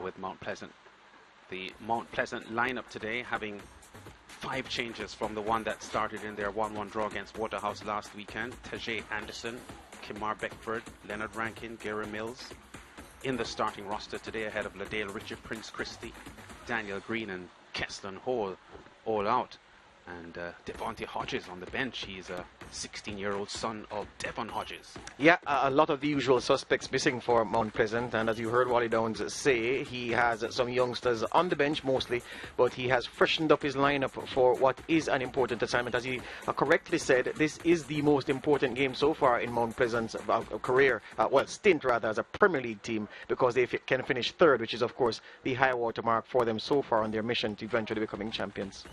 with Mount Pleasant. The Mount Pleasant lineup today having 5 changes from the one that started in their 1-1 draw against Waterhouse last weekend. Tajay Anderson, Kimar Beckford, Leonard Rankin, Gary Mills in the starting roster today ahead of Ladale Richard, Prince Christie, Daniel Green and Keston Hall all out. And Devontae Hodges on the bench. He's a 16-year-old son of Devon Hodges. Yeah, a lot of the usual suspects missing for Mount Pleasant, and as you heard Wally Downs say, he has some youngsters on the bench mostly, but he has freshened up his lineup for what is an important assignment. As he correctly said, this is the most important game so far in Mount Pleasant's career, stint rather, as a Premier League team, because they can finish third, which is of course the high water mark for them so far on their mission to eventually becoming champions.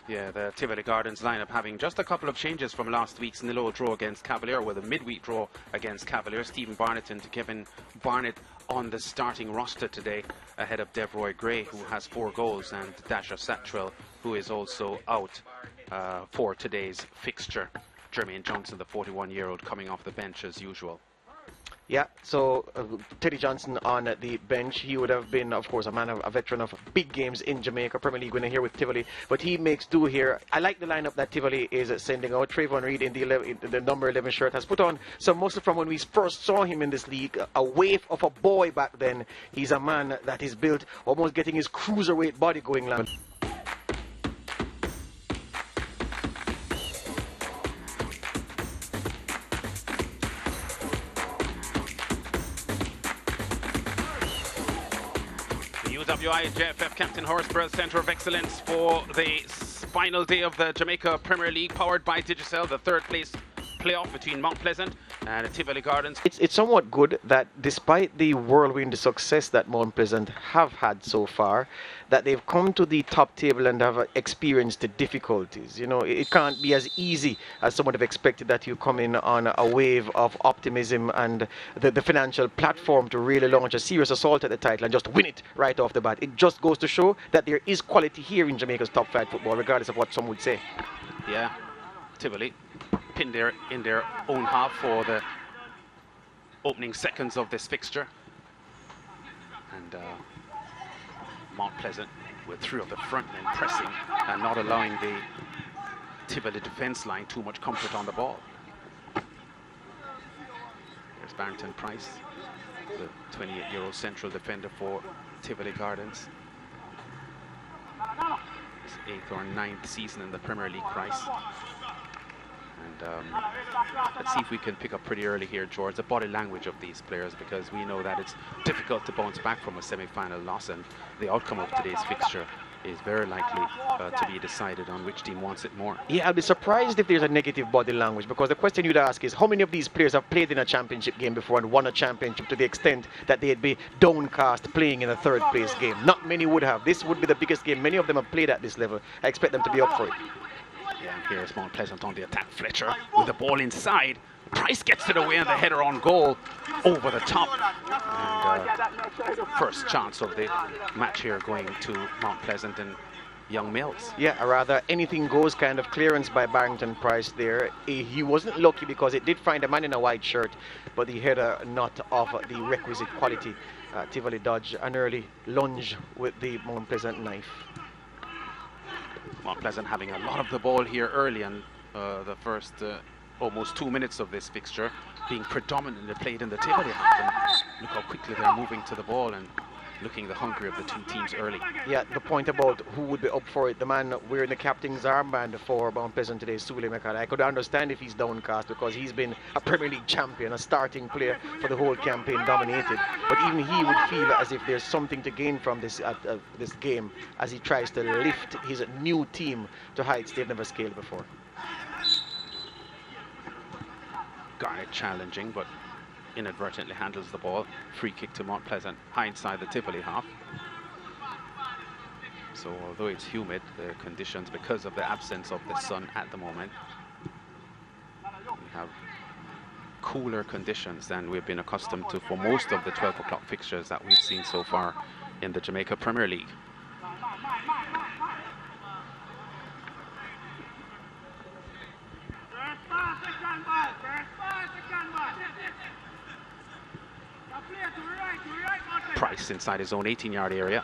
Yeah, the Tivoli Gardens lineup having just a couple of changes from last week's nil-all draw against Cavalier, with a midweek draw against Cavalier. Stephen Barnett and Kevin Barnett on the starting roster today ahead of Devroy Gray, who has 4 goals, and Dasha Sattrell, who is also out for today's fixture. Jermaine Johnson, the 41-year-old, coming off the bench as usual. Yeah, so Teddy Johnson on the bench. He would have been, of course, a veteran of big games in Jamaica, Premier League winner here with Tivoli, but he makes do here. I like the lineup that Tivoli is sending out. Trayvon Reed in the number 11 shirt has put on some muscle from when we first saw him in this league. A waif of a boy back then. He's a man that is built, almost getting his cruiserweight body going. UWI-JFF Captain Horsburgh Centre of Excellence for the final day of the Jamaica Premier League, powered by Digicel, the third place playoff between Mount Pleasant and Tivoli Gardens. It's somewhat good that despite the whirlwind success that Mount Pleasant have had so far, that they've come to the top table and have experienced the difficulties. You know, it can't be as easy as someone have expected that you come in on a wave of optimism and the financial platform to really launch a serious assault at the title and just win it right off the bat. It just goes to show that there is quality here in Jamaica's top 5 football, regardless of what some would say. Yeah, Tivoli pinned there in their own half for the opening seconds of this fixture, and Mount Pleasant with 3 of the front men pressing and not allowing the Tivoli defence line too much comfort on the ball. There's Barrington Price, the 28-year-old central defender for Tivoli Gardens. His 8th or 9th season in the Premier League, Price. And let's see if we can pick up pretty early here, George, the body language of these players, because we know that it's difficult to bounce back from a semi-final loss, and the outcome of today's fixture is very likely to be decided on which team wants it more. Yeah, I'll be surprised if there's a negative body language, because the question you'd ask is how many of these players have played in a championship game before and won a championship to the extent that they'd be downcast playing in a third place game. Not many would have. This would be the biggest game many of them have played at this level. I expect them to be up for it. Yeah, here's Mount Pleasant on the attack. Fletcher with the ball inside. Price gets it away and the header on goal over the top. And first chance of the match here going to Mount Pleasant and Young Mills. Yeah, a rather anything goes kind of clearance by Barrington Price there. He wasn't lucky because it did find a man in a white shirt, but the header not of the requisite quality. Tivoli dodge an early lunge with the Mount Pleasant knife. Mount Pleasant having a lot of the ball here early, and the first almost 2 minutes of this fixture being predominantly played in the Tivoli half. And look how quickly they're moving to the ball and looking the hungry of the 2 teams early. Yeah, the point about who would be up for it, the man wearing the captain's armband for Mount Pleasant today, Sule Mekada. I could understand if he's downcast because he's been a Premier League champion, a starting player for the whole campaign, dominated. But even he would feel as if there's something to gain from this this game as he tries to lift his new team to heights they've never scaled before. Garnett challenging, but inadvertently handles the ball. Free kick to Mount Pleasant, high inside the Tivoli half. So although it's humid, the conditions, because of the absence of the sun at the moment, we have cooler conditions than we've been accustomed to for most of the 12 o'clock fixtures that we've seen so far in the Jamaica Premier League. Price inside his own 18-yard area.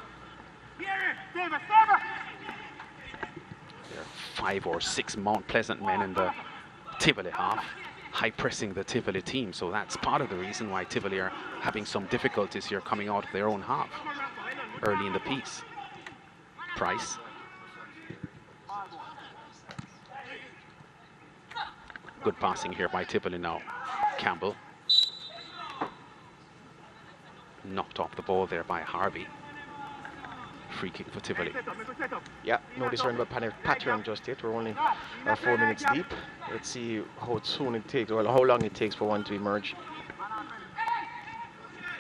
There are 5 or 6 Mount Pleasant men in the Tivoli half, high pressing the Tivoli team. So that's part of the reason why Tivoli are having some difficulties here coming out of their own half early in the piece. Price. Good passing here by Tivoli now. Campbell. Knocked off the ball there by Harvey. Free kick for Tivoli. Yeah, no discernible pattern just yet. We're only 4 minutes deep. Let's see how soon it takes, well, how long it takes for one to emerge.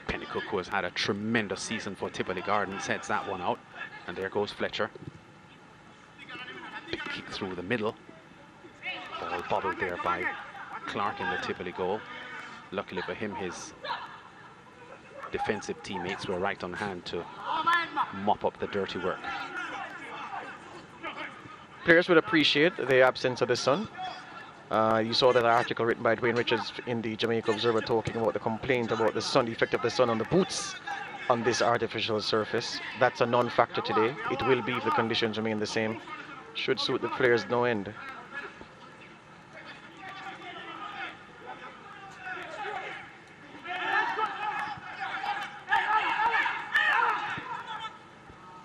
Pennycook, who has had a tremendous season for Tivoli Gardens, heads that one out. And there goes Fletcher. Big kick through the middle. Ball bobbled there by Clark in the Tivoli goal. Luckily for him, his defensive teammates were right on hand to mop up the dirty work. Players would appreciate the absence of the sun. You saw that article written by Dwayne Richards in the Jamaica Observer talking about the complaint about the sun, the effect of the sun on the boots on this artificial surface. That's a non-factor today. It will be if the conditions remain the same. Should suit the players no end.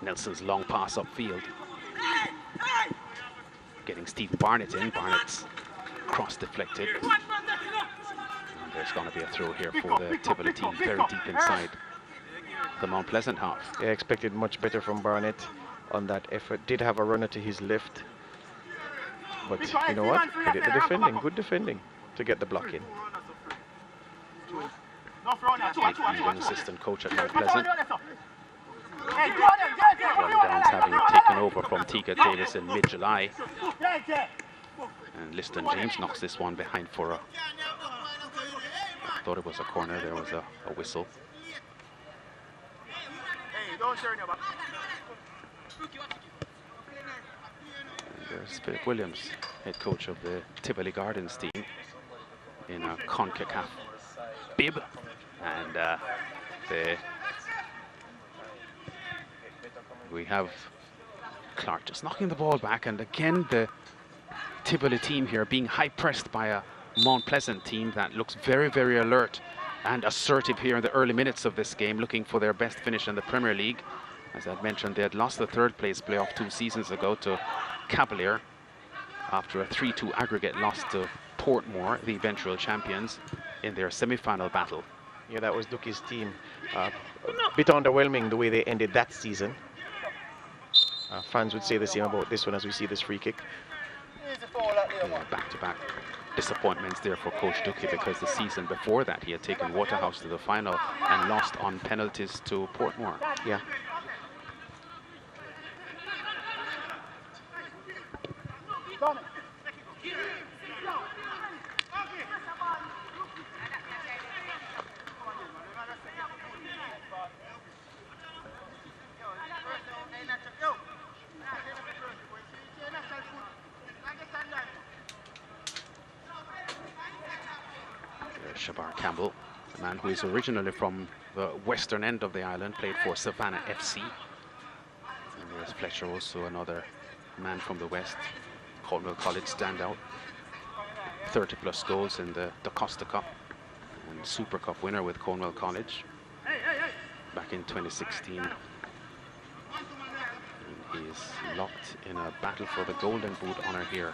Nelson's long pass upfield. Getting Stephen Barnett in. Barnett's cross deflected. And there's going to be a throw here for the Tivoli team, very deep inside the Mount Pleasant half. Yeah, expected much better from Barnett on that effort. Did have a runner to his left. But you know what? He did the defending. Good defending to get the block in. Nick Eden, assistant coach at Mount Pleasant. Downs having taken over from Tika Davis in mid-July. And Liston James knocks this one behind for a... I thought it was a corner, there was a whistle. And there's Philip Williams, head coach of the Tivoli Gardens team in a CONCACAF bib. And we have Clark just knocking the ball back, and again the Tivoli team here being high pressed by a Mount Pleasant team that looks very, very alert and assertive here in the early minutes of this game, looking for their best finish in the Premier League. As I mentioned, they had lost the third place playoff 2 seasons ago to Campbell after a 3-2 aggregate loss to Portmore, the eventual champions, in their semi-final battle. Yeah, that was Duki's team. A bit underwhelming the way they ended that season. Fans would say the same about this one as we see this free kick. Back-to-back disappointments there for Coach Duki, because the season before that he had taken Waterhouse to the final and lost on penalties to Portmore. Yeah. Shabar Campbell, a man who is originally from the western end of the island, played for Savannah FC. And there's Fletcher, also another man from the west, Cornwall College standout. 30+ goals in the Costa Cup and Super Cup winner with Cornwall College back in 2016. And he is locked in a battle for the Golden Boot honor here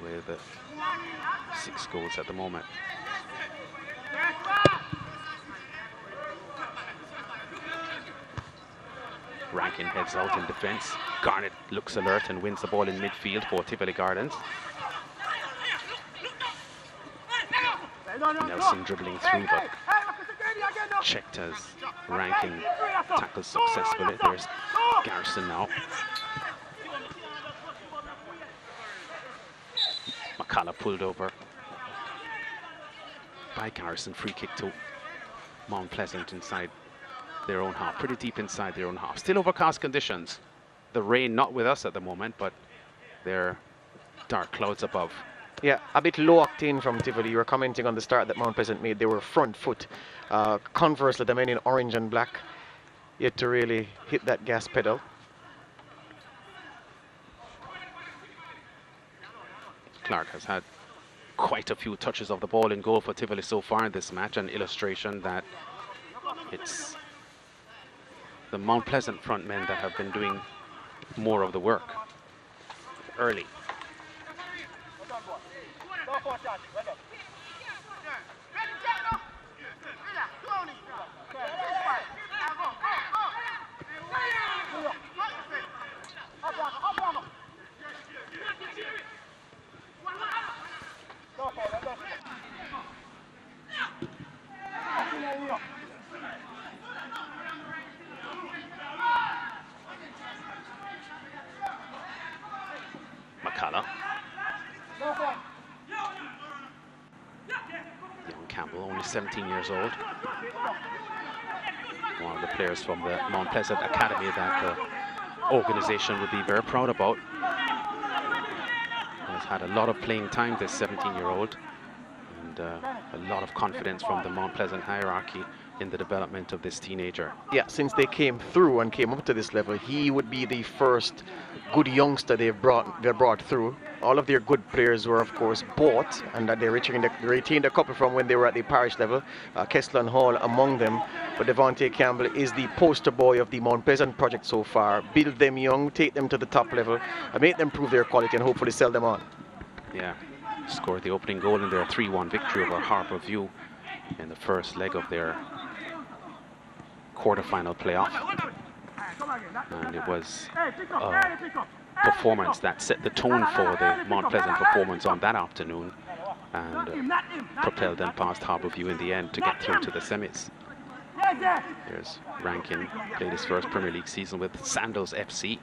with 6 goals at the moment. Rankin heads out in defence. Garnett looks alert and wins the ball in midfield for Tivoli Gardens. Nelson dribbling through, but checked as Rankin tackles successfully. There's Garrison now. McCullough pulled over by Garrison. Free kick to Mount Pleasant inside their own half, pretty deep inside their own half. Still overcast conditions. The rain not with us at the moment, but there are dark clouds above. Yeah, a bit low octane from Tivoli. You were commenting on the start that Mount Pleasant made. They were front foot. Conversely, the men in orange and black yet to really hit that gas pedal. Clark has had quite a few touches of the ball in goal for Tivoli so far in this match, an illustration that it's the Mount Pleasant front men that have been doing more of the work early. McCullough. Young Campbell, only 17 years old. One of the players from the Mount Pleasant Academy that the organization would be very proud about. Has had a lot of playing time, this 17-year-old, and a lot of confidence from the Mount Pleasant hierarchy in the development of this teenager. Yeah, since they came through and came up to this level, he would be the first good youngster they brought through. All of their good players were, of course, bought, and that they retained a couple from when they were at the parish level. Kessler and Hall among them. But Devontae Campbell is the poster boy of the Mount Pleasant project so far. Build them young, take them to the top level, and make them prove their quality and hopefully sell them on. Yeah, scored the opening goal in their 3-1 victory over Harbour View in the first leg of their quarter-final playoff. And it was a performance that set the tone for the Mount Pleasant performance on that afternoon and propelled them past Harbour View in the end to get through to the semis. There's Rankin, played his first Premier League season with Sandals FC,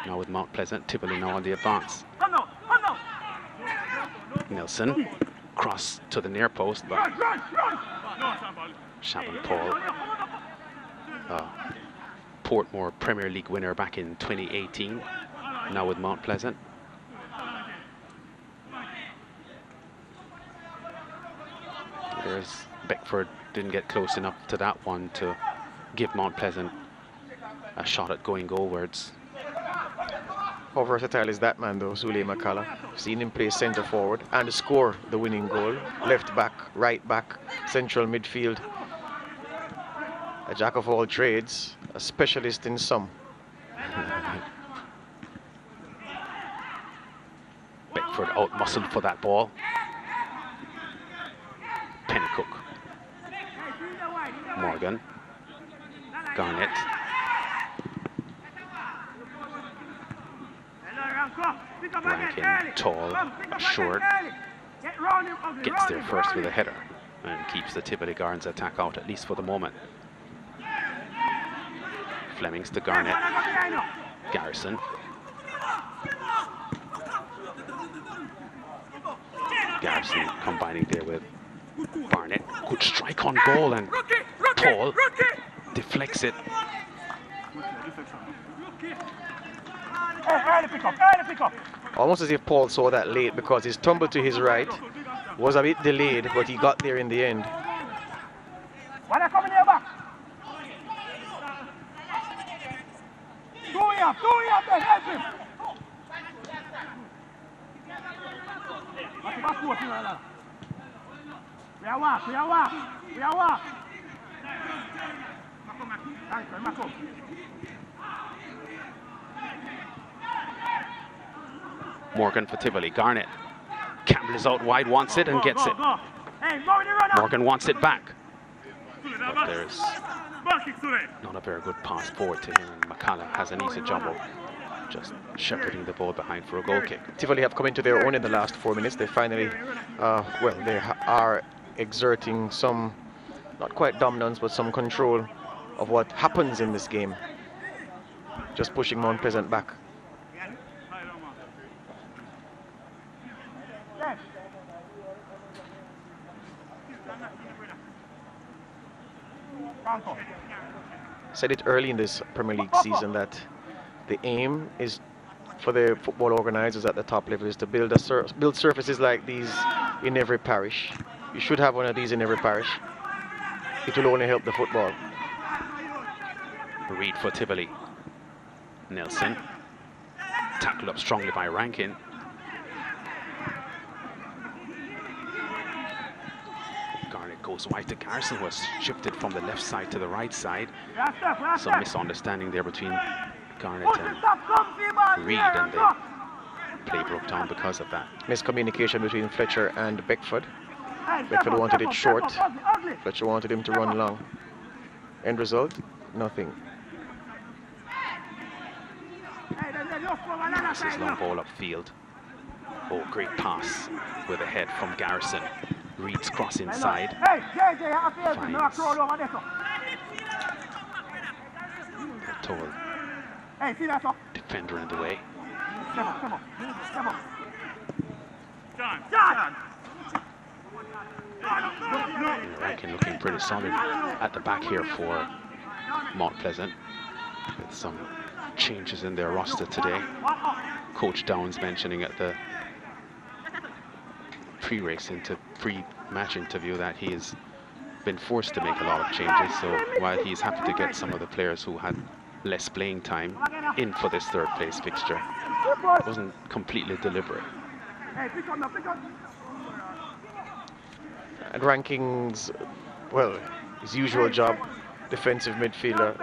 now with Mount Pleasant. Tivoli now on the advance. Nelson, cross to the near post, but Shaban Paul, Portmore Premier League winner back in 2018, now with Mount Pleasant. There's Beckford, didn't get close enough to that one to give Mount Pleasant a shot at going goalwards. How versatile is that man though, Zule McCullough? Seen him play centre forward and score the winning goal. Left back, right back, central midfield. A jack of all trades, a specialist in some. Beckford out-muscled for that ball. Pennycook. Morgan. Garnett. Rankin, tall, assured. Gets there first with a header and keeps the Tivoli Gardens attack out, at least for the moment. Flemings to Garnett. Garrison. Garrison combining there with Barnett. Good strike on goal, and Paul deflects it. Almost as if Paul saw that late, because his tumble to his right was a bit delayed, but he got there in the end. Morgan for Tivoli. Garnett. Campbell is out wide, wants it and gets it. Morgan wants it back. But there's not a very good pass forward to him, and McCullough has an easy job of just shepherding the ball behind for a goal kick. Tivoli have come into their own in the last 4 minutes. They finally, they are exerting some, not quite dominance, but some control of what happens in this game. Just pushing Mount Pleasant back. Said it early in this Premier League season that the aim is for the football organizers at the top level is to build build surfaces like these in every parish. You should have one of these in every parish. It will only help the football. Reed for Tivoli. Nelson. Tackled up strongly by Rankin. Garnett goes wide to Garrison, was shifted from the left side to the right side. Some misunderstanding there between Garnett and Reed, and the play broke down because of that. Miscommunication between Fletcher and Beckford. Beckford wanted it short. Fletcher wanted him to run long. End result, nothing. This is long ball upfield. Oh, great pass with a head from Garrison. Reed's cross inside. Finds the tall defender in the way. Rankin looking pretty solid at the back here for Mount Pleasant, with some changes in their roster today. Coach Downs mentioning at the pre-match interview that he has been forced to make a lot of changes. So while he's happy to get some of the players who had less playing time in for this third place fixture, it wasn't completely deliberate. And Rankings, well, his usual job, defensive midfielder.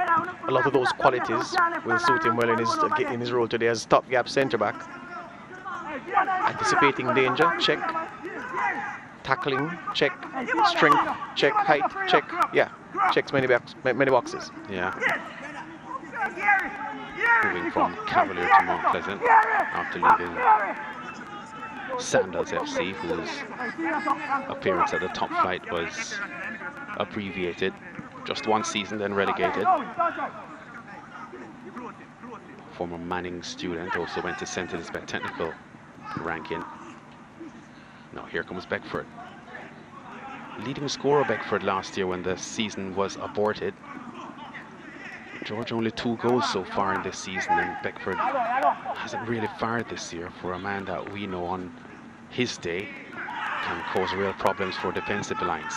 A lot of those qualities will suit him well in his role today as stopgap centre back. Anticipating danger, check. Tackling, check. Strength, check. Height, check. Yeah, checks many boxes. Yeah. Moving from Cavalier to Mount Pleasant after leaving Sandals FC, whose appearance at the top flight was abbreviated. Just one season, then relegated. Former Manning student, also went to St. Elizabeth Technical ranking. Now here comes Beckford. Leading scorer Beckford last year when the season was aborted. George only 2 goals so far in this season, and Beckford hasn't really fired this year for a man that we know on his day can cause real problems for defensive lines.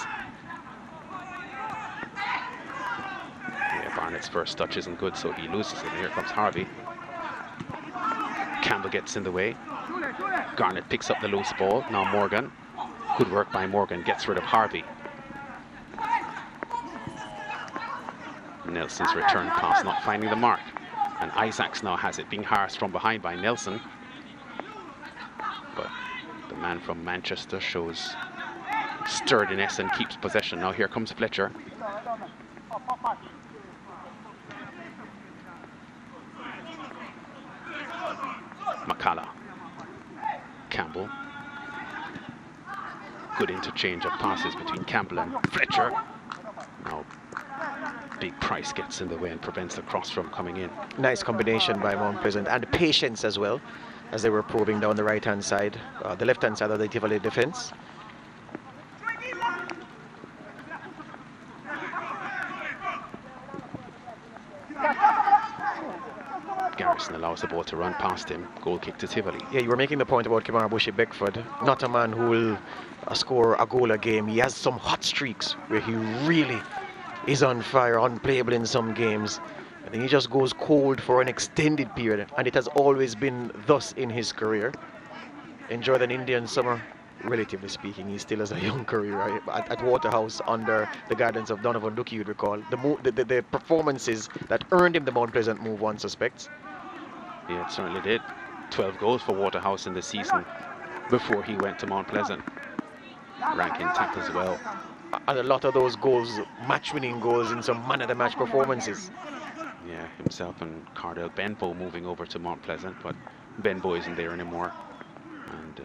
Yeah, Barnett's first touch isn't good, so he loses it. Here comes Harvey. Campbell gets in the way. Garnett picks up the loose ball. Now Morgan. Good work by Morgan. Gets rid of Harvey. Nelson's return pass not finding the mark. And Isaacs now has it, being harassed from behind by Nelson. But the man from Manchester shows sturdiness and keeps possession. Now here comes Fletcher. McCalla. Campbell. Good interchange of passes between Campbell and Fletcher. Now Big Price gets in the way and prevents the cross from coming in. Nice combination by Mount Pleasant, and patience as well, as they were probing down the right-hand side, the left-hand side of the Tivoli defense. Garrison allows the ball to run past him. Goal kick to Tivoli. Yeah, you were making the point about Kemar Bushy Beckford. Not a man who will score a goal a game. He has some hot streaks where he really is on fire, unplayable in some games. And then he just goes cold for an extended period. And it has always been thus in his career. Enjoyed an Indian summer, relatively speaking. He still has a young career at Waterhouse under the guidance of Donovan Ducky, you'd recall. The performances that earned him the Mount Pleasant move, one suspects. Yeah, it certainly did. 12 goals for Waterhouse in the season before he went to Mount Pleasant. Ranking tackles well. And a lot of those goals, match-winning goals in some man-of-the-match performances. Yeah, himself and Cardell Benbow moving over to Mount Pleasant, but Benbow isn't there anymore. And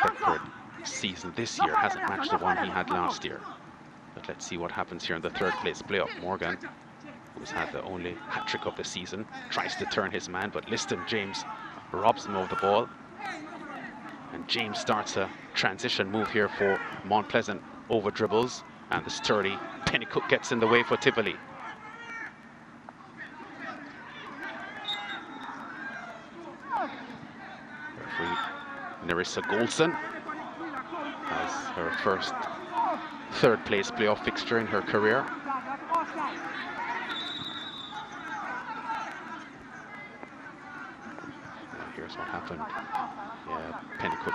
Beckford season this year hasn't matched the one he had last year. But let's see what happens here in the third place playoff. Morgan, who's had the only hat-trick of the season, tries to turn his man, but Liston James robs him of the ball. And James starts a transition move here for Mount Pleasant, over dribbles, and the sturdy Pennycook gets in the way for Tivoli. Nerissa Golson has her first third place playoff fixture in her career. Here's what happened. Yeah, Pennycook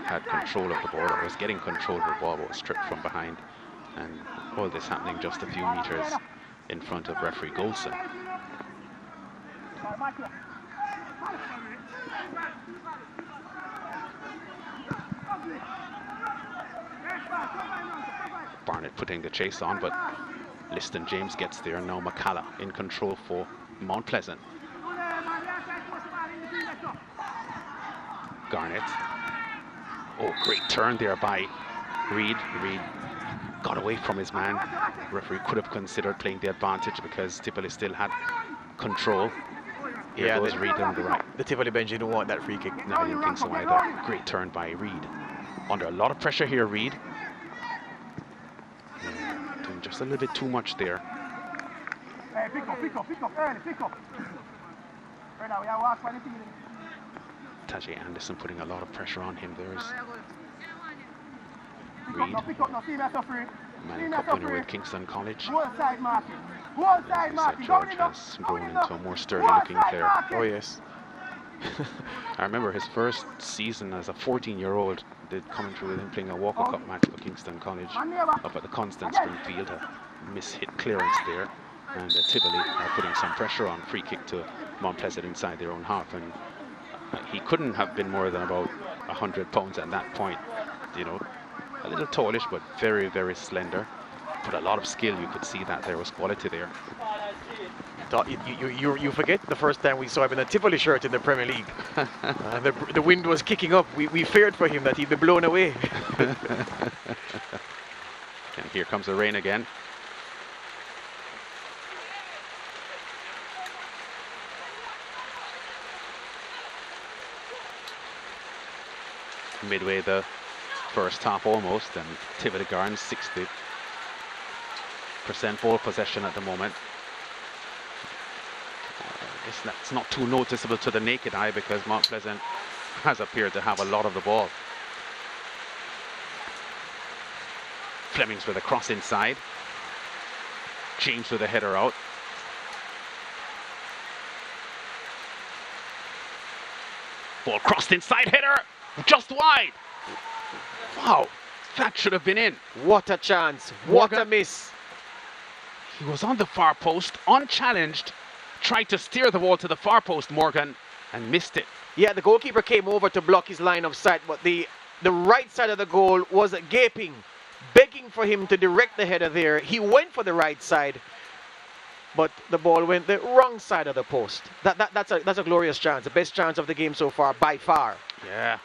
had control of the ball, or was getting control of the ball, but was stripped from behind. And all this happening just a few meters in front of referee Golson. Barnett putting the chase on, but Liston James gets there. Now McCalla in control for Mount Pleasant. Garnett. Oh, great turn there by Reed. Reed got away from his man. Referee could have considered playing the advantage because Tivoli still had control. Here goes Reed on the right. The Tivoli bench didn't want that free kick. No, I didn't think so either. Great turn by Reed. Under a lot of pressure here, Reed. Yeah, doing just a little bit too much there. Tajay Anderson putting a lot of pressure on him. There's Reed, Manning Cup winner with Kingston College. George has grown into a more sturdy looking player. Oh yes. I remember his first season as a 14-year-old coming through with him playing a Walker Cup match for Kingston College up at the Constant Spring Field. A mishit clearance there, and Tivoli are putting some pressure on. Free kick to Mount Pleasant inside their own half, and he couldn't have been more than about 100 pounds at that point. You know, a little tallish, but very, very slender. But a lot of skill. You could see that there was quality there. You forget the first time we saw him in a Tivoli shirt in the Premier League. The wind was kicking up. We feared for him that he'd be blown away. And here comes the rain again. Midway the first half almost, and Tivoli Gardens 60% ball possession at the moment. I guess that's not too noticeable to the naked eye because Mount Pleasant has appeared to have a lot of the ball. Flemings with a cross inside. James with a header out. Ball crossed inside, header just wide. Wow, that should have been in. What a chance. What a miss. He was on the far post, unchallenged, tried to steer the ball to the far post, Morgan, and missed it. Yeah, the goalkeeper came over to block his line of sight, but the right side of the goal was gaping, begging for him to direct the header there. He went for the right side, but the ball went the wrong side of the post. That's a glorious chance, the best chance of the game so far, by far. Yeah.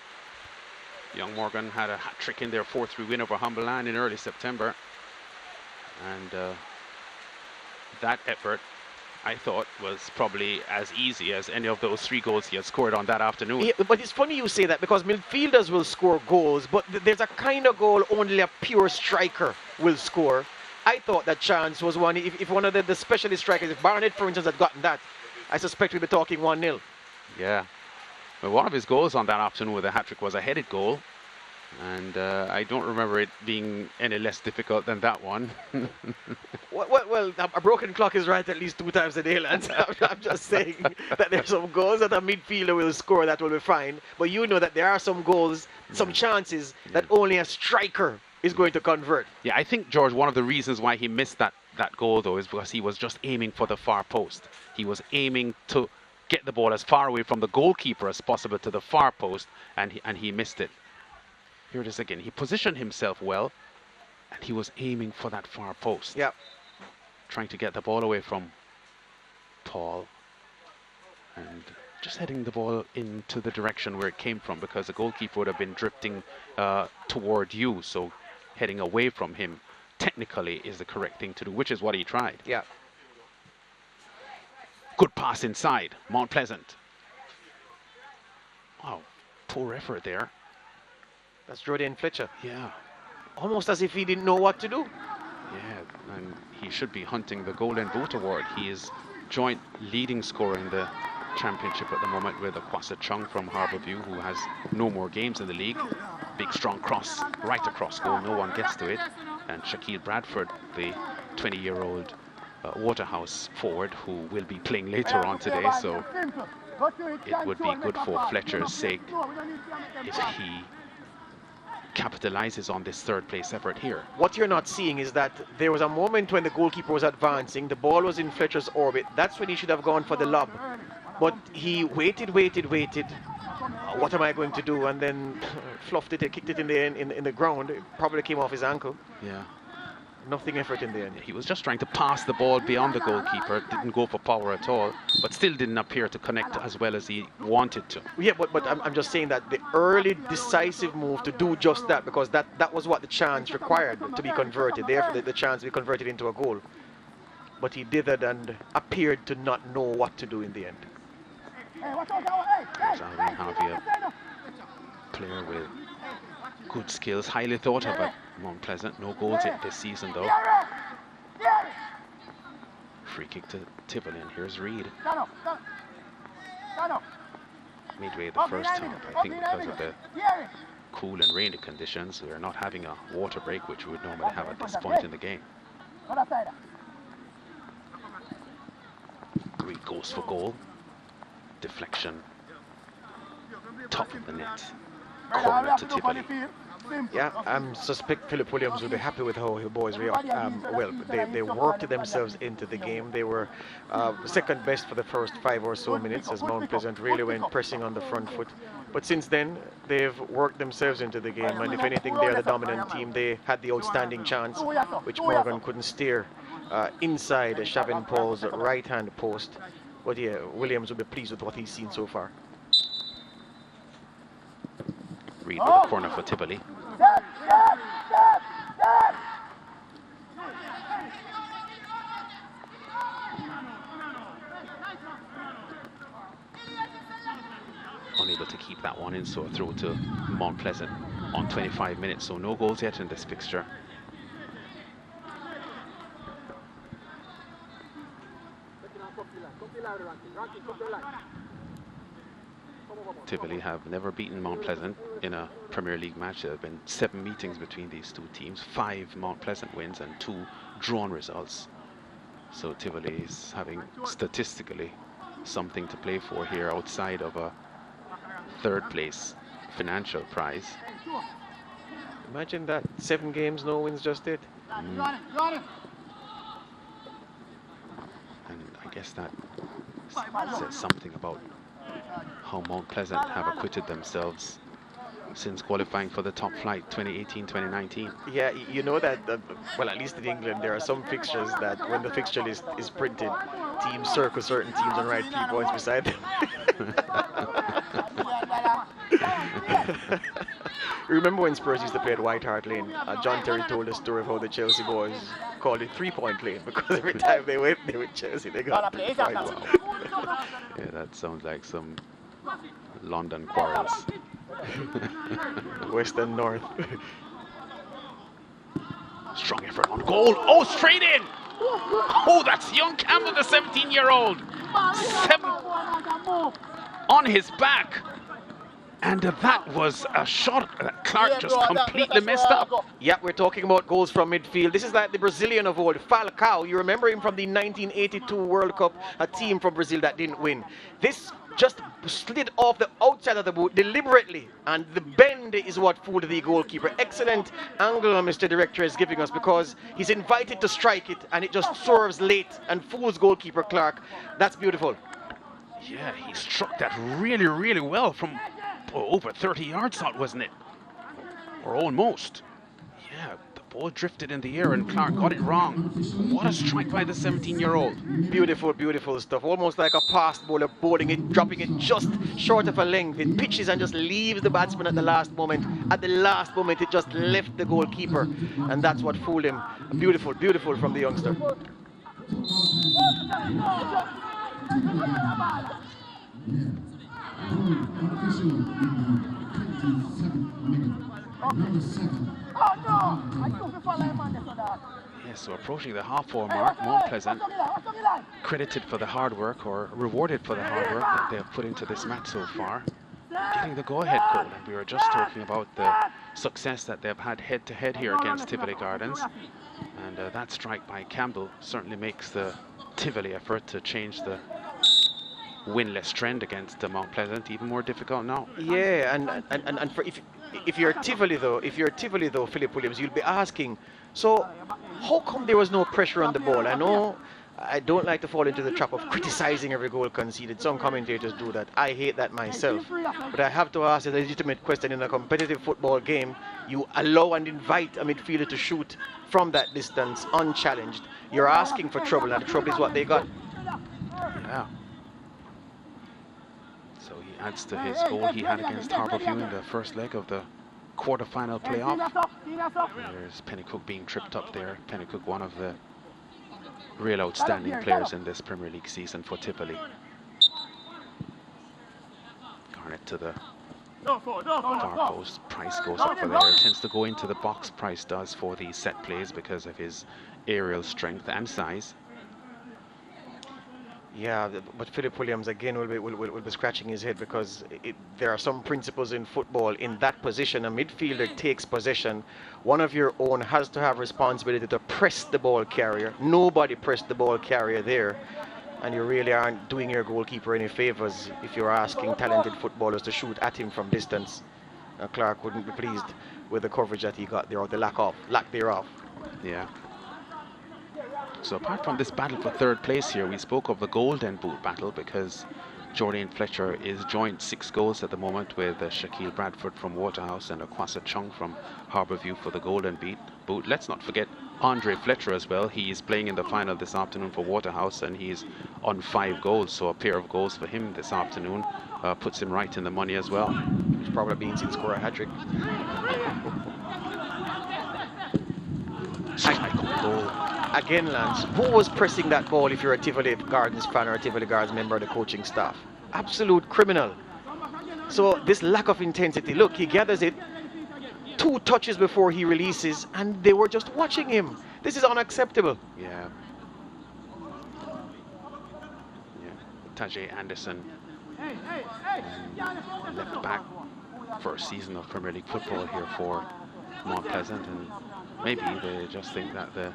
Young Morgan had a hat-trick in their 4-3 win over Humberland in early September. And that effort, I thought, was probably as easy as any of those 3 goals he had scored on that afternoon. Yeah, but it's funny you say that because midfielders will score goals, but there's a kind of goal only a pure striker will score. I thought that chance was one, if one of the specialist strikers, if Barnett, for instance, had gotten that, I suspect we'd be talking 1-0. Yeah. Well, one of his goals on that afternoon with a hat-trick was a headed goal. And I don't remember it being any less difficult than that one. well, a broken clock is right at least 2 times a day, lads. I'm just saying that there's some goals that a midfielder will score that will be fine. But you know that there are some goals, some chances that only a striker is going to convert. Yeah, I think, George, one of the reasons why he missed that goal, though, is because he was just aiming for the far post. He was aiming to get the ball as far away from the goalkeeper as possible to the far post, and he missed it. Here it is again. He positioned himself well, and he was aiming for that far post. Yeah. Trying to get the ball away from Paul, and just heading the ball into the direction where it came from, because the goalkeeper would have been drifting toward you. So heading away from him technically is the correct thing to do, which is what he tried. Yeah. Good pass inside, Mount Pleasant. Wow, poor effort there. That's Jordan Fletcher. Yeah. Almost as if he didn't know what to do. Yeah, and he should be hunting the Golden Boot Award. He is joint leading scorer in the championship at the moment with Akwasa Chung from Harbourview, who has no more games in the league. Big strong cross right across goal, no one gets to it. And Shaquille Bradford, the 20-year-old Waterhouse forward, who will be playing later on today, so it would be good for Fletcher's sake if he capitalizes on this third place effort here. What you're not seeing is that there was a moment when the goalkeeper was advancing, the ball was in Fletcher's orbit. That's when he should have gone for the lob. But he waited. What am I going to do? And then fluffed it and kicked it in the ground. It probably came off his ankle. Yeah. Nothing effort in the end. He was just trying to pass the ball beyond the goalkeeper, didn't go for power at all, but still didn't appear to connect as well as he wanted to. Yeah, but I'm just saying that the early decisive move to do just that, because that was what the chance required to be converted. Therefore, the chance to be converted into a goal. But he did it and appeared to not know what to do in the end. Alvin Harvey, a player with good skills, highly thought of at Mount Pleasant. No goals yet this season though. Free kick to Tivoli, and here's Reed. Midway the first half, I think because of the cool and rainy conditions, we are not having a water break, which we would normally have at this point in the game. Reed goes for goal. Deflection. Top of the net. Corner to Tivoli. Yeah, I suspect Philip Williams will be happy with how his boys react. They worked themselves into the game. They were second best for the first 5 or so minutes as Mount Pleasant really went pressing on the front foot. But since then, they've worked themselves into the game, and if anything, they're the dominant team. They had the outstanding chance, which Morgan couldn't steer inside Shavin Paul's right-hand post. But yeah, Williams will be pleased with what he's seen so far. Reed with a corner for Tivoli. Unable to keep that one in, so a throw to Mount Pleasant on 25 minutes, so no goals yet in this fixture. Tivoli have never beaten Mount Pleasant in a Premier League match. There have been 7 meetings between these two teams, 5 Mount Pleasant wins and 2 drawn results. So Tivoli is having statistically something to play for here outside of a third place financial prize. Imagine that, 7 games, no wins, just it. And I guess that says something about how Mount Pleasant have acquitted themselves since qualifying for the top flight 2018-2019. Yeah, you know that, well, at least in England, there are some fixtures that when the fixture list is printed, teams circle certain teams and write 3 points beside them. Remember when Spurs used to play at White Hart Lane? John Terry told a story of how the Chelsea boys called it 3-point lane, because every time they went there with Chelsea, they got 3 points. Yeah, that sounds like some London quarrels. West and North. Strong effort on goal. Oh, straight in! Oh, that's young Campbell, the 17-year-old. 7 on his back. And that was a shot that Clark just completely messed up. Yeah, we're talking about goals from midfield. This is like the Brazilian of old, Falcao. You remember him from the 1982 World Cup, a team from Brazil that didn't win. This just slid off the outside of the boot deliberately, and the bend is what fooled the goalkeeper. Excellent angle Mr. Director is giving us, because he's invited to strike it and it just swerves late and fools goalkeeper Clark. That's beautiful. Yeah, he struck that really, really well from over 30 yards out, wasn't it? Or almost. Yeah, the ball drifted in the air and Clark got it wrong. What a strike by the 17-year-old. Beautiful, beautiful stuff. Almost like a fast bowler bowling it, dropping it just short of a length. It pitches and just leaves the batsman at the last moment. At the last moment, it just left the goalkeeper. And that's what fooled him. Beautiful, beautiful from the youngster. Yes, so approaching the half-hour mark, Mount Pleasant credited for the hard work, or rewarded for the hard work that they have put into this match so far, getting the go-ahead goal. And we were just talking about the success that they've had head-to-head here against Tivoli Gardens. And that strike by Campbell certainly makes the Tivoli effort to change the winless trend against Mount Pleasant even more difficult now. Yeah, and for if you're Tivoli though, Philip Williams, you'll be asking, so how come there was no pressure on the ball? I know I don't like to fall into the trap of criticizing every goal conceded. Some commentators do that. I hate that myself. But I have to ask a legitimate question. In a competitive football game, you allow and invite a midfielder to shoot from that distance unchallenged. You're asking for trouble, and the trouble is what they got. Yeah. So he adds to his goal he had against Harbourview in the first leg of the quarter-final playoff. There's Pennycook being tripped up there. Pennycook, one of the real outstanding players in this Premier League season for Tivoli. Garnett to the far post. Price goes up for there. Tends to go into the box, Price does, for the set plays because of his aerial strength and size. Yeah, but Philip Williams again will be scratching his head because there are some principles in football. In that position, a midfielder takes possession. One of your own has to have responsibility to press the ball carrier. Nobody pressed the ball carrier there. And you really aren't doing your goalkeeper any favors if you're asking talented footballers to shoot at him from distance. Clark wouldn't be pleased with the coverage that he got there, or the lack thereof. Yeah. So apart from this battle for third place here, we spoke of the Golden Boot battle because Jordan Fletcher is joint 6 goals at the moment with Shaquille Bradford from Waterhouse and Akwasa Chung from Harbourview for the Golden Boot. Let's not forget Andre Fletcher as well. He is playing in the final this afternoon for Waterhouse and he's on 5 goals. So a pair of goals for him this afternoon puts him right in the money as well. He's probably been to score a hat-trick. Goal. Again, Lance, who was pressing that ball if you're a Tivoli Gardens fan or a Tivoli Gardens member of the coaching staff? Absolute criminal. So this lack of intensity, look, he gathers it 2 touches before he releases and they were just watching him. This is unacceptable. Yeah. Tajay Anderson, left back, first season of Premier League football here for Mount Pleasant, and maybe they just think that the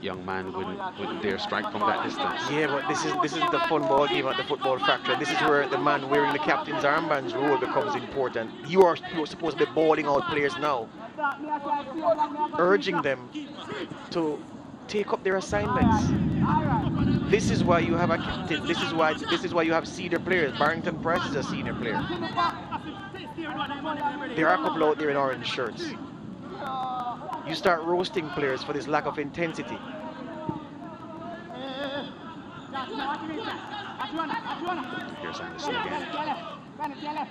young man wouldn't dare strike from that distance. Yeah, but this is the fun ball game at the Football Factory. This is where the man wearing the captain's armband's role becomes important. You're supposed to be balling out players now, urging them to take up their assignments. This is why you have a captain. This is why you have senior players. Barrington Price is a senior player. There are a couple out there in orange shirts. You start roasting players for this lack of intensity. Here's Anderson again.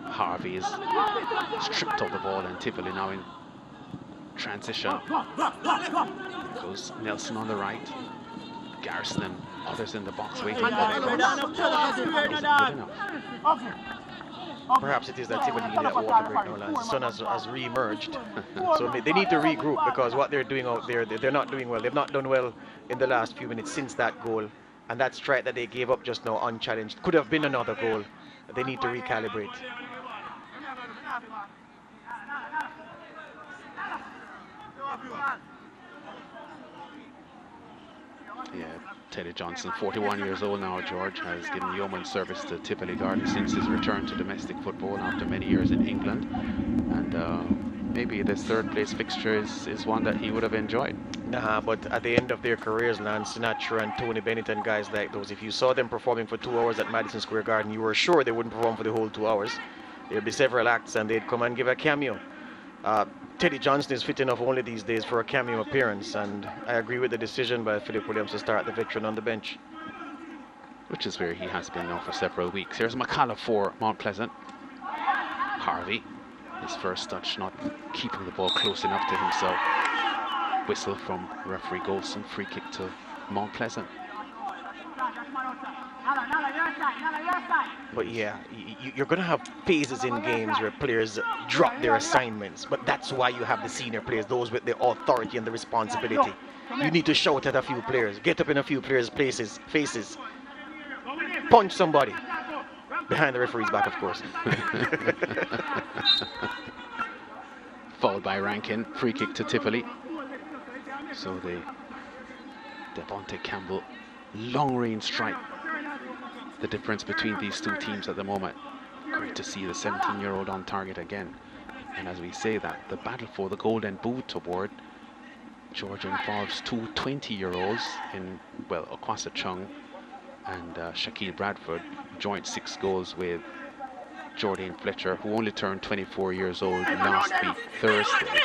Harvey is stripped of the ball and Tivoli now in transition. Goes Nelson on the right. Garrison and others in the box waiting for the cross. Isn't good enough. Perhaps it is that Tivoli need that water break now, Lance. The sun has re-emerged. So they need to regroup because what they're doing out there, they're not doing well. They've not done well in the last few minutes since that goal. And that strike that they gave up just now unchallenged could have been another goal. They need to recalibrate. Yeah, Teddy Johnson, 41 years old now, George, has given yeoman service to Tivoli Gardens since his return to domestic football after many years in England. And maybe this third place fixture is one that he would have enjoyed. Nah, but at the end of their careers, Lance Sinatra and Tony Bennett and guys like those, if you saw them performing for 2 hours at Madison Square Garden, you were sure they wouldn't perform for the whole 2 hours. There'd be several acts and they'd come and give a cameo. Teddy Johnson is fit enough only these days for a cameo appearance, and I agree with the decision by Philip Williams to start the veteran on the bench. Which is where he has been now for several weeks. Here's McCullough for Mount Pleasant. Harvey, his first touch, not keeping the ball close enough to himself. Whistle from referee Golson, free kick to Mount Pleasant. But yeah, you're going to have phases in games where players drop their assignments. But that's why you have the senior players, those with the authority and the responsibility. You need to shout at a few players, get up in a few players' faces, punch somebody. Behind the referee's back, of course. Fouled by Rankin. Free kick to Tivoli. So the Devontae Campbell long-range strike. The difference between these two teams at the moment. Great to see the 17-year-old on target again. And as we say that, the battle for the Golden Boot award, Georgia involves two 20-year-olds in, well, Okwasa Chung and Shaquille Bradford, joint 6 goals with Jordan Fletcher, who only turned 24 years old last week, Thursday.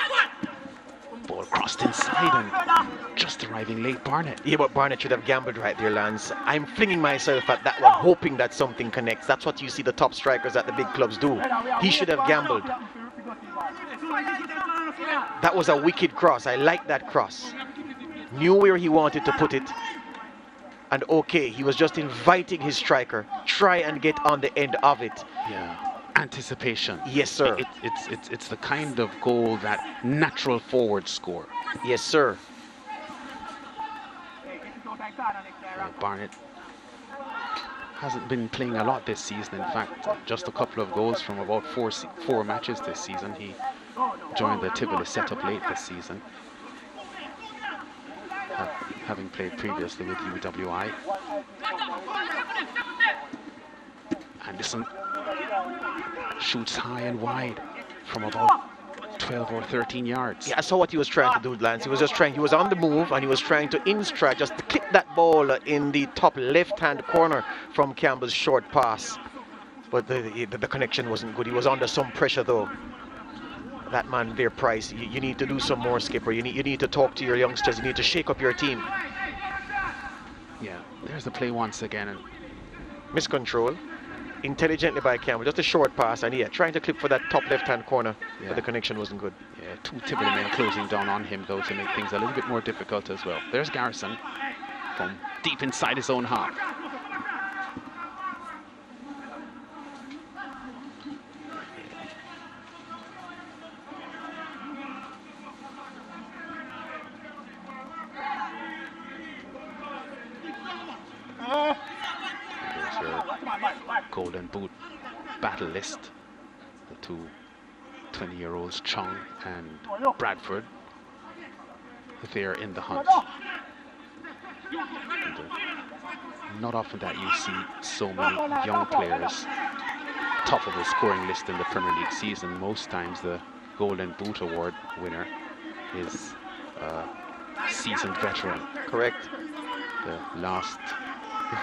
Ball crossed inside and just arriving late, Barnett. Yeah, but Barnett should have gambled right there, Lance. I'm flinging myself at that one, hoping that something connects. That's what you see the top strikers at the big clubs do. He should have gambled. That was a wicked cross. I like that cross. Knew where he wanted to put it. And okay, he was just inviting his striker. Try and get on the end of it. Yeah. Anticipation. Yes, sir. It's the kind of goal that natural forwards score. Yes, sir. Barnett hasn't been playing a lot this season. In fact, just a couple of goals from about four matches this season. He joined the Tivoli setup late this season, having played previously with UWI. Anderson shoots high and wide from about 12 or 13 yards. Yeah, I saw what he was trying to do, Lance. He was on the move and he was trying to in-strike, just to clip that ball in the top left-hand corner from Campbell's short pass. But the connection wasn't good. He was under some pressure though. That man there, Price, you need to do some more, Skipper. You need to talk to your youngsters. You need to shake up your team. Yeah, there's the play once again. And miscontrol. Intelligently by Campbell, just a short pass, and yeah, trying to clip for that top left-hand corner, but the connection wasn't good. Yeah, 2 Tivoli men closing down on him though to make things a little bit more difficult as well. There's Garrison from deep inside his own half. Golden Boot battle list. The two 20-year-olds, Chung and Bradford, they're in the hunt. And, not often that you see so many young players top of the scoring list in the Premier League season. Most times the Golden Boot award winner is a seasoned veteran. Correct. The last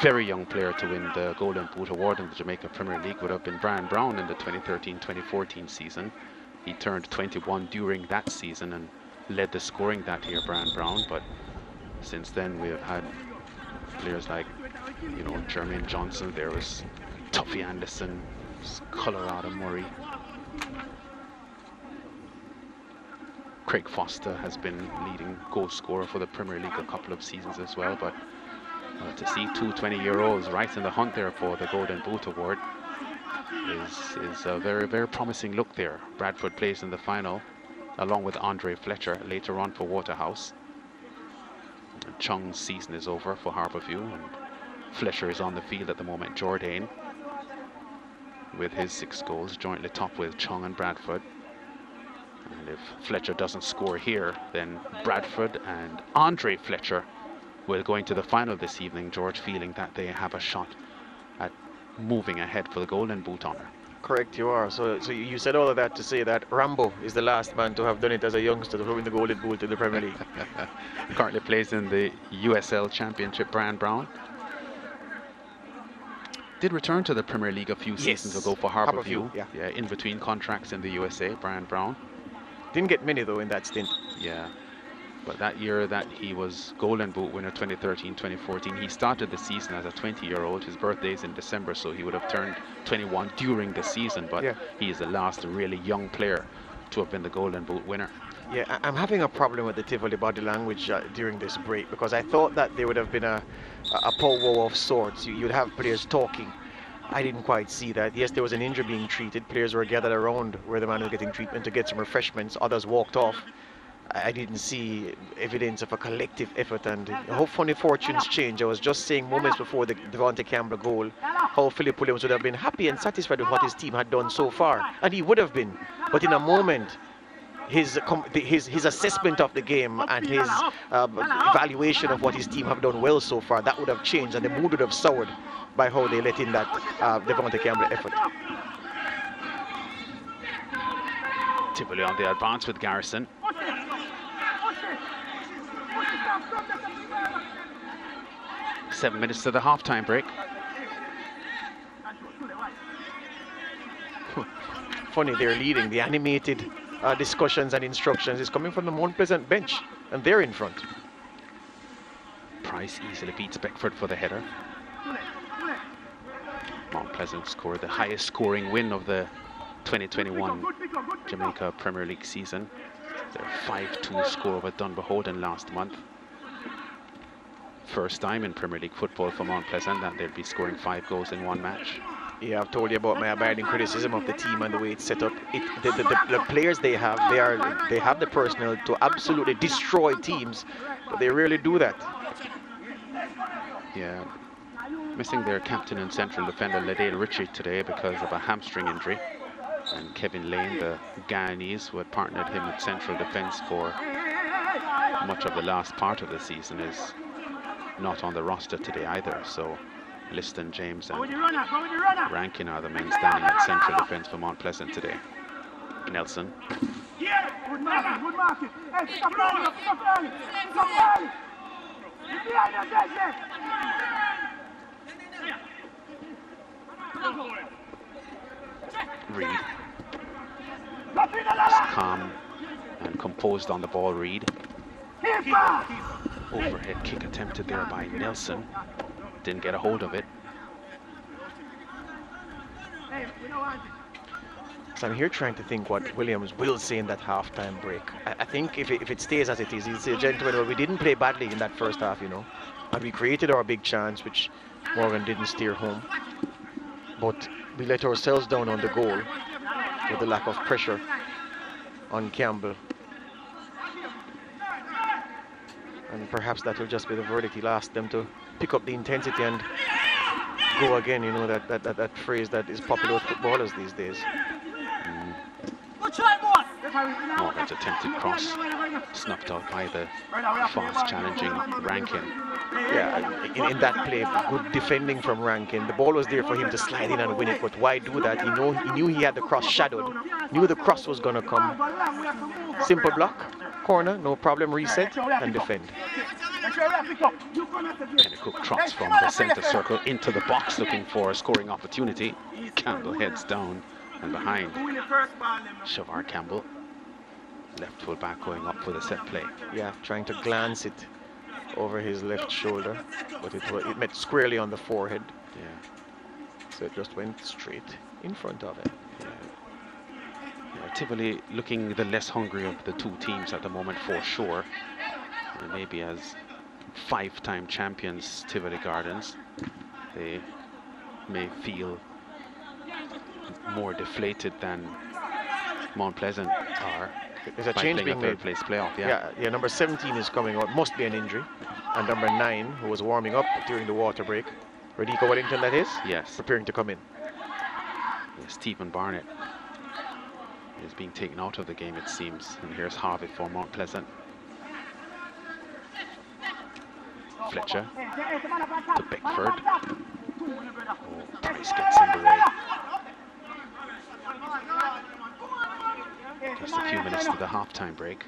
very young player to win the Golden Boot award in the Jamaica Premier League would have been Brian Brown in the 2013-2014 season. He turned 21 during that season and led the scoring that year, Brian Brown. But since then we have had players like, you know, Jermaine Johnson, there was Tuffy Anderson, Colorado Murray. Craig Foster has been leading goal scorer for the Premier League a couple of seasons as well, but to see two 20-year-olds right in the hunt there for the Golden Boot award is a very, very promising look there. Bradford plays in the final along with Andre Fletcher later on for Waterhouse. And Chung's season is over for Harbourview, and Fletcher is on the field at the moment. Jordan with his 6 goals, jointly top with Chung and Bradford. And if Fletcher doesn't score here, then Bradford and Andre Fletcher will go into the final this evening, George, feeling that they have a shot at moving ahead for the Golden Boot honour. Correct, you are. So you said all of that to say that Rambo is the last man to have done it as a youngster to win the Golden Boot in the Premier League. Currently plays in the USL Championship, Brian Brown. Did return to the Premier League a few seasons ago for Harbourview. Yeah, in between contracts in the USA, Brian Brown. Didn't get many though in that stint. Yeah. But that year that he was Golden Boot winner 2013-2014, he started the season as a 20-year-old. His birthday is in December, so he would have turned 21 during the season. But he is the last really young player to have been the Golden Boot winner. Yeah, I'm having a problem with the Tivoli body language during this break, because I thought that there would have been a powwow of sorts. You'd have players talking. I didn't quite see that. Yes, there was an injury being treated. Players were gathered around where the man was getting treatment to get some refreshments. Others walked off. I didn't see evidence of a collective effort, and how funny fortunes change. I was just saying moments before the Devontae Campbell goal how Philip Williams would have been happy and satisfied with what his team had done so far, and he would have been. But in a moment, his assessment of the game and his evaluation of what his team have done well so far, that would have changed, and the mood would have soured by how they let in that Devontae Campbell effort. Tivoli on the advance with Garrison. 7 minutes to the half-time break. Funny, they're leading. The animated discussions and instructions is coming from the Mount Pleasant bench, and they're in front. Price easily beats Beckford for the header. Mount Pleasant scored the highest scoring win of the 2021 Jamaica Premier League season. Their 5-2 score over Dunbeholden last month. First time in Premier League football for Mount Pleasant that they'll be scoring 5 goals in one match. Yeah, I've told you about my abiding criticism of the team and the way it's set up. The players they have the personnel to absolutely destroy teams, but they rarely do that. Yeah, missing their captain and central defender Ladale Ritchie today because of a hamstring injury. And Kevin Lane, the Guyanese who had partnered him at central defence for much of the last part of the season, is not on the roster today either. So Liston, James and Rankin are the men standing at central defence for Mount Pleasant today. Nelson. Good marking. Reed. It's calm and composed on the ball, Reed. Overhead kick attempted there by Nelson. Didn't get a hold of it. So I'm here trying to think what Williams will say in that half-time break. I think if it stays as it is, he'll say, gentlemen, well, we didn't play badly in that first half, you know. And we created our big chance, which Morgan didn't steer home. But we let ourselves down on the goal with the lack of pressure on Campbell. And perhaps that will just be the verdict. He'll ask them to pick up the intensity and go again, you know, that phrase that is popular with footballers these days. Morgan's attempted cross snuffed out by the fast challenging Rankin. Yeah, in that play, good defending from Rankin. The ball was there for him to slide in and win it, but why do that? He knew he had the cross shadowed, knew the cross was going to come. Simple block, corner, no problem, reset and defend. Pennycook trots from the centre circle into the box looking for a scoring opportunity. Campbell heads down and behind. Shavar Campbell, left full back, going up for the set play. Yeah, trying to glance it over his left shoulder, but it met squarely on the forehead. Yeah. So it just went straight in front of him. Yeah, Tivoli looking the less hungry of the two teams at the moment for sure. And maybe as 5-time champions Tivoli Gardens, they may feel more deflated than Mount Pleasant are. There's a change being made. Third place playoff, yeah, number 17 is coming out, must be an injury. And number 9, who was warming up during the water break, Radiko Wellington that is, yes, preparing to come in. Stephen Barnett is being taken out of the game, it seems. And here's Harvey for Mount Pleasant. Fletcher to Beckford. Oh, Price gets in the way. Just a few minutes to the half-time break.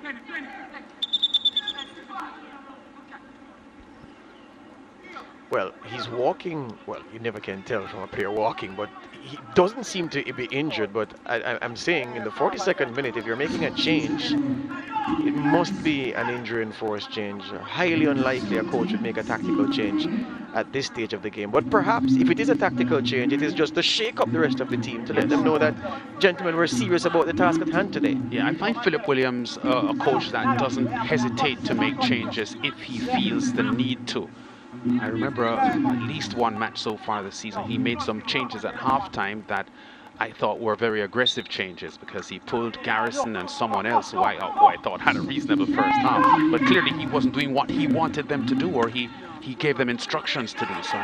Well, he's walking, well, you never can tell from a player walking, but he doesn't seem to be injured. But I'm saying in the 42nd minute, if you're making a change, it must be an injury-enforced change. Highly unlikely a coach would make a tactical change at this stage of the game. But perhaps if it is a tactical change, it is just to shake up the rest of the team, to let them know that, gentlemen, we're serious about the task at hand today. Yeah, I find Philip Williams a coach that doesn't hesitate to make changes if he feels the need to. I remember at least one match so far this season. He made some changes at halftime that I thought were very aggressive changes, because he pulled Garrison and someone else who I thought had a reasonable first half. But clearly he wasn't doing what he wanted them to do, or he gave them instructions to do. So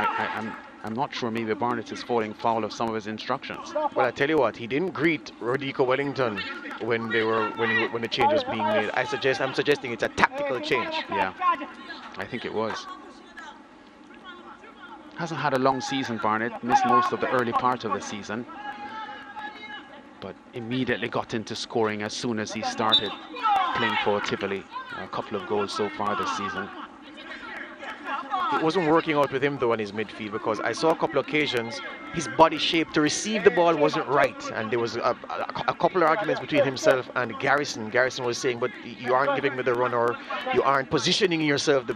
I'm not sure maybe Barnett is falling foul of some of his instructions. Well, I tell you what, he didn't greet Rodico Wellington when the change was being made. I'm suggesting it's a tactical change. Yeah, I think it was. Hasn't had a long season, Barnett. Missed most of the early part of the season, but immediately got into scoring as soon as he started playing for Tivoli. A couple of goals so far this season. It wasn't working out with him though on his midfield, because I saw a couple of occasions his body shape to receive the ball wasn't right, and there was a couple of arguments between himself and Garrison. Garrison was saying, but you aren't giving me the run, or you aren't positioning yourself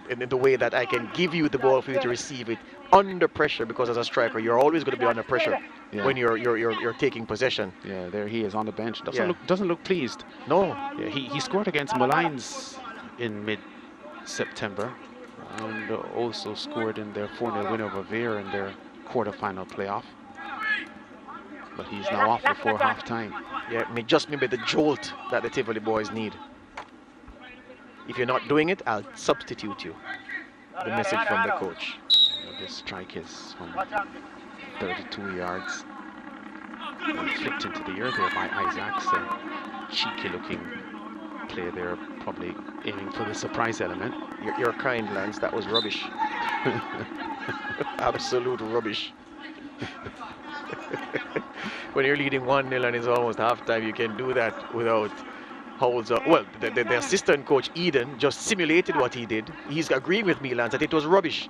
in the way that I can give you the ball for you to receive it under pressure, because as a striker you're always going to be under pressure when you're taking possession. Yeah, there he is on the bench. Doesn't look pleased. No. Yeah, he scored against Malines in mid-September, and also scored in their 4-0 win over Veer in their quarter-final playoff. But he's now off before half-time. Yeah, maybe the jolt that the Tivoli boys need. If you're not doing it, I'll substitute you. The message from the coach. This strike is from 32 yards. And flicked into the air there by Isaacs. A cheeky-looking play there, probably aiming for the surprise element. You're kind, Lance. That was rubbish. Absolute rubbish. When you're leading 1-0 and it's almost halftime, you can do that without holds up. Well, the assistant coach Eden just simulated what he did. He's agreeing with me, Lance, that it was rubbish.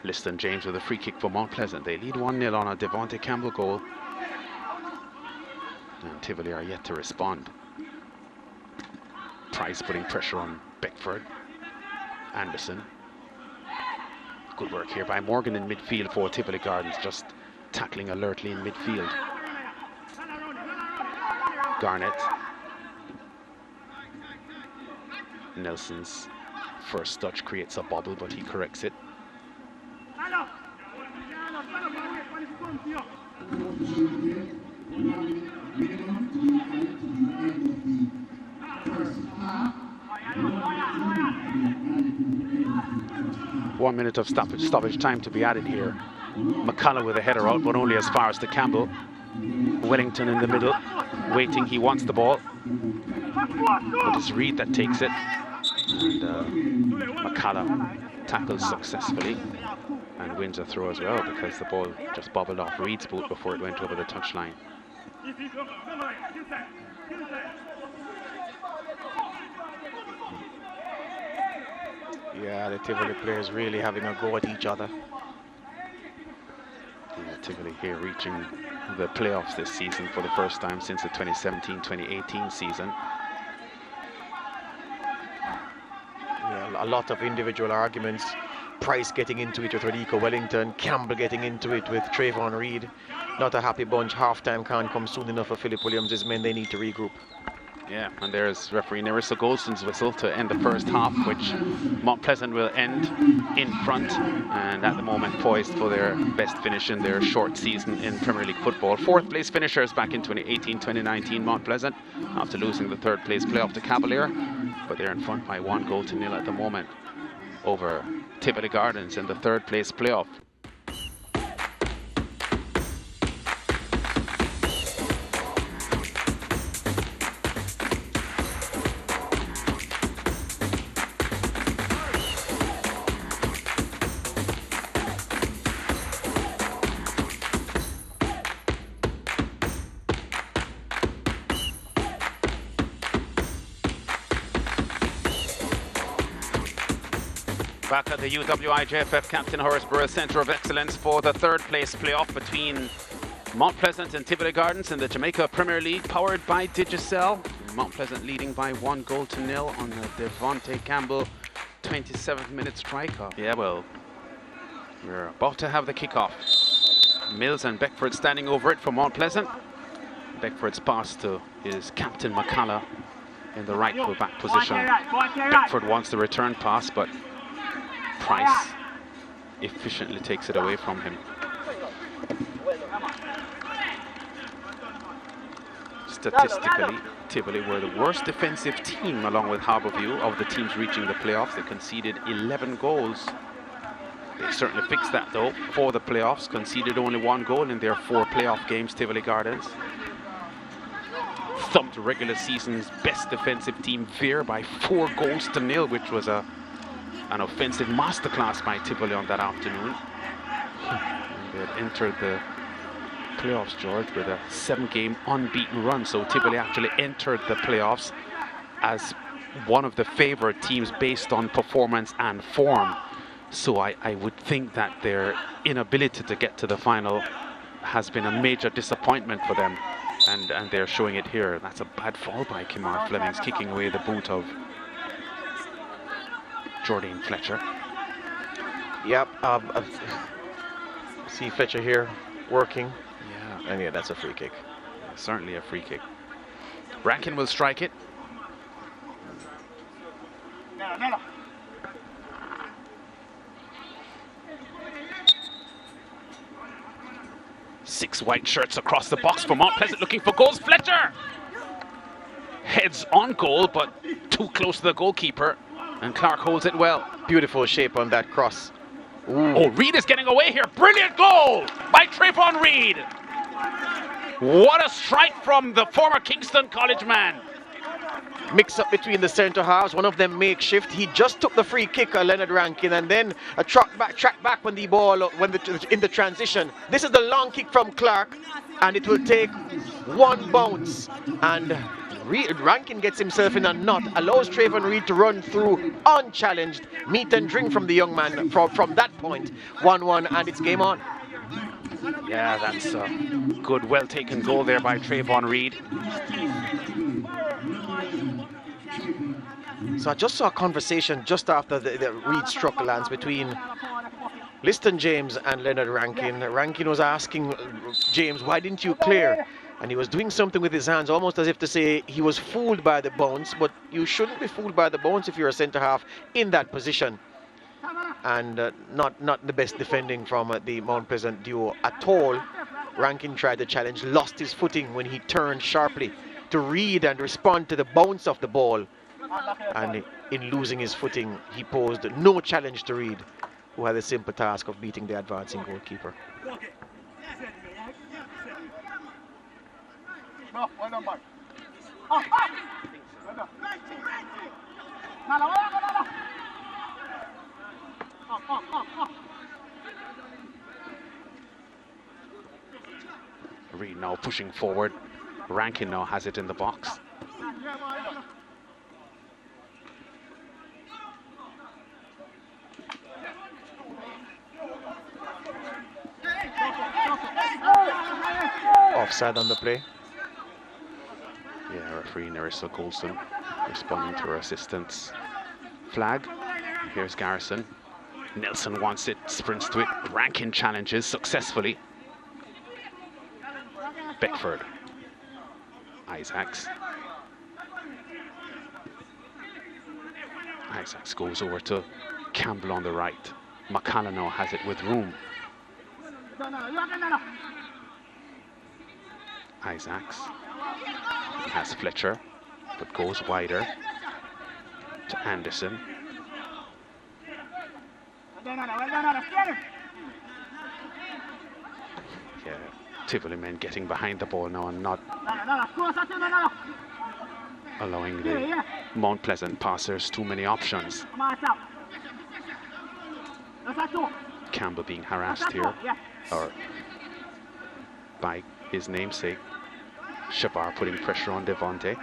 Liston James with a free kick for Mount Pleasant. They lead 1-0 on a Devontae Campbell goal. And Tivoli are yet to respond. Price putting pressure on Beckford. Anderson. Good work here by Morgan in midfield for Tivoli Gardens, just tackling alertly in midfield. Garnett. Nelson's first touch creates a bubble, but he corrects it. One minute of stoppage time to be added here. McCullough with a header out, but only as far as to Campbell. Wellington in the middle, waiting. He wants the ball, but it's Reid that takes it. And McCullough tackles successfully and wins a throw as well, because the ball just bobbled off Reid's boot before it went over the touchline. Yeah, the Tivoli players really having a go at each other. Yeah, Tivoli here reaching the playoffs this season for the first time since the 2017-2018 season. Yeah, a lot of individual arguments. Price getting into it with Rodico Wellington, Campbell getting into it with Trayvon Reid. Not a happy bunch. Half-time can't come soon enough for Philip Williams' men. They need to regroup. Yeah, and there's referee Nerissa Goldston's whistle to end the first half, which Mount Pleasant will end in front, and at the moment poised for their best finish in their short season in Premier League football. Fourth place finishers back in 2018-2019 Mount Pleasant, after losing the third place playoff to Cavalier, but they're in front by 1-0 at the moment over Tivoli Gardens in the third place playoff. Back at the UWIJFF Captain Horace Centre of Excellence for the third place playoff between Mount Pleasant and Tivoli Gardens in the Jamaica Premier League, powered by Digicel. Mount Pleasant leading by 1-0 on the Devontae Campbell 27th minute strikeout. Yeah, well, we're about to have the kickoff. Mills and Beckford standing over it for Mount Pleasant. Beckford's pass to his captain McCullough in the right full-back position. Beckford wants the return pass, but Price efficiently takes it away from him. Statistically, Tivoli were the worst defensive team, along with Harbourview, of the teams reaching the playoffs. They conceded 11 goals. They certainly fixed that, though, for the playoffs. Conceded only 1 goal in their 4 playoff games, Tivoli Gardens. Thumped regular season's best defensive team, Veer, by 4 goals to 0, which was an offensive masterclass by Tivoli on that afternoon. They had entered the playoffs, George, with a 7-game unbeaten run. So Tivoli actually entered the playoffs as one of the favored teams based on performance and form. So I would think that their inability to get to the final has been a major disappointment for them. And they're showing it here. That's a bad fall by Kimar Flemings, kicking away the boot of Jordan Fletcher. Yep. See Fletcher here working. Yeah. And yeah, that's a free kick. Certainly a free kick. Rankin will strike it. Six white shirts across the box for Mount Pleasant, looking for goals. Fletcher heads on goal, but too close to the goalkeeper, and Clark holds it well. Beautiful shape on that cross. Ooh. Oh, Reid is getting away here. Brilliant goal by Trayvon Reid. What a strike from the former Kingston College man. Mix up between the centre halves, one of them makeshift. He just took the free kick, Leonard Rankin, and then a track back when the ball, in the transition. This is the long kick from Clark, and it will take 1 bounce. And Rankin gets himself in a knot, allows Trayvon Reid to run through unchallenged. Meat and drink from the young man from that point. 1-1, and it's game on. Yeah, that's a good, well-taken goal there by Trayvon Reid. So I just saw a conversation just after the Reid struck Lance between Liston James and Leonard Rankin. Rankin was asking James, why didn't you clear? And he was doing something with his hands, almost as if to say he was fooled by the bounce, but you shouldn't be fooled by the bounce if you're a centre half in that position. And not the best defending from the Mount Pleasant duo at all. Rankin tried the challenge, lost his footing when he turned sharply to read and respond to the bounce of the ball. And in losing his footing, he posed no challenge to Reid, who had the simple task of beating the advancing goalkeeper. Reid now pushing forward. Rankin now has it in the box. Offside on the play. Yeah, referee Nerissa Coulson responding to her assistant's flag. Here's Garrison. Nelson wants it, sprints to it. Rankin challenges successfully. Beckford. Isaacs. Isaacs goes over to Campbell on the right. McCullough now has it with room. Isaacs has Fletcher, but goes wider to Anderson. Yeah, Tivoli men getting behind the ball now and not allowing the Mount Pleasant passers too many options. Campbell being harassed here, or by his namesake. Shabar putting pressure on Devonte.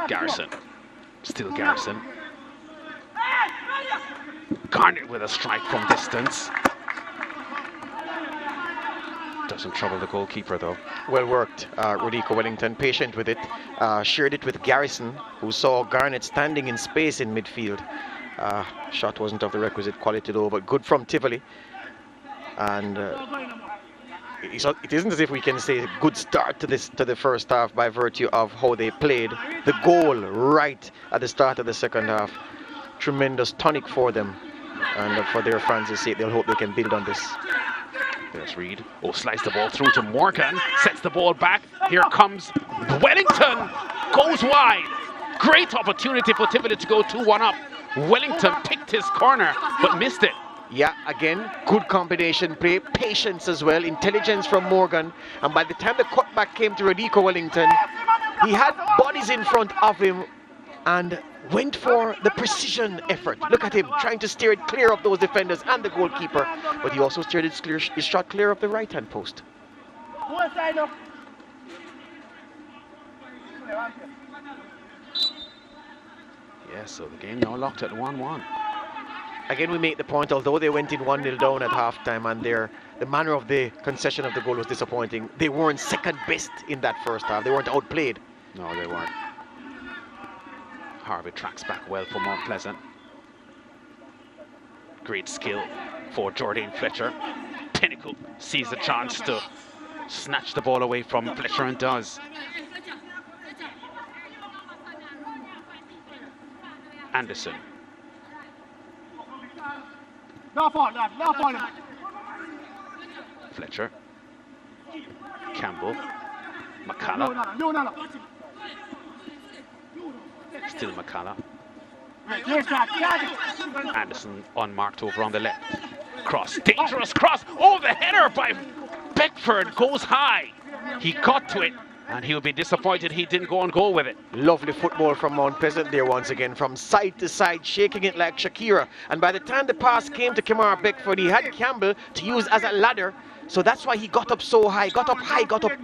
Garrison. Still Garrison. Garnett with a strike from distance. Doesn't trouble the goalkeeper though. Well worked, Rodico Wellington, patient with it. Shared it with Garrison, who saw Garnett standing in space in midfield. Shot wasn't of the requisite quality though, but good from Tivoli. And it isn't as if we can say a good start to the first half by virtue of how they played. The goal right at the start of the second half, tremendous tonic for them, and for their fans' sake, they'll hope they can build on this. There's Reed. Oh, slices the ball through to Morgan. Sets the ball back. Here comes Wellington. Goes wide. Great opportunity for Tivoli to go 2-1 up. Wellington picked his corner, but missed it. Yeah, again, good combination play, patience as well, intelligence from Morgan. And by the time the cutback came to Rodico Wellington, he had bodies in front of him and went for the precision effort. Look at him trying to steer it clear of those defenders and the goalkeeper, but he also steered his shot clear of the right-hand post. Yeah, so the game now locked at 1-1. Again, we make the point, although they went in 1-0 down at halftime and the manner of the concession of the goal was disappointing, they weren't second best in that first half. They weren't outplayed. No, they weren't. Harvey tracks back well for Mount Pleasant. Great skill for Jordan Fletcher. Pinnacle sees a chance to snatch the ball away from Fletcher and does. Anderson. Fletcher. Campbell. McCalla. Still McCalla. Anderson unmarked over on the left. Cross, dangerous cross. Oh, the header by Beckford goes high. He got to it, and he'll be disappointed he didn't go on goal with it. Lovely football from Mount Pleasant there once again, from side to side, shaking it like Shakira. And by the time the pass came to Kimara Beckford, he had Campbell to use as a ladder. So that's why he got up so high, got up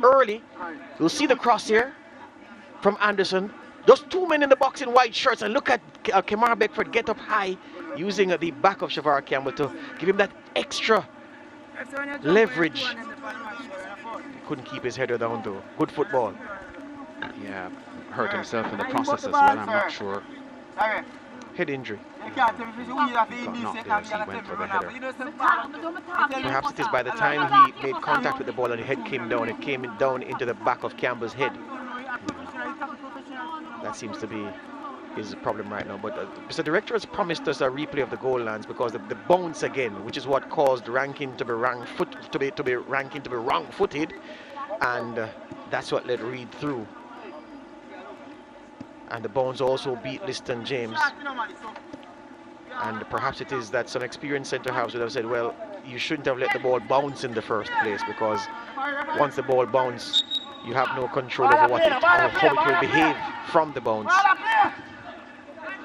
early. You'll see the cross here from Anderson. Just two men in the box in white shirts, and look at Kimara Beckford get up high, using the back of Shavar Campbell to give him that extra leverage. He couldn't keep his header down though. Good football. Yeah, hurt himself in the process as well, I'm not sure. Head injury. Got knocked there as he went for the header. Perhaps it is by the time he made contact with the ball and the head came down, it came down into the back of Campbell's head. That seems to be his problem right now. But Mr. Director has promised us a replay of the goal lines because the bounce again, which is what caused Rankin to be wrong-footed, and that's what let Reed through. And the bounce also beat Liston James. And perhaps it is that some experienced centre halves would have said, well, you shouldn't have let the ball bounce in the first place, because once the ball bounces, you have no control over how it will behave from the bounce.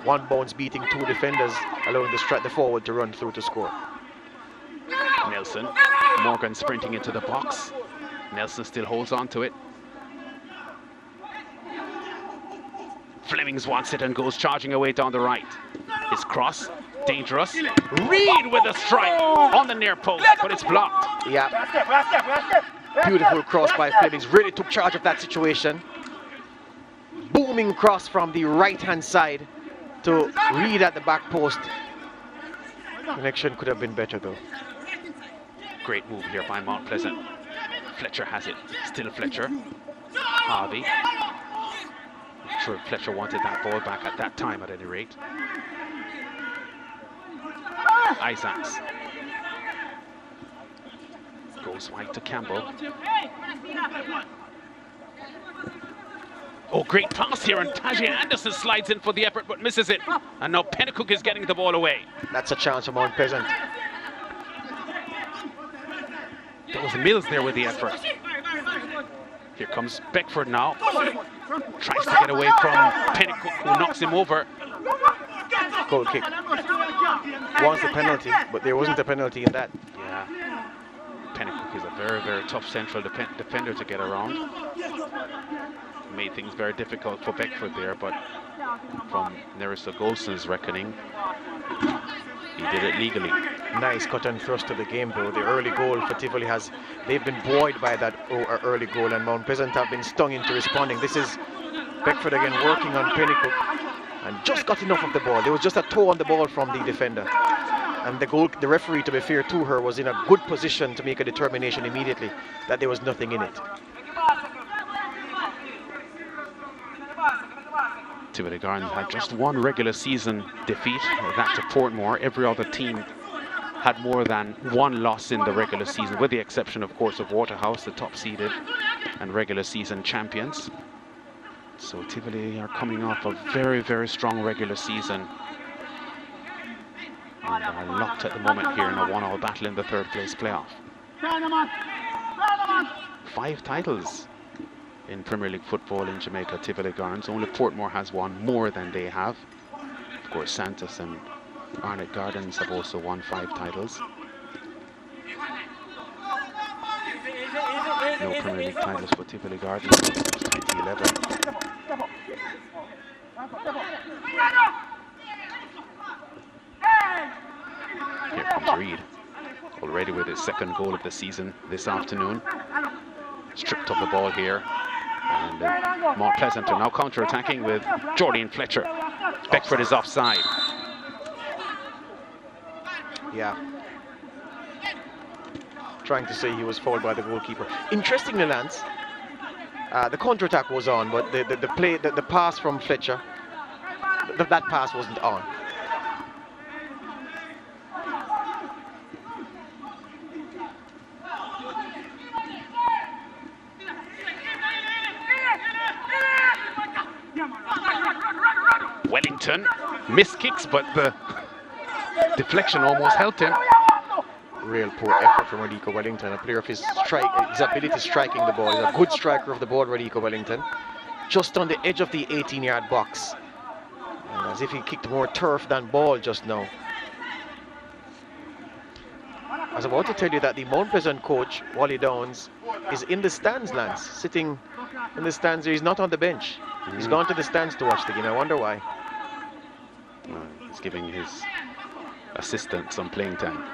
One bounce beating two defenders, allowing the forward to run through to score. Nelson. Morgan sprinting into the box. Nelson still holds on to it. Flemings wants it and goes charging away down the right. His cross, dangerous. Reed with a strike on the near post, but it's blocked. Yeah. Beautiful cross by Flemings. Really took charge of that situation. Booming cross from the right-hand side to Reed at the back post. Connection could have been better though. Great move here by Mount Pleasant. Fletcher has it. Still Fletcher. Harvey. I'm sure Fletcher wanted that ball back at that time at any rate. Isaacs. Goes wide to Campbell. Oh, great pass here, and Tajay Anderson slides in for the effort but misses it. And now Pennacook is getting the ball away. That's a chance for Mount Pleasant. There was Mills there with the effort. Here comes Beckford now. Tries to get away from Pennacook, who knocks him over. Goal kick. Wants a penalty, but there wasn't a penalty in that. Yeah. Pennacook is a very, very tough central defender to get around. Made things very difficult for Beckford there, but from Nerissa Golson's reckoning, He did it legally. Nice cut and thrust of the game, though. The early goal for Tivoli they've been buoyed by that early goal, and Mount Pleasant have been stung into responding. This is Beckford again working on Pennycook, and just got enough of the ball. There was just a toe on the ball from the defender. And the referee, to be fair to her, was in a good position to make a determination immediately that there was nothing in it. Tivoli Gardens had just one regular season defeat, that to Portmore. Every other team had more than one loss in the regular season, with the exception, of course, of Waterhouse, the top-seeded and regular season champions. So Tivoli are coming off a very, very strong regular season. And are locked at the moment here in a one-all battle in the third place playoff. 5 titles in Premier League football in Jamaica, Tivoli Gardens. Only Portmore has one more than they have. Of course, Santos and Barnet Gardens have also won 5 titles. No Premier League titles for Tivoli Gardens since 2011. Here comes Reid, already with his second goal of the season this afternoon. Stripped of the ball here. And Mount Pleasant are now counter-attacking with Jordan Fletcher. Beckford is offside. Yeah. Trying to say he was fouled by the goalkeeper. Interestingly, Lance, the counter-attack was on, but the pass from Fletcher, that pass wasn't on. Wellington missed kicks, but the deflection almost helped him. Real poor effort from Radico Wellington, a player of his ability striking the ball. He's a good striker of the ball, Radico Wellington. Just on the edge of the 18-yard box. And as if he kicked more turf than ball just now. I was about to tell you that the Mount Pleasant coach, Wally Downs, is in the stands, Lance. Sitting in the stands here. He's not on the bench. He's gone to the stands to watch the game. I wonder why. He's giving his assistant some playing time.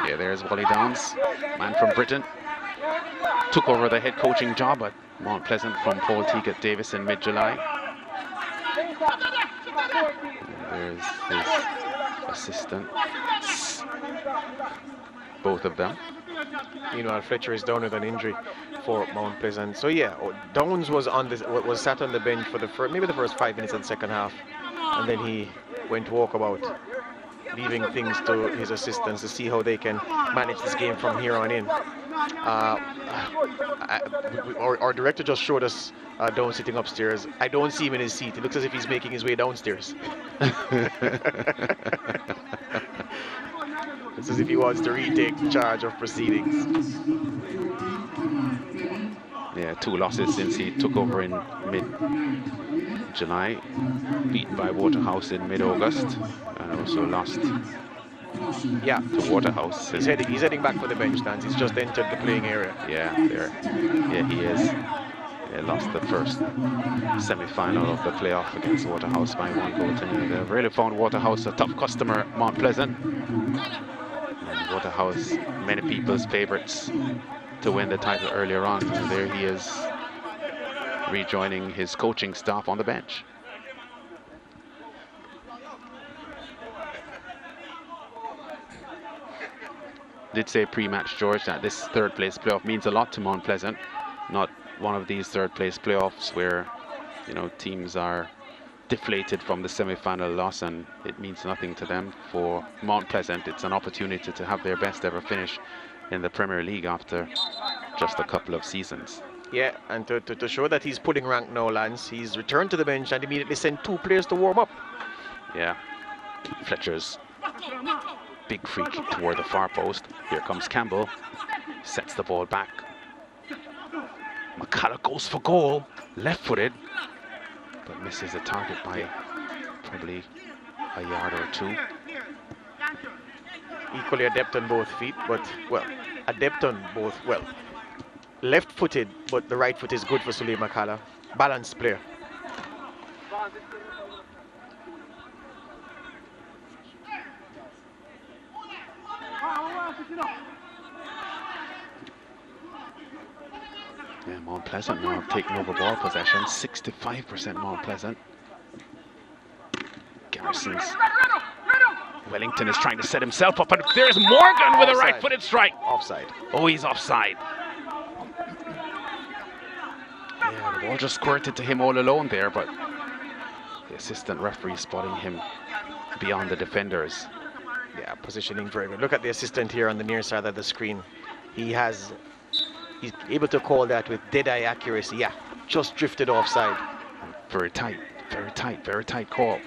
Yeah, there's Wally Downs, man from Britain. Took over the head coaching job at Mount Pleasant from Paul Teagat Davis in mid-July. There's his assistant. Both of them. Meanwhile, Fletcher is down with an injury for Mount Pleasant. So yeah, Downs was sat on the bench for maybe the first 5 minutes of the second half, and then he went walkabout, leaving things to his assistants to see how they can manage this game from here on in. Our director just showed us Downs sitting upstairs. I don't see him in his seat. It looks as if he's making his way downstairs. It's as if he wants to retake charge of proceedings. Yeah, 2 losses since he took over in mid-July. Beaten by Waterhouse in mid-August, and also lost to Waterhouse. He's heading back for the bench stands. He's just entered the playing area. Yeah, he is. They lost the first semi-final of the playoff against Waterhouse by 1 goal to nil. They've really found Waterhouse a tough customer at Mount Pleasant. And Waterhouse, many people's favourites to win the title earlier on. And there he is, rejoining his coaching staff on the bench. Did say pre-match, George, that this third place playoff means a lot to Mount Pleasant. Not one of these third place playoffs where, teams are deflated from the semi-final loss and it means nothing to them. For Mount Pleasant, it's an opportunity to have their best ever finish in the Premier League after just a couple of seasons. Yeah, and to show that he's pulling rank now, Lance, he's returned to the bench and immediately sent 2 players to warm up. Yeah, Fletcher's big free kick toward the far post. Here comes Campbell, sets the ball back. McCullough goes for goal, left-footed, but misses the target by probably a yard or two. Equally adept on both feet, but, well, adept on both, well, left-footed, but the right foot is good for Suley McCullough. Balanced player. Yeah, Mount Pleasant now have taken over ball possession, 65% Mount Pleasant. Garrison's Wellington is trying to set himself up, and there's Morgan with a right-footed strike. Offside. Oh, he's offside. Yeah, the ball just squirted to him all alone there, but the assistant referee spotting him beyond the defenders. Yeah, positioning very good. Look at the assistant here on the near side of the screen. He's able to call that with dead-eye accuracy. Yeah, just drifted offside. Very tight, very tight, very tight call.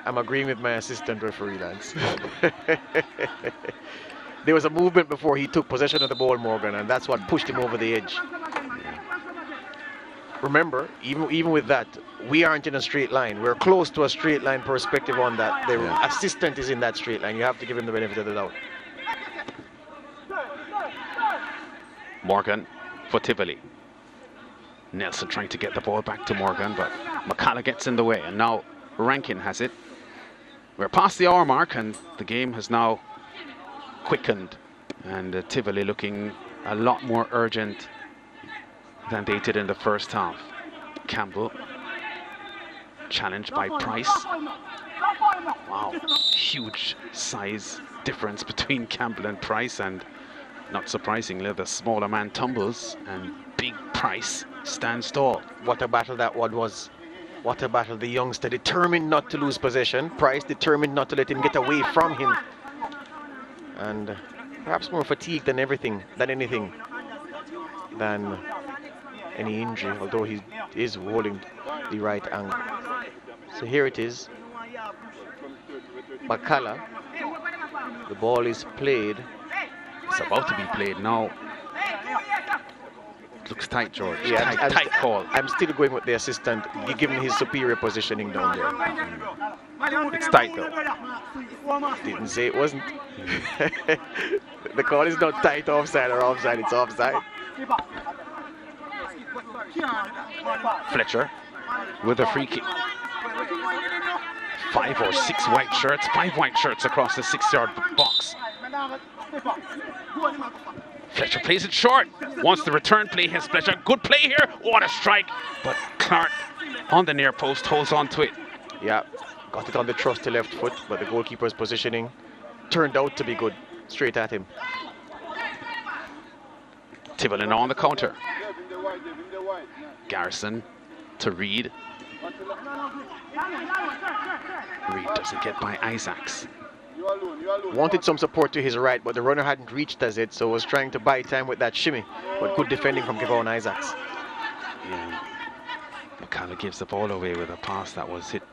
I'm agreeing with my assistant referee, Lance. There was a movement before he took possession of the ball, Morgan, and that's what pushed him over the edge. Remember, even with that, we aren't in a straight line. We're close to a straight line perspective on that. The assistant is in that straight line. You have to give him the benefit of the doubt. Morgan for Tivoli. Nelson trying to get the ball back to Morgan, but McCullough gets in the way, and now Rankin has it. We're past the hour mark, and the game has now quickened, and Tivoli looking a lot more urgent than they did in the first half. Campbell challenged by Price. Wow, huge size difference between Campbell and Price, and not surprisingly the smaller man tumbles and big Price stands tall. What a battle that one was. What a battle. The youngster determined not to lose possession. Price determined not to let him get away from him. And perhaps more fatigued than anything, than any injury, although he is holding the right angle. So here it is. McCullough. The ball is played. It's about to be played now. It looks tight, George. Yeah, tight call. I'm still going with the assistant, given his superior positioning down there. It's tight though. Didn't say it wasn't. The call is not tight offside or offside, it's offside. Fletcher with a free kick. 5 or 6 white shirts, 5 white shirts across the 6-yard box. Fletcher plays it short. Wants the return play. Has Fletcher. Good play here. What a strike. But Clark on the near post holds on to it. Yeah, got it on the trusty left foot, but the goalkeeper's positioning turned out to be good. Straight at him. Tivoli now on the counter. Garrison to Reed. Reed doesn't get by Isaacs. Wanted some support to his right, but the runner hadn't reached as it, so was trying to buy time with that shimmy. But good defending from Kevon Isaacs. Yeah. McCullough gives the ball away with a pass that was hit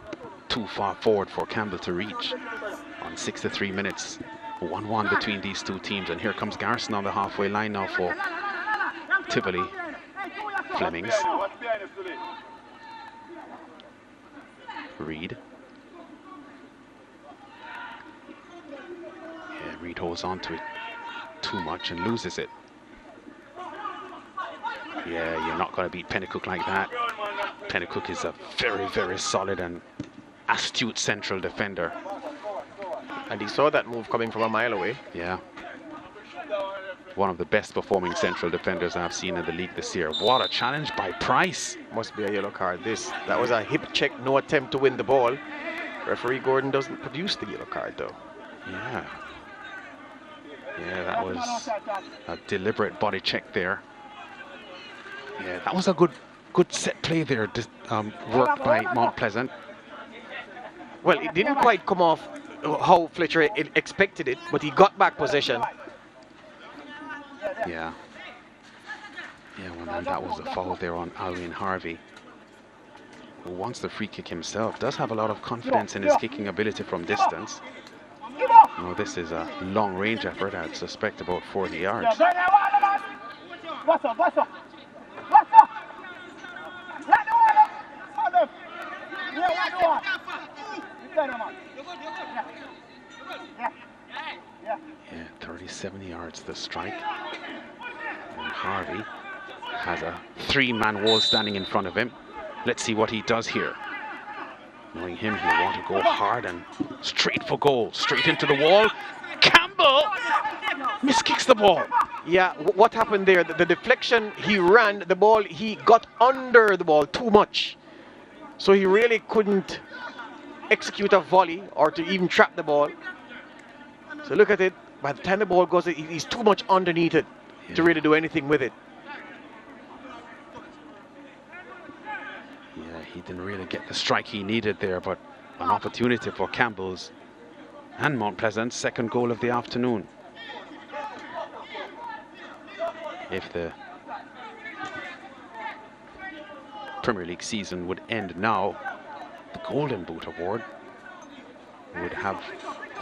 too far forward for Campbell to reach. On 63 minutes, 1-1 between these two teams, and here comes Garrison on the halfway line now for Tivoli Flemings. Reed. Yeah, Reed holds on to it too much and loses it. Yeah, you're not going to beat Pennycook like that. Pennycook is a very, very solid and astute central defender. And he saw that move coming from a mile away. Yeah. One of the best performing central defenders I've seen in the league this year. What a challenge by Price. Must be a yellow card. That was a hip check, no attempt to win the ball. Referee Gordon doesn't produce the yellow card though. Yeah. Yeah, that was a deliberate body check there. Yeah, that was a good set play there, worked by Mount Pleasant. Well, it didn't quite come off how Fletcher expected it, but he got back possession. Yeah. Yeah, well, and that was a foul there on Alwyn Harvey, who wants the free kick himself, does have a lot of confidence in his kicking ability from distance. No, this is a long-range effort. I'd suspect about 40 yards. Yeah, 37 yards the strike. And Harvey has a 3-man wall standing in front of him. Let's see what he does here. Knowing him, he'll want to go hard and straight for goal. Straight into the wall. Campbell miskicks the ball. Yeah, what happened there? The deflection, he ran the ball, he got under the ball too much. So he really couldn't execute a volley or to even trap the ball. So look at it. By the time the ball goes, he's too much underneath it to really do anything with it. Yeah, he didn't really get the strike he needed there, but an opportunity for Campbell's and Mount Pleasant's second goal of the afternoon. If the Premier League season would end now, the Golden Boot Award would have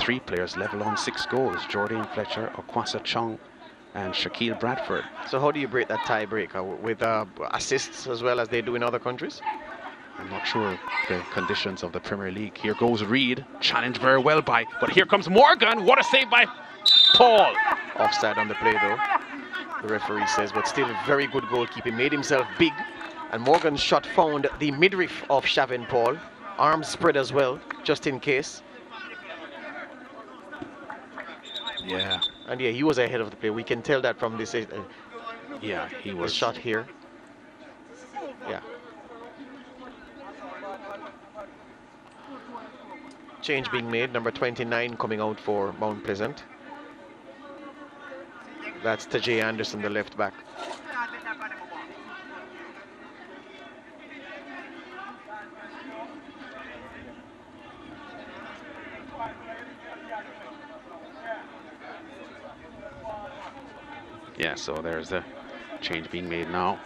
3 players level on 6 goals: Jordan Fletcher, Okwasa Chong, and Shaquille Bradford. So how do you break that tiebreaker? With assists as well as they do in other countries? I'm not sure the conditions of the Premier League. Here goes Reed, challenged very well but here comes Morgan. What a save by Paul. Offside on the play though, the referee says, but still very good goalkeeping. Made himself big, and Morgan's shot found the midriff of Shavin Paul. Arms spread as well, just in case. Yeah. And yeah, he was ahead of the play. We can tell that from this. Yeah, he was shot here. Yeah. Change being made. Number 29 coming out for Mount Pleasant. That's Tajay Anderson, the left back. Yeah, so there's the change being made now.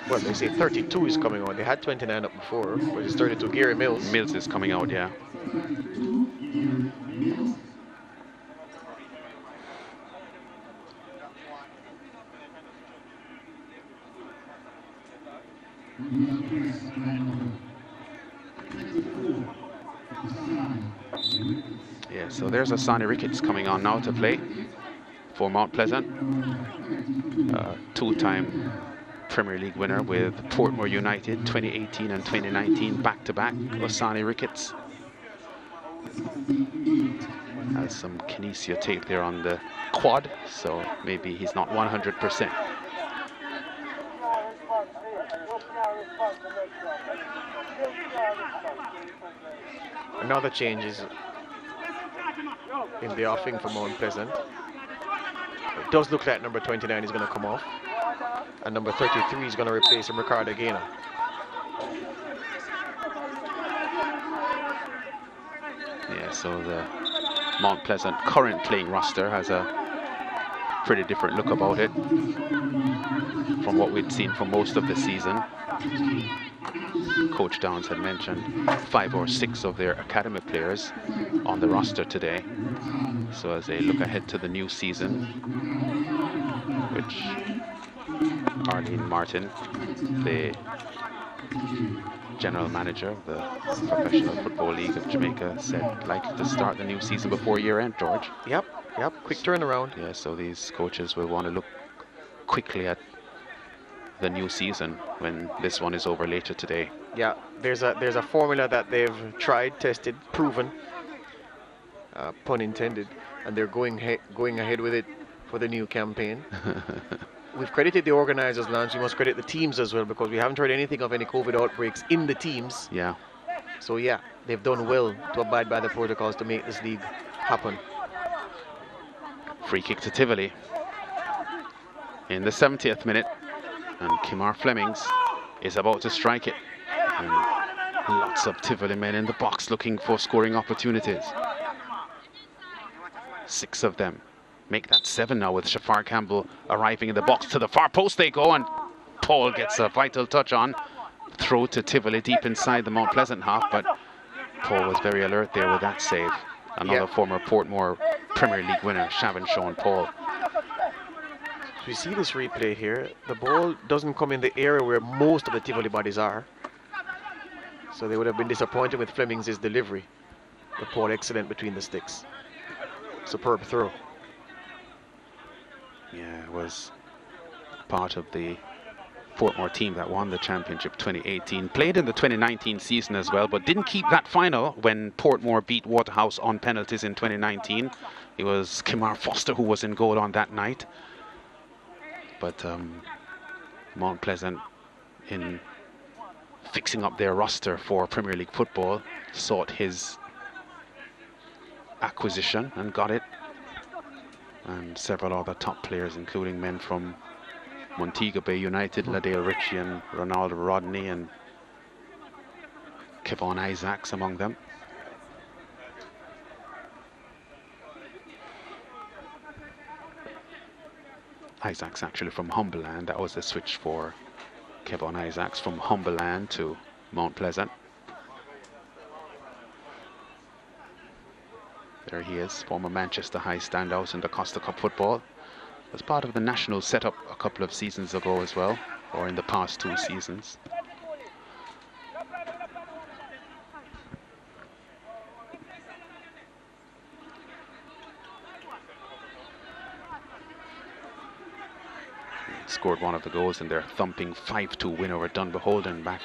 Well, they say 32 is coming on. They had 29 up before, but it's 32. Gary Mills. Mills is coming out, yeah. Yeah, so there's Asani Ricketts coming on now to play for Mount Pleasant. 2-time Premier League winner with Portmore United, 2018 and 2019 back-to-back. Asani Ricketts has some kinesio tape there on the quad, so maybe he's not 100%. Another change is in the offing for Mount Pleasant. It does look like number 29 is going to come off, and number 33 is going to replace him, Ricardo Gaynor. Yeah, so the Mount Pleasant current playing roster has a pretty different look about it from what we'd seen for most of the season. Coach Downs had mentioned 5 or 6 of their academy players on the roster today. So as they look ahead to the new season, which Arlene Martin, the general manager of the Professional Football League of Jamaica, said likely to start the new season before year end, George. Yep, quick turnaround. Yeah, so these coaches will want to look quickly at the new season when this one is over later today. Yeah, there's a formula that they've tried, tested, proven, pun intended, and they're going ahead with it for the new campaign. We've credited the organizers, Lance. We must credit the teams as well, because we haven't heard anything of any COVID outbreaks in the teams. Yeah. So yeah, they've done well to abide by the protocols to make this league happen. Free kick to Tivoli in the 70th minute, and Kimar Flemings is about to strike it. And lots of Tivoli men in the box looking for scoring opportunities. 6 of them. Make that 7 now with Shafar Campbell arriving in the box. To the far post they go, and Paul gets a vital touch on. Throw to Tivoli deep inside the Mount Pleasant half, but Paul was very alert there with that save. Another former Portmore Premier League winner, Shavin Sean Paul. We see this replay here. The ball doesn't come in the area where most of the Tivoli bodies are. So they would have been disappointed with Fleming's delivery. But Paul excellent between the sticks. Superb throw. Yeah, it was part of the Portmore team that won the championship 2018. Played in the 2019 season as well, but didn't keep that final when Portmore beat Waterhouse on penalties in 2019. It was Kimar Foster who was in goal on that night. But Mount Pleasant, in fixing up their roster for Premier League football, sought his acquisition and got it. And several other top players, including men from Montego Bay United, Ladale Ritchie and Ronaldo Rodney and Kevon Isaacs among them. Isaacs actually from Humberland. That was the switch for Kevon Isaacs from Humberland to Mount Pleasant. There he is, former Manchester High standout in the Costa Cup football. Was part of the national setup a couple of seasons ago as well, or in the past 2 seasons. Scored one of the goals in their thumping 5-2 win over Dunbeholden back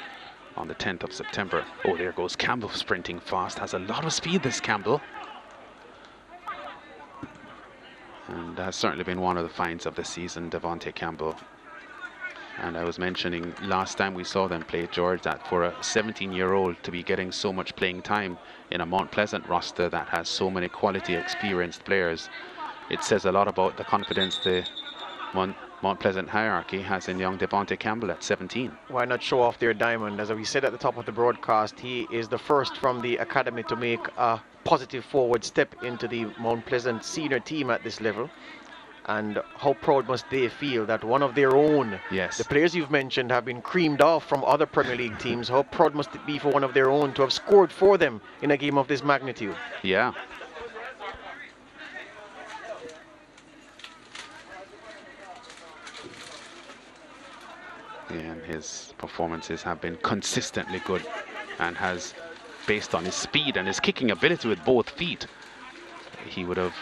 on the 10th of September. Oh, there goes Campbell sprinting fast. Has a lot of speed, this Campbell. And has certainly been one of the finds of the season, Devontae Campbell. And I was mentioning last time we saw them play, George, that for a 17-year-old to be getting so much playing time in a Mount Pleasant roster that has so many quality, experienced players, it says a lot about the confidence the Mount Pleasant hierarchy has in young Devontae Campbell at 17. Why not show off their diamond? As we said at the top of the broadcast, he is the first from the academy to make a positive forward step into the Mount Pleasant senior team at this level. And how proud must they feel that one of their own, yes, the players you've mentioned, have been creamed off from other Premier League teams. How proud must it be for one of their own to have scored for them in a game of this magnitude? Yeah. And his performances have been consistently good, and has, based on his speed and his kicking ability with both feet, he would have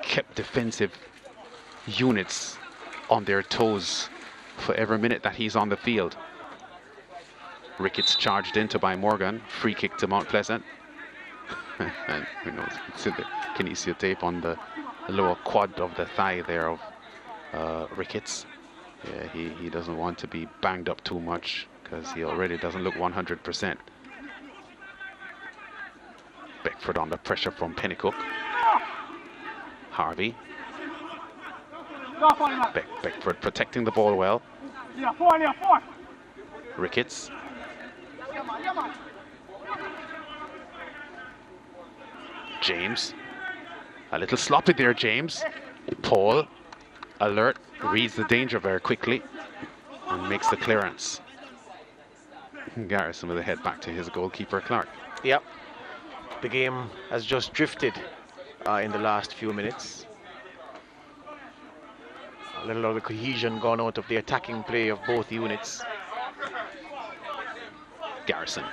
kept defensive units on their toes for every minute that he's on the field. Ricketts charged into by Morgan, free kick to Mount Pleasant. And who knows, can you see the tape on the lower quad of the thigh there of Ricketts? Yeah, he doesn't want to be banged up too much because he already doesn't look 100%. Beckford under pressure from Pennycook. Harvey. Beckford protecting the ball well. Ricketts. James. A little sloppy there, James. Paul, alert, reads the danger very quickly and makes the clearance. Garrison with a head back to his goalkeeper, Clark. Yep. The game has just drifted in the last few minutes. A little of the cohesion gone out of the attacking play of both units. Garrison.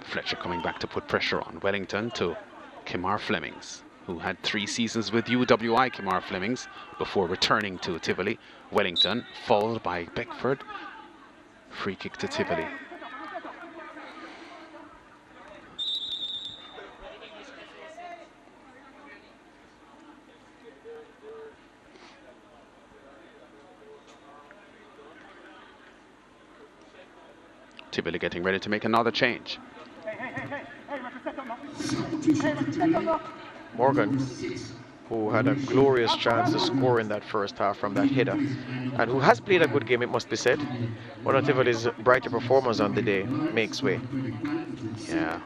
Fletcher coming back to put pressure on Wellington to Kimar Flemings, who had 3 seasons with UWI, Kimar Flemings, before returning to Tivoli. Wellington, fouled by Beckford. Free kick to Tivoli. Tivoli getting ready to make another change. Morgan, who had a glorious chance to score in that first half from that header, and who has played a good game, it must be said. One of Tivoli's brighter performers on the day, makes way. Yeah,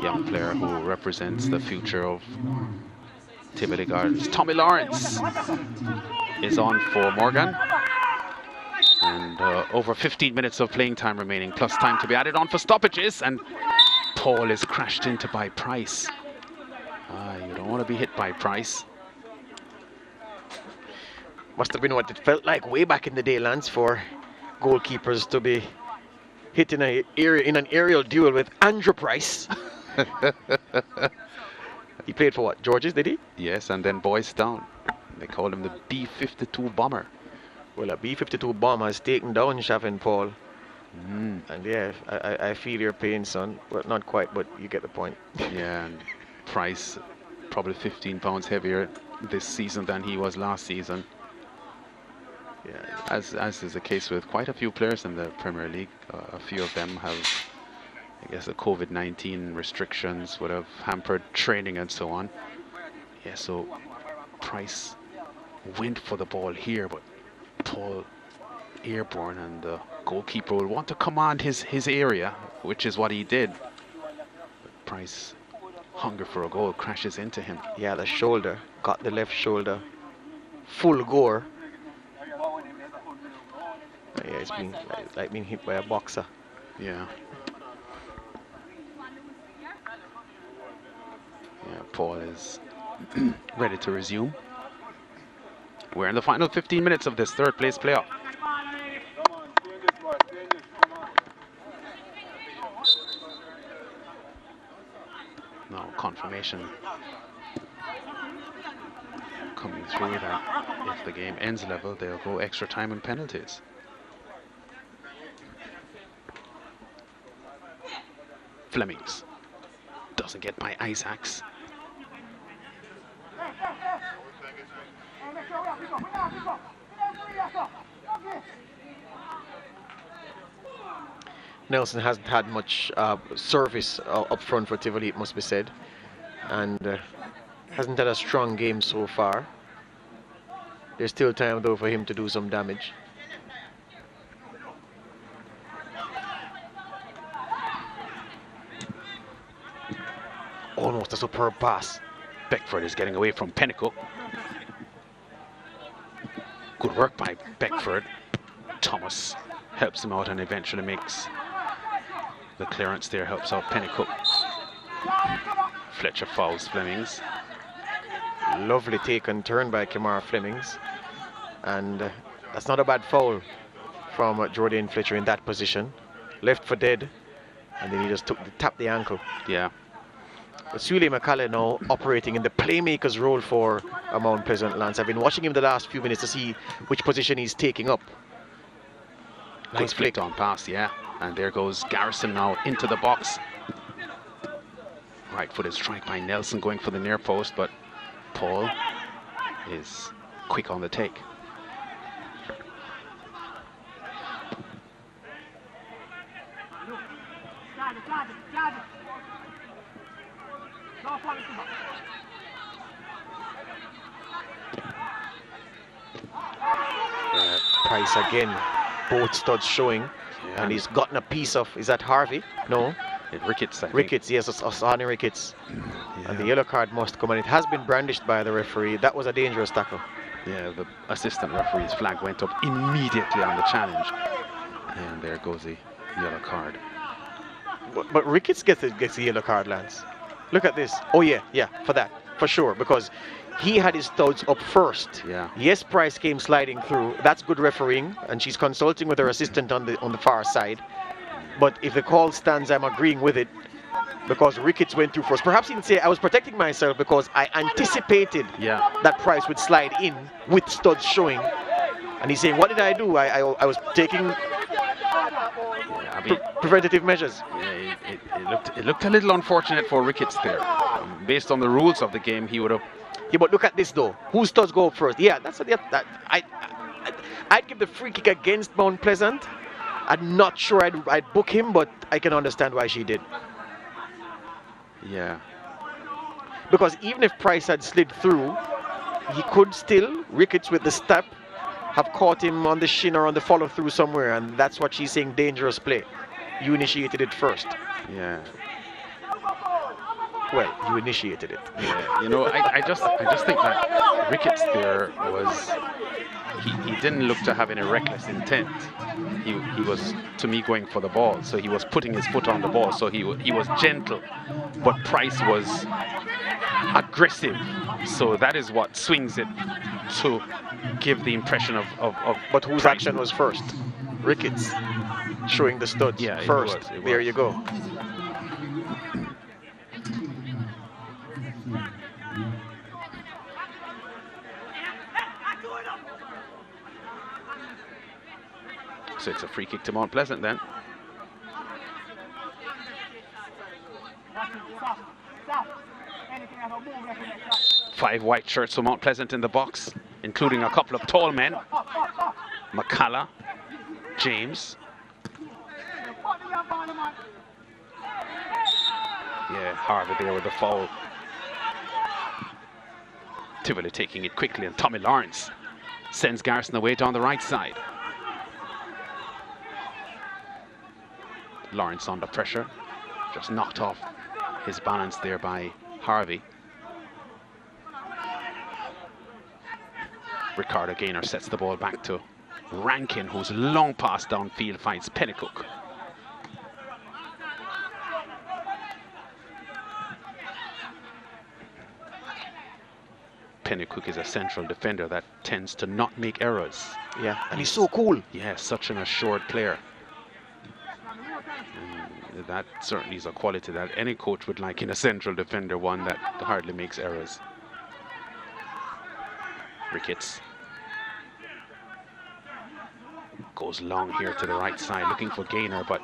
young player who represents the future of Tivoli Gardens. Tommy Lawrence is on for Morgan. And over 15 minutes of playing time remaining, plus time to be added on for stoppages. And Paul is crashed into by Price. You don't want to be hit by Price. Must have been what it felt like way back in the day, Lance, for goalkeepers to be hit in an aerial duel with Andrew Price. He played for what? Georges, did he? Yes, and then Boys Town. They called him the B-52 bomber. Well, a B-52 bomb has taken down Shavin Paul. Mm. And yeah, I feel your pain, son. Well, not quite, but you get the point. Yeah, and Price probably 15 pounds heavier this season than he was last season. Yeah. As is the case with quite a few players in the Premier League. A few of them have, I guess, the COVID-19 restrictions would have hampered training and so on. Yeah, so Price went for the ball here, but Paul airborne, and the goalkeeper will want to command his area, which is what he did. But Price, hunger for a goal, crashes into him. Yeah, the shoulder. Got the left shoulder. Full gore. Yeah, it's been like being hit by a boxer. Yeah. Yeah, Paul is ready to resume. We're in the final 15 minutes of this third place playoff. Now confirmation coming through that if the game ends level, they'll go extra time and penalties. Flemings doesn't get by Isaacs. Nelson hasn't had much service up front for Tivoli, it must be said, and hasn't had a strong game so far. There's still time though for him to do some damage. Almost a superb pass. Beckford is getting away from Pennico. Good work by Beckford. Thomas helps him out and eventually makes the clearance there, helps out Pennico. Fletcher fouls Flemings. Lovely take and turn by Kamara Flemings. And that's not a bad foul from Jordan Fletcher in that position. Left for dead. And then he just tapped the ankle. Yeah. But Sule McCallum now operating in the playmaker's role for Mount Pleasant Lance. I've been watching him the last few minutes to see which position he's taking up. Nice flick on pass, yeah. And there goes Garrison now into the box. Right footed strike by Nelson going for the near post, but Paul is quick on the take. Price again, both studs showing, Yeah. and he's gotten a piece of, is that Harvey? No, Ricketts, I think. Ricketts, yes, Osani Ricketts. Yeah. And the yellow card must come, and it has been brandished by the referee. That was a dangerous tackle. Yeah, the assistant referee's flag went up immediately on the challenge. And there goes the yellow card. But Ricketts gets the yellow card, Lance. Look at this. Oh yeah, for that, for sure, because he had his studs up first. Yeah. Yes, Price came sliding through. That's good refereeing, and she's consulting with her assistant on the far side. But if the call stands, I'm agreeing with it, because Ricketts went through first. Perhaps he didn't say I was protecting myself because I anticipated that Price would slide in with studs showing. And he's saying, what did I do? I was taking preventative measures. Yeah, it looked a little unfortunate for Ricketts there. Based on the rules of the game, he would have. Yeah, but look at this though. Whose studs go up first? Yeah, I'd give the free kick against Mount Pleasant. I'm not sure I'd book him, but I can understand why she did. Yeah. Because even if Price had slid through, he could still, Ricketts with the step, have caught him on the shin or on the follow through somewhere, and that's what she's saying, dangerous play. You initiated it first. Yeah. Well, you initiated it. Yeah. You know, I just think that Ricketts there was. He didn't look to have any reckless intent. He was, to me, going for the ball. So he was putting his foot on the ball. So he was gentle. But Price was aggressive. So that is what swings it to give the impression of But whose Price. action was first? Ricketts. showing the studs Yeah, first. it There was. you go. So it's a free kick to Mount Pleasant then. Five white shirts for Mount Pleasant in the box, including a couple of tall men. McCalla, James. Yeah, Harvey there with the foul. Tivoli taking it quickly, and Tommy Lawrence sends Garrison away down the right side. Lawrence under pressure, just knocked off his balance there by Harvey. Ricardo Gaynor sets the ball back to Rankin, whose long pass downfield finds Pennycook. Pennycook is a central defender that tends to not make errors. Yeah, and he's so cool. Yeah, such an assured player. And that certainly is a quality that any coach would like in a central defender, one that hardly makes errors. Ricketts goes long here to the right side, looking for Gaynor, but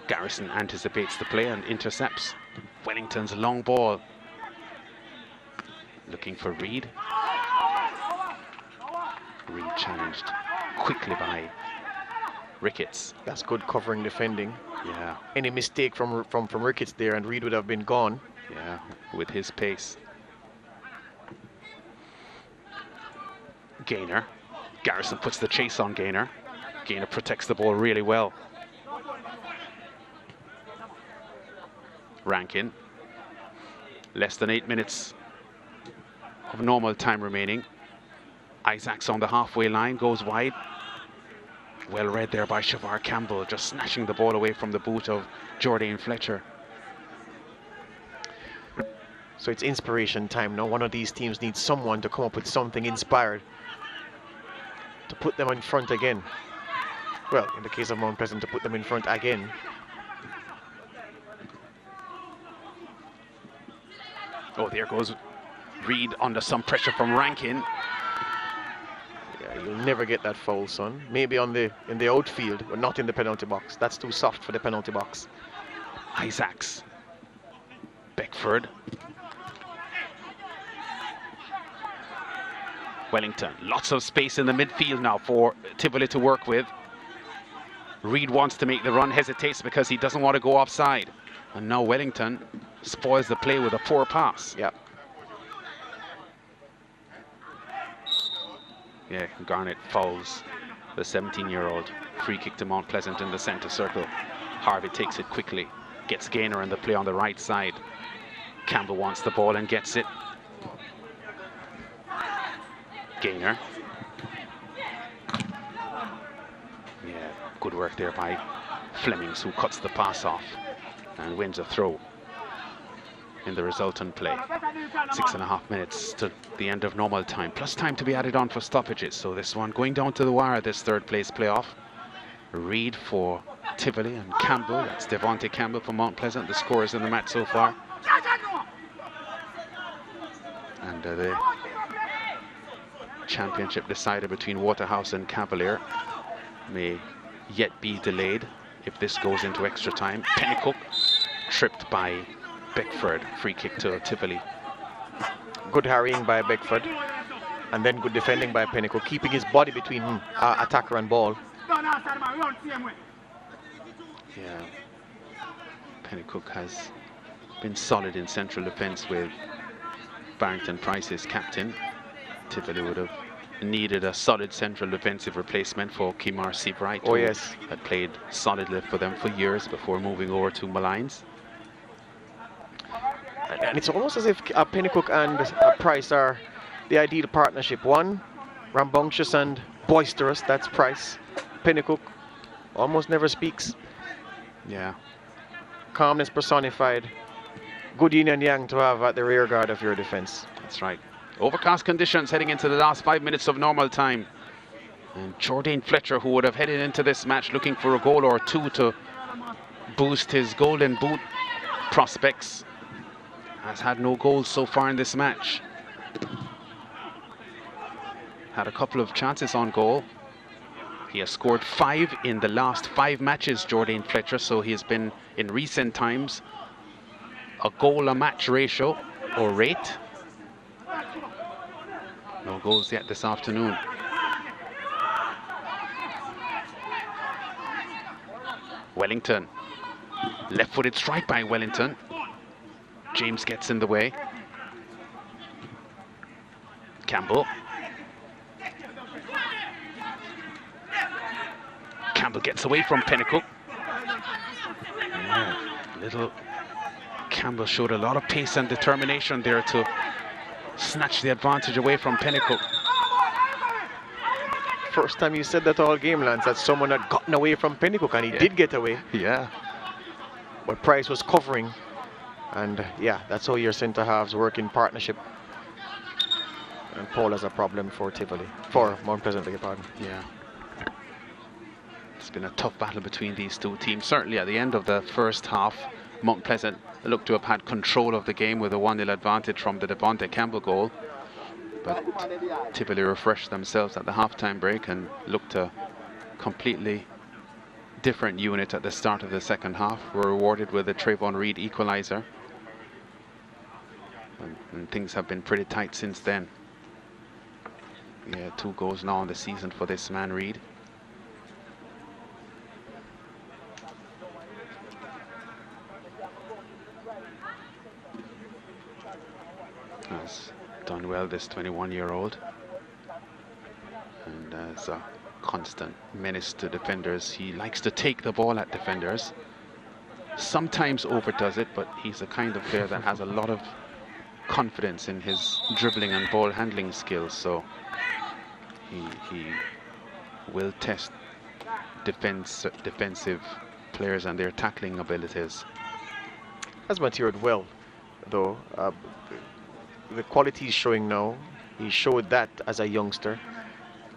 Garrison anticipates the play and intercepts Wellington's long ball. Looking for Reed. Reed challenged quickly by Ricketts. That's good covering defending. Yeah, Any mistake from Ricketts there, and Reed would have been gone. yeah, with his pace. Gaynor. Garrison puts the chase on Gaynor. Gaynor protects the ball really well. Rankin. Less than 8 minutes of normal time remaining. Isaacs on the halfway line, goes wide. Well read there by Shavar Campbell, just snatching the ball away from the boot of Jordan Fletcher. So it's inspiration time now. One of these teams needs someone to come up with something inspired to put them in front again. Well, in the case of Mount Pleasant, to put them in front again. Oh, there goes Reed under some pressure from Rankin. Yeah, you'll never get that foul, son. Maybe in the outfield, but not in the penalty box. That's too soft for the penalty box. Isaacs. Beckford. Wellington. Lots of space in the midfield now for Tivoli to work with. Reed wants to make the run, hesitates because he doesn't want to go offside. And now Wellington spoils the play with a poor pass. Yeah. Yeah, Garnett fouls the 17-year-old. Free kick to Mount Pleasant in the centre circle. Harvey takes it quickly, gets Gaynor in the play on the right side. Campbell wants the ball and gets it. Gaynor. Yeah, good work there by Flemings, who cuts the pass off and wins a throw in the resultant play. 6.5 minutes to the end of normal time, plus time to be added on for stoppages. So this one going down to the wire, this third place playoff. Reed for Tivoli and Campbell. That's Devontae Campbell for Mount Pleasant, the scorers in the match so far. And the championship decider between Waterhouse and Cavalier may yet be delayed if this goes into extra time. Pennycook tripped by Beckford. Free kick to Tivoli. Good harrying by Beckford, and then good defending by Pennycook, keeping his body between attacker and ball. Yeah, Pennycook has been solid in central defence with Barrington Price as captain. Tivoli would have needed a solid central defensive replacement for Kimar Seabright. Oh yes, had played solidly for them for years before moving over to Malines. and it's almost as if Pennycook and Price are the ideal partnership. One, rambunctious and boisterous, that's Price. Pennycook almost never speaks. Yeah, Calmness personified. Good yin and yang to have at the rear guard of your defense. that's right. Overcast conditions heading into the last 5 minutes of normal time. And Jordan Fletcher, who would have headed into this match looking for a goal or two to boost his golden boot prospects, has had no goals so far in this match. Had a couple of chances on goal. He has scored 5 in the last 5 matches, Jordan Fletcher, so he has been, in recent times, a goal-a-match ratio or rate. No goals yet this afternoon. Wellington. Left-footed strike by Wellington. James gets in the way. Campbell. Campbell gets away from Pennicook. Little Campbell showed a lot of pace and determination there to snatch the advantage away from Pennicook. First time you said that all game, Lance, that someone had gotten away from Pennicook, and he did get away. Yeah. But Price was covering. And yeah, that's how your centre halves work in partnership. And Paul has a problem for Tivoli, for Mount Pleasant, beg your pardon. Yeah. It's been a tough battle between these two teams. Certainly at the end of the first half, Mount Pleasant looked to have had control of the game with a 1-0 advantage from the Devontae Campbell goal. But Tivoli refreshed themselves at the half-time break and looked a completely different unit at the start of the second half. Were rewarded with a Trayvon Reed equalizer. And things have been pretty tight since then. Yeah, 2 goals now in the season for this man, Reed. Has done well, this 21-year-old, and as a constant menace to defenders. He likes to take the ball at defenders, sometimes overdoes it, but he's the kind of player that has a lot of confidence in his dribbling and ball handling skills, so he will test defensive players and their tackling abilities. Has matured well, though. The quality he's showing now, he showed that as a youngster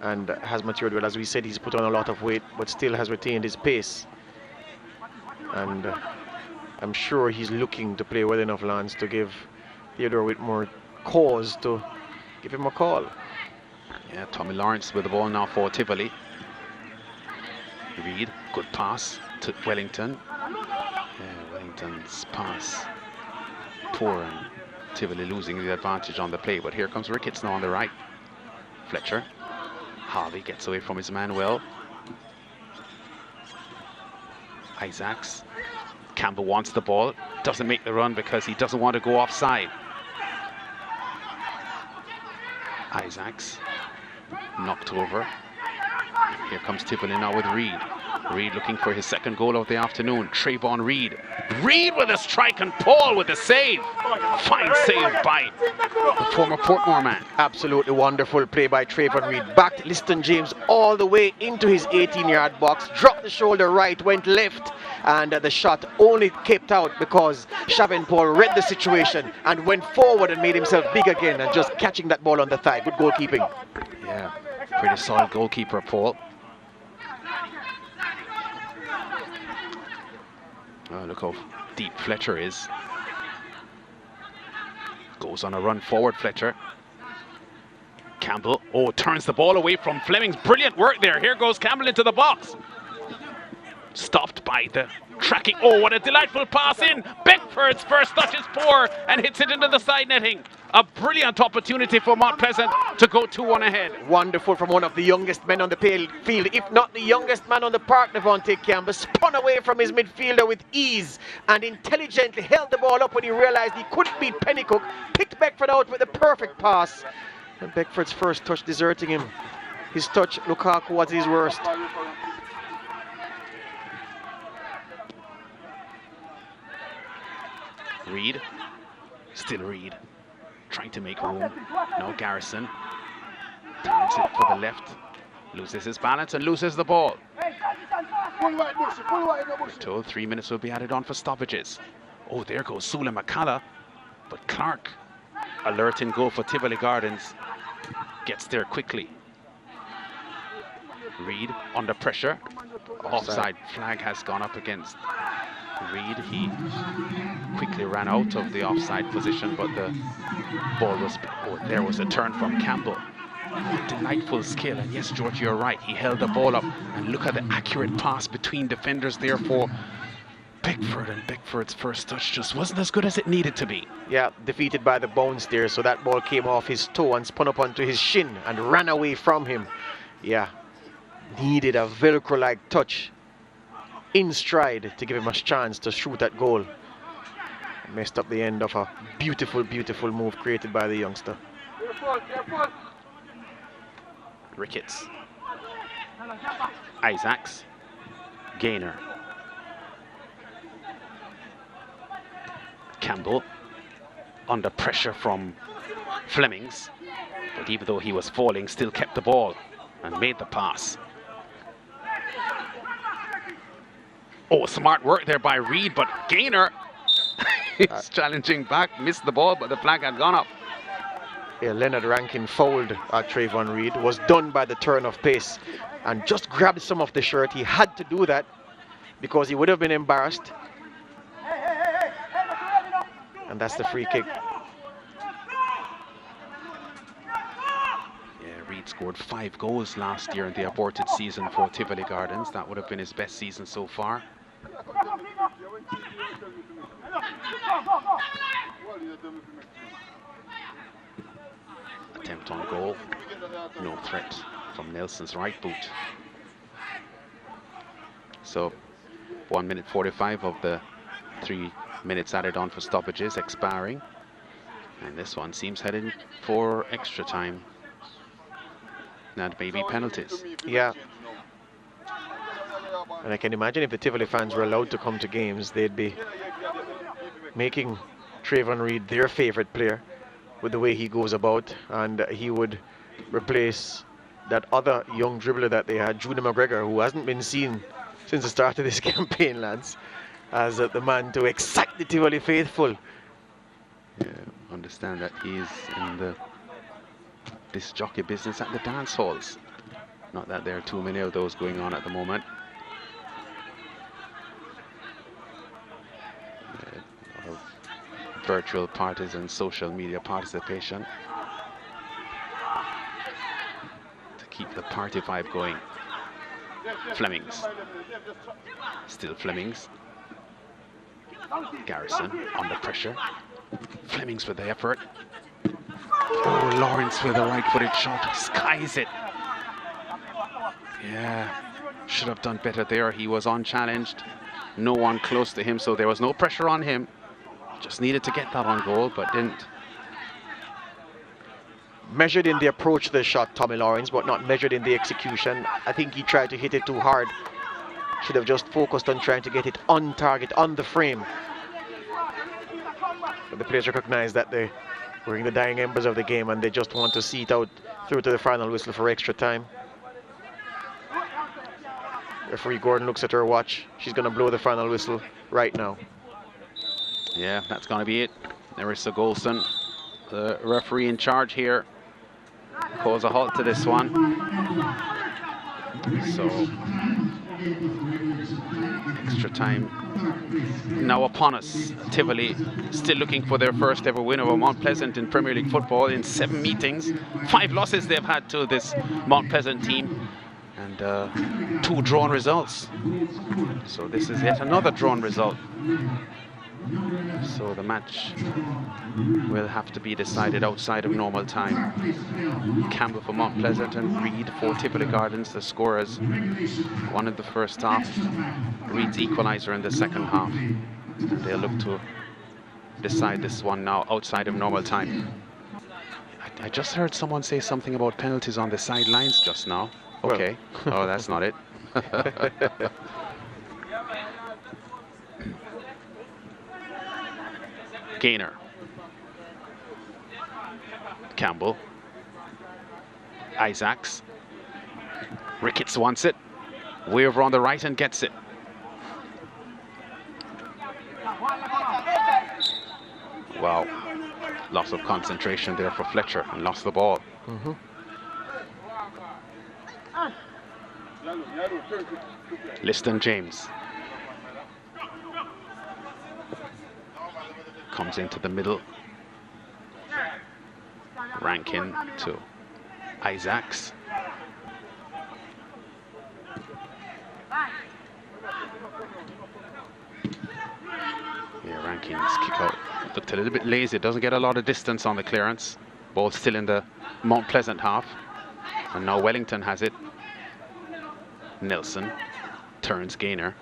and has matured well. As we said, he's put on a lot of weight, but still has retained his pace. And I'm sure he's looking to play well enough, Lance, to give Theodore Whitmore cause to give him a call. Yeah, Tommy Lawrence with the ball now for Tivoli. Reed, good pass to Wellington. Yeah, Wellington's pass poor, and Tivoli losing the advantage on the play, but here comes Ricketts now on the right. Fletcher. Harvey gets away from his man well. Isaacs. Campbell wants the ball. Doesn't make the run because he doesn't want to go offside. Isaacs. Knocked over. Here comes Tivoli now with Reed. Reed looking for his second goal of the afternoon. Trayvon Reed. Reed with a strike and Paul with a save. Fine save by the former Portmore man. Absolutely wonderful play by Trayvon Reed. Backed Liston James all the way into his 18-yard box. Dropped the shoulder right, went left. And the shot only kept out because Shavin Paul read the situation and went forward and made himself big again and just catching that ball on the thigh. Good goalkeeping. Yeah, pretty solid goalkeeper, Paul. Oh, look how deep Fletcher is. Goes on a run forward, Fletcher. Campbell, oh, turns the ball away from Fleming's. Brilliant work there. Here goes Campbell into the box. Stopped by the tracking. Oh, what a delightful pass in. Beckford's first touch is poor and hits it into the side netting. A brilliant opportunity for Mount Pleasant to go 2-1 ahead. Wonderful from one of the youngest men on the field, if not the youngest man on the park, Devontae Campbell. Spun away from his midfielder with ease and intelligently held the ball up when he realized he couldn't beat Pennicook. Picked Beckford out with the perfect pass. And Beckford's first touch deserting him. His touch, Lukaku, was his worst. Reed, still Reed, trying to make room. No, Garrison turns it for the left, loses his balance and loses the ball. We're told 3 minutes will be added on for stoppages. Oh, there goes Sula McCalla, but Clark, alert in goal for Tivoli Gardens, gets there quickly. Reed under pressure. Offside flag has gone up against Reed. He quickly ran out of the offside position, but the ball was... Oh, there was a turn from Campbell. What delightful skill. And yes, George, you're right. He held the ball up. And look at the accurate pass between defenders there for Beckford. And Beckford's first touch just wasn't as good as it needed to be. Yeah, defeated by the bounce there. So that ball came off his toe and spun up onto his shin and ran away from him. Yeah, needed a Velcro-like touch in stride to give him a chance to shoot that goal. Messed up the end of a beautiful, beautiful move created by the youngster. Ricketts. Isaacs. Gaynor. Campbell. Under pressure from Flemings. But even though he was falling, still kept the ball and made the pass. Oh, smart work there by Reed, but Gaynor is challenging back, missed the ball, but the flag had gone up. Yeah, Leonard Rankin fouled Trayvon Reed, was done by the turn of pace and just grabbed some of the shirt. He had to do that because he would have been embarrassed. And that's the free kick. Yeah, Reed scored 5 goals last year in the aborted season for Tivoli Gardens. That would have been his best season so far. Attempt on goal, no threat from Nelson's right boot. So 1 minute 45 of the 3 minutes added on for stoppages expiring, and this one seems headed for extra time and maybe penalties. Yeah, and I can imagine if the Tivoli fans were allowed to come to games, they'd be making Trayvon Reed their favorite player with the way he goes about, and he would replace that other young dribbler that they had, Judah McGregor, who hasn't been seen since the start of this campaign, lads, as the man to excite the Tivoli faithful. Yeah, understand that he's in the disc jockey business at the dance halls. Not that there are too many of those going on at the moment. A lot of virtual parties and social media participation to keep the party vibe going. Flemings. Still Flemings. Garrison under pressure. Flemings with the effort. Oh, Lawrence with a right-footed shot. Skies it. Yeah, should have done better there. He was unchallenged. No one close to him, so there was no pressure on him. Just needed to get that on goal, but didn't. Measured in the approach to the shot, Tommy Lawrence, but not measured in the execution. I think he tried to hit it too hard. Should have just focused on trying to get it on target, on the frame. But the players recognize that we're in the dying embers of the game and they just want to see it out through to the final whistle for extra time. Referee Gordon looks at her watch. She's going to blow the final whistle right now. Yeah, that's going to be it. Nerissa Golson, the referee in charge here, calls a halt to this one. So, extra time now upon us. Tivoli still looking for their first ever win over Mount Pleasant in Premier League football in 7 meetings. 5 losses they've had to this Mount Pleasant team, and 2 drawn results. So this is yet another drawn result. So the match will have to be decided outside of normal time. Campbell for Mount Pleasant and Reed for Tivoli Gardens, the scorers. One in the first half, Reed's equalizer in the second half. They'll look to decide this one now outside of normal time. I just heard someone say something about penalties on the sidelines just now. Okay. Oh, that's not it. Gaynor. Campbell. Isaacs. Ricketts wants it. Way over on the right and gets it. Wow. Loss of concentration there for Fletcher and lost the ball. Liston James comes into the middle. Rankin to Isaacs. Yeah, Rankin's kick out looked a little bit lazy. Doesn't get a lot of distance on the clearance. Ball still in the Mount Pleasant half. And now Wellington has it. Nelson turns Gaynor.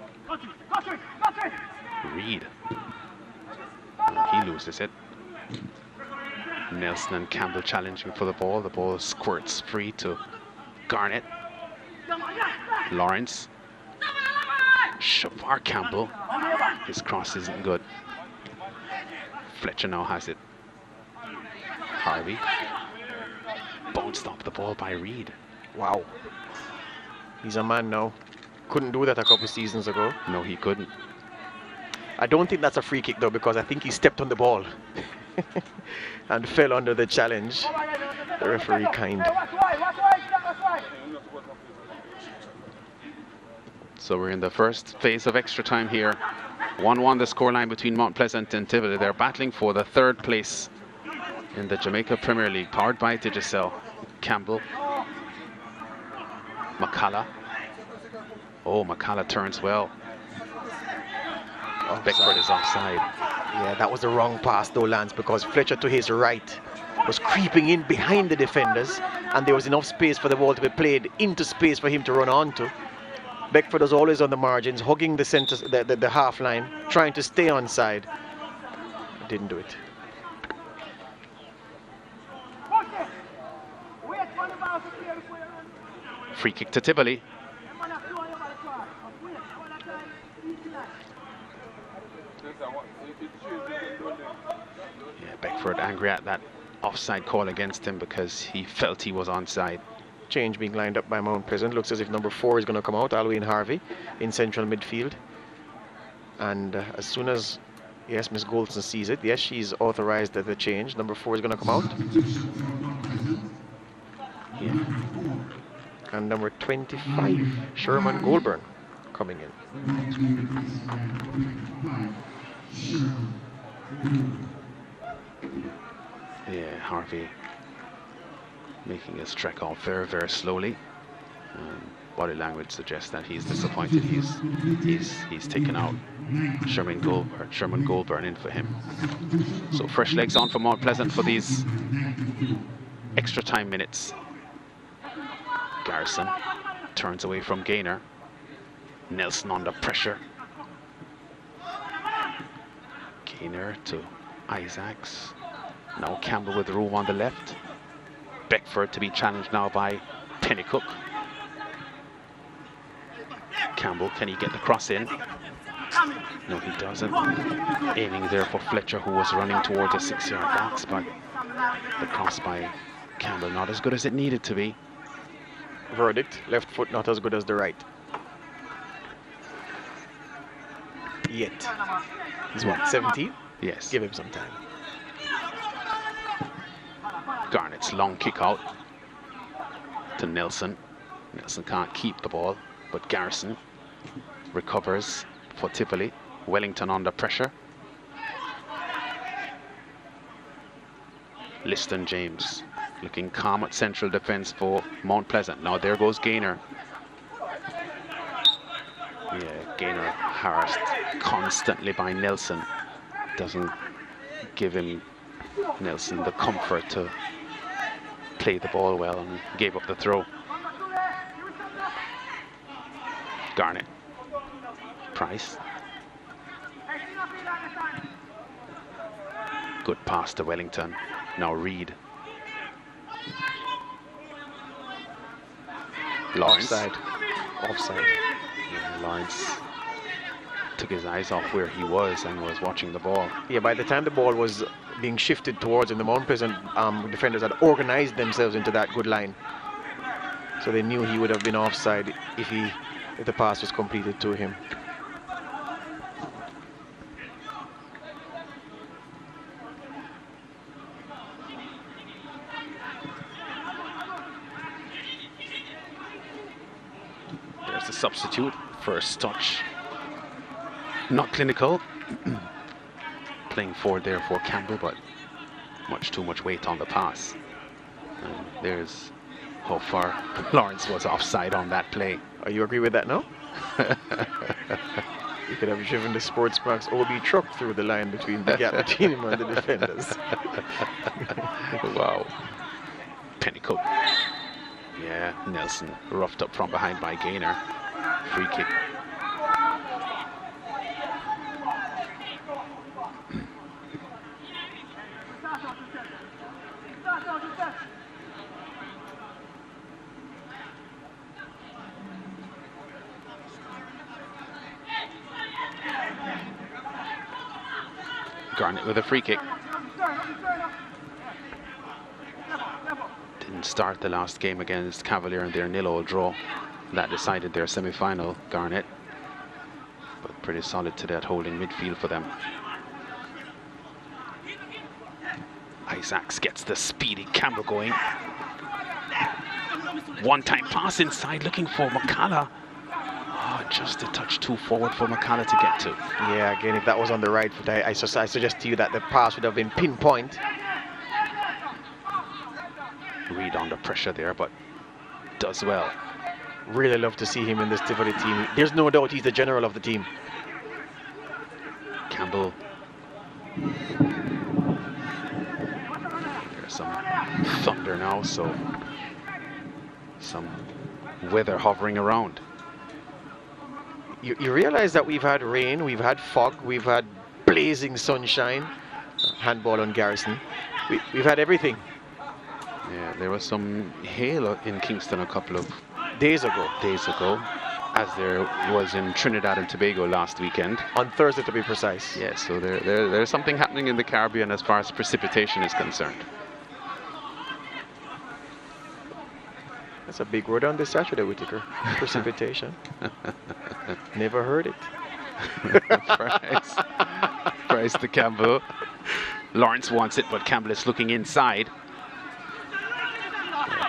Reed. He loses it. Nelson and Campbell challenging for the ball. The ball squirts free to Garnett. Lawrence. Shavar Campbell. His cross isn't good. Fletcher now has it. Harvey. Bounced off the ball by Reed. Wow. He's a man now. Couldn't do that a couple seasons ago. No, he couldn't. I don't think that's a free kick though, because I think he stepped on the ball and fell under the challenge. The referee kind. So we're in the first phase of extra time here. 1-1 the scoreline between Mount Pleasant and Tivoli. They're battling for the third place in the Jamaica Premier League, powered by Digicel. Campbell. McCullough. Oh, McCullough turns well. Offside. Beckford is offside. Yeah, that was the wrong pass though, Lance, because Fletcher to his right was creeping in behind the defenders, and there was enough space for the ball to be played into space for him to run onto. Beckford was always on the margins, hugging the center, the half line, trying to stay onside. Didn't do it. Free kick to Tivoli. Yeah, Beckford angry at that offside call against him because he felt he was onside. Change being lined up by Mount Pleasant. Looks as if number 4 is going to come out, Alwyn Harvey, in central midfield. And as soon as, yes, Miss Goldson sees it, yes, she's authorized the change. Number 4 is going to come out. Yeah. And number 25, Sherman Goulburn, coming in. Yeah, Harvey making his trek off very, very slowly. Body language suggests that he's disappointed. He's taken out Sherman Goulburn in for him. So fresh legs on for Mount Pleasant for these extra time minutes. Garrison turns away from Gaynor. Nelson under pressure. Gaynor to Isaacs. Now Campbell with room on the left. Beckford to be challenged now by Pennycook. Campbell, can he get the cross in? No, he doesn't. Aiming there for Fletcher, who was running towards the 6-yard box, but the cross by Campbell not as good as it needed to be. Verdict, left foot not as good as the right. Yet. He's what, 17? Yes. Give him some time. Garnett's long kick out to Nelson. Nelson can't keep the ball, but Garrison recovers for Tivoli. Wellington under pressure. Liston James looking calm at central defense for Mount Pleasant. Now there goes Gaynor. Yeah, Gaynor harassed constantly by Nelson. Doesn't give him, Nelson, the comfort to play the ball well, and gave up the throw. Garnett. Price. Good pass to Wellington. Now Reed. Lawrence. Offside. Yeah, Lawrence took his eyes off where he was and was watching the ball. Yeah, by the time the ball was being shifted towards him, the Mount Pleasant defenders had organized themselves into that good line. So they knew he would have been offside if the pass was completed to him. substitute. First touch. Not clinical. Playing forward there for Campbell, but too much weight on the pass. And there's how far Lawrence was offside on that play. You agree with that, no? You could have driven the Sportsbox OB truck through the line between the gap between him and the defenders. Wow. Pennycook. Yeah, Nelson roughed up from behind by Gaynor. Free kick. Garnett with a free kick. Didn't start the last game against Cavalier in their 0-0 draw. That decided their semi-final, Garnett. But pretty solid to that holding midfield for them. Isaacs gets the speedy Campbell going. One-time pass inside looking for McCalla. Oh, just a touch too forward for McCalla to get to. Yeah, again, if that was on the right foot, I suggest to you that the pass would have been pinpoint. Reed under pressure there, but does well. Really love to see him in this Tivoli team. There's no doubt he's the general of the team. Campbell. There's some thunder now, so some weather hovering around. You realize that we've had rain, we've had fog, we've had blazing sunshine. Handball on Garrison. We've had everything. Yeah, there was some hail in Kingston a couple of days ago, as there was in Trinidad and Tobago last weekend. On Thursday, to be precise. Yeah, so there's something happening in the Caribbean as far as precipitation is concerned. That's a big word on this Saturday, Whitaker. Precipitation. Never heard it. Price to Campbell. Lawrence wants it, but Campbell is looking inside.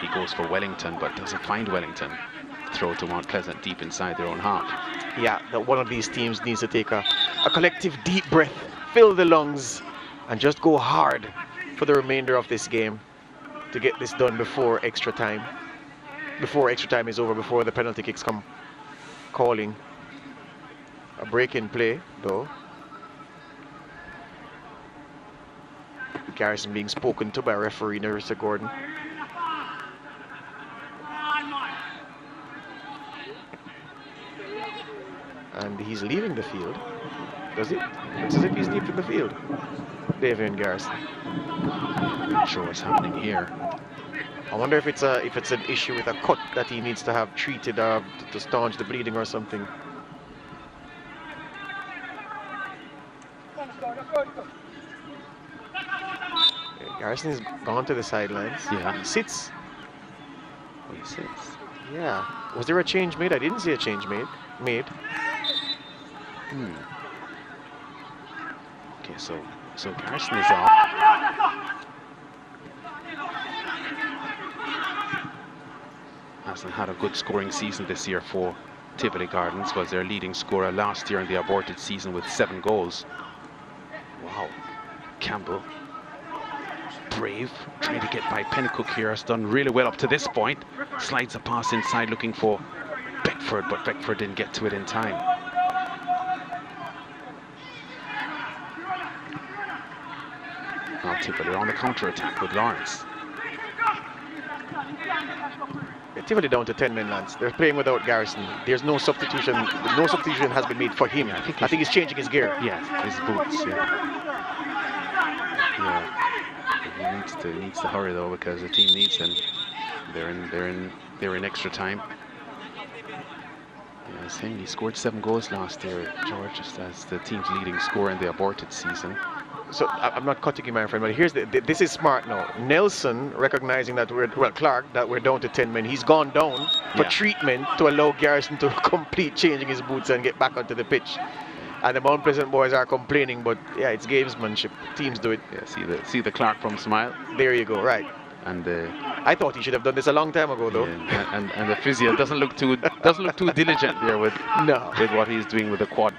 He goes for Wellington, but doesn't find Wellington. Throw to Mount Pleasant deep inside their own half. Yeah, that one of these teams needs to take a collective deep breath, fill the lungs, and just go hard for the remainder of this game to get this done before extra time. Before extra time is over, before the penalty kicks come calling. A break in play, though. Garrison being spoken to by referee Nerissa Gordon. And he's leaving the field. Does it? Looks as if he's leaving the field. Davian Garrison. Not sure what's happening here. I wonder if it's an issue with a cut that he needs to have treated to staunch the bleeding or something. Garrison is gone to the sidelines. Yeah. He sits. Oh, he sits. Yeah. Was there a change made? I didn't see a change made. Okay, so Garrison is off. Hasn't had a good scoring season this year for Tivoli Gardens. Was their leading scorer last year in the aborted season with 7 goals. Wow. Campbell, brave, trying to get by Pennycook here. Has done really well up to this point. Slides a pass inside looking for Beckford, but Beckford didn't get to it in time. Now Tivoli on the counter-attack with Lawrence. Tivoli down to 10 men, Lance. They're playing without Garrison. There's no substitution. No substitution has been made for him. Yeah, I think he's changing his gear. Yeah, his boots. Yeah. He needs to hurry though, because the team needs him. They're in extra time. Yeah, saying he scored 7 goals last year, George, just as the team's leading scorer in the aborted season. So I'm not cutting you, my friend, but here's this is smart now. Nelson, recognizing that Clark, that we're down to 10 men, he's gone down for treatment to allow Garrison to complete changing his boots and get back onto the pitch. And the Mount Pleasant boys are complaining, but yeah, it's gamesmanship. Teams do it. Yeah, see the Clark from smile. There you go, right. And I thought he should have done this a long time ago, though. and the physio doesn't look too diligent there with what he's doing with the quad.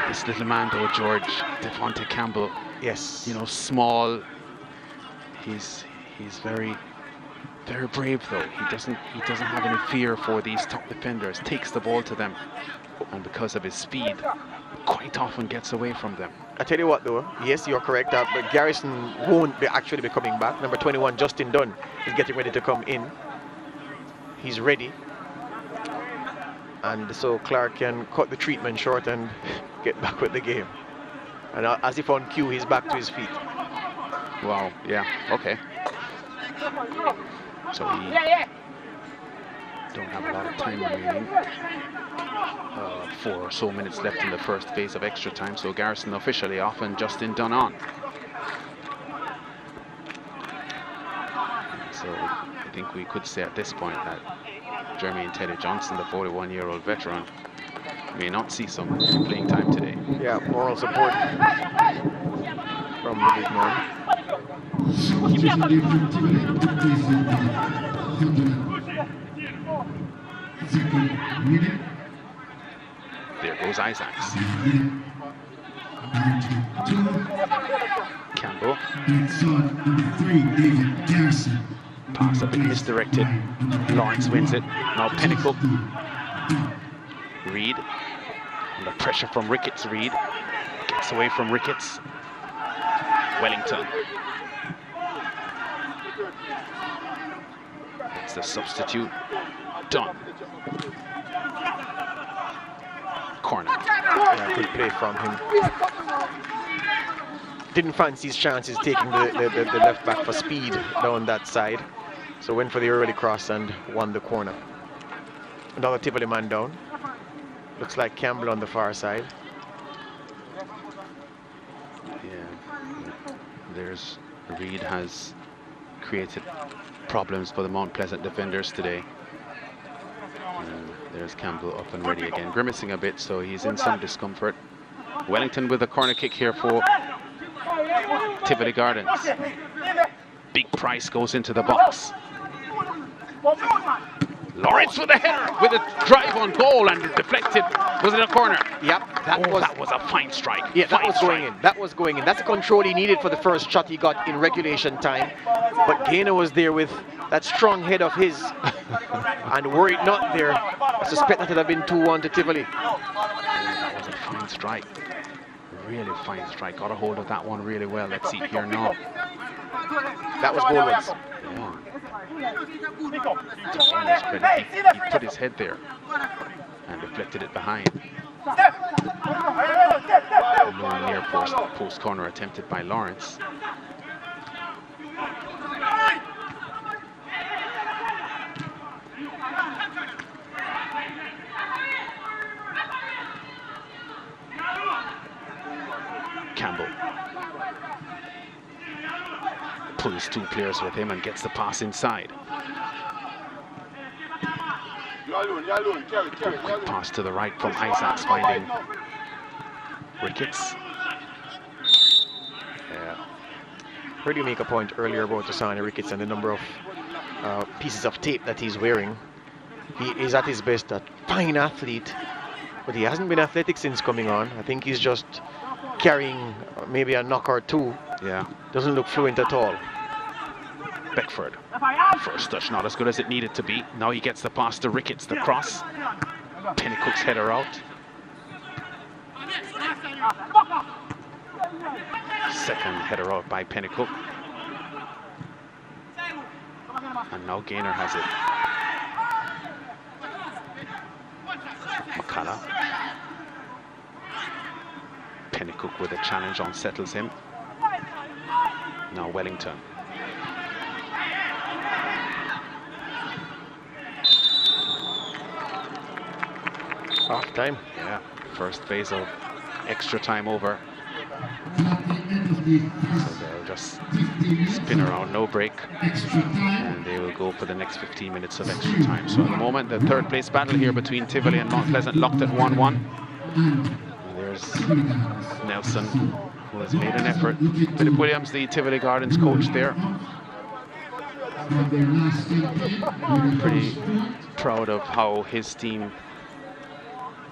This little man though, George, Devontae Campbell. Yes. You know, small. He's very brave though. He doesn't have any fear for these top defenders. Takes the ball to them, and because of his speed, quite often gets away from them. I tell you what though, yes, you're correct, but Garrison won't actually be coming back. Number 21, Justin Dunn, is getting ready to come in. He's ready. And so Clark can cut the treatment short and get back with the game. And as if on cue, he's back to his feet. Wow, yeah, okay. So he don't have a lot of time remaining. 4 or so minutes left in the first phase of extra time, so Garrison officially off and Justin Dunn on. So I think we could say at this point that Jermaine Teddy Johnson, the 41-year-old veteran, may not see some playing time today. Yeah, moral support from the big man. There goes Isaacs. Campbell. Pass up and misdirected. Lawrence wins it. Now Pennycook. Reed. Under pressure from Ricketts. Reed gets away from Ricketts. Wellington. It's the substitute. Done. Corner. Yeah, good play from him. Didn't fancy his chances taking the left back for speed down that side. So went for the early cross and won the corner. Another Tivoli man down. Looks like Campbell on the far side. Yeah. There's Reed has created problems for the Mount Pleasant defenders today. And there's Campbell up and ready again, grimacing a bit, so he's in some discomfort. Wellington with a corner kick here for Tivoli Gardens. Big Price goes into the box. Lawrence with a header, with a drive on goal, and deflected. Was it a corner? Yep, that was a fine strike. Yeah, that was going in. That was going in. That's the control he needed for the first shot he got in regulation time. But Gaynor was there with that strong head of his, and were it not there, I suspect that would have been 2-1 to Tivoli. That was a fine strike. Really fine strike. Got a hold of that one really well. Let's see here now. That was goalwards. Yeah. To Gaynor's credit, he put his head there and deflected it behind. No near post corner attempted by Lawrence. Campbell pulls 2 players with him and gets the pass inside. Quick pass to the right from Isaacs, finding Ricketts. Yeah. Heard you make a point earlier about Tasani Ricketts and the number of pieces of tape that he's wearing. He is at his best, a fine athlete, but he hasn't been athletic since coming on. I think he's just carrying maybe a knock or 2. Yeah. Doesn't look fluent at all. Beckford. First touch not as good as it needed to be. Now he gets the pass to Ricketts, the cross. Pennycook's header out. Second header out by Pennycook. And now Gaynor has it. McCullough. Pennycook with a challenge unsettles him. Now Wellington. Half time. Yeah, first phase of extra time over. So they'll just spin around, no break, and they will go for the next 15 minutes of extra time. So at the moment, the third place battle here between Tivoli and Mount Pleasant locked at 1-1. There's Nelson who has made an effort. Philip Williams, the Tivoli Gardens coach there. Pretty proud of how his team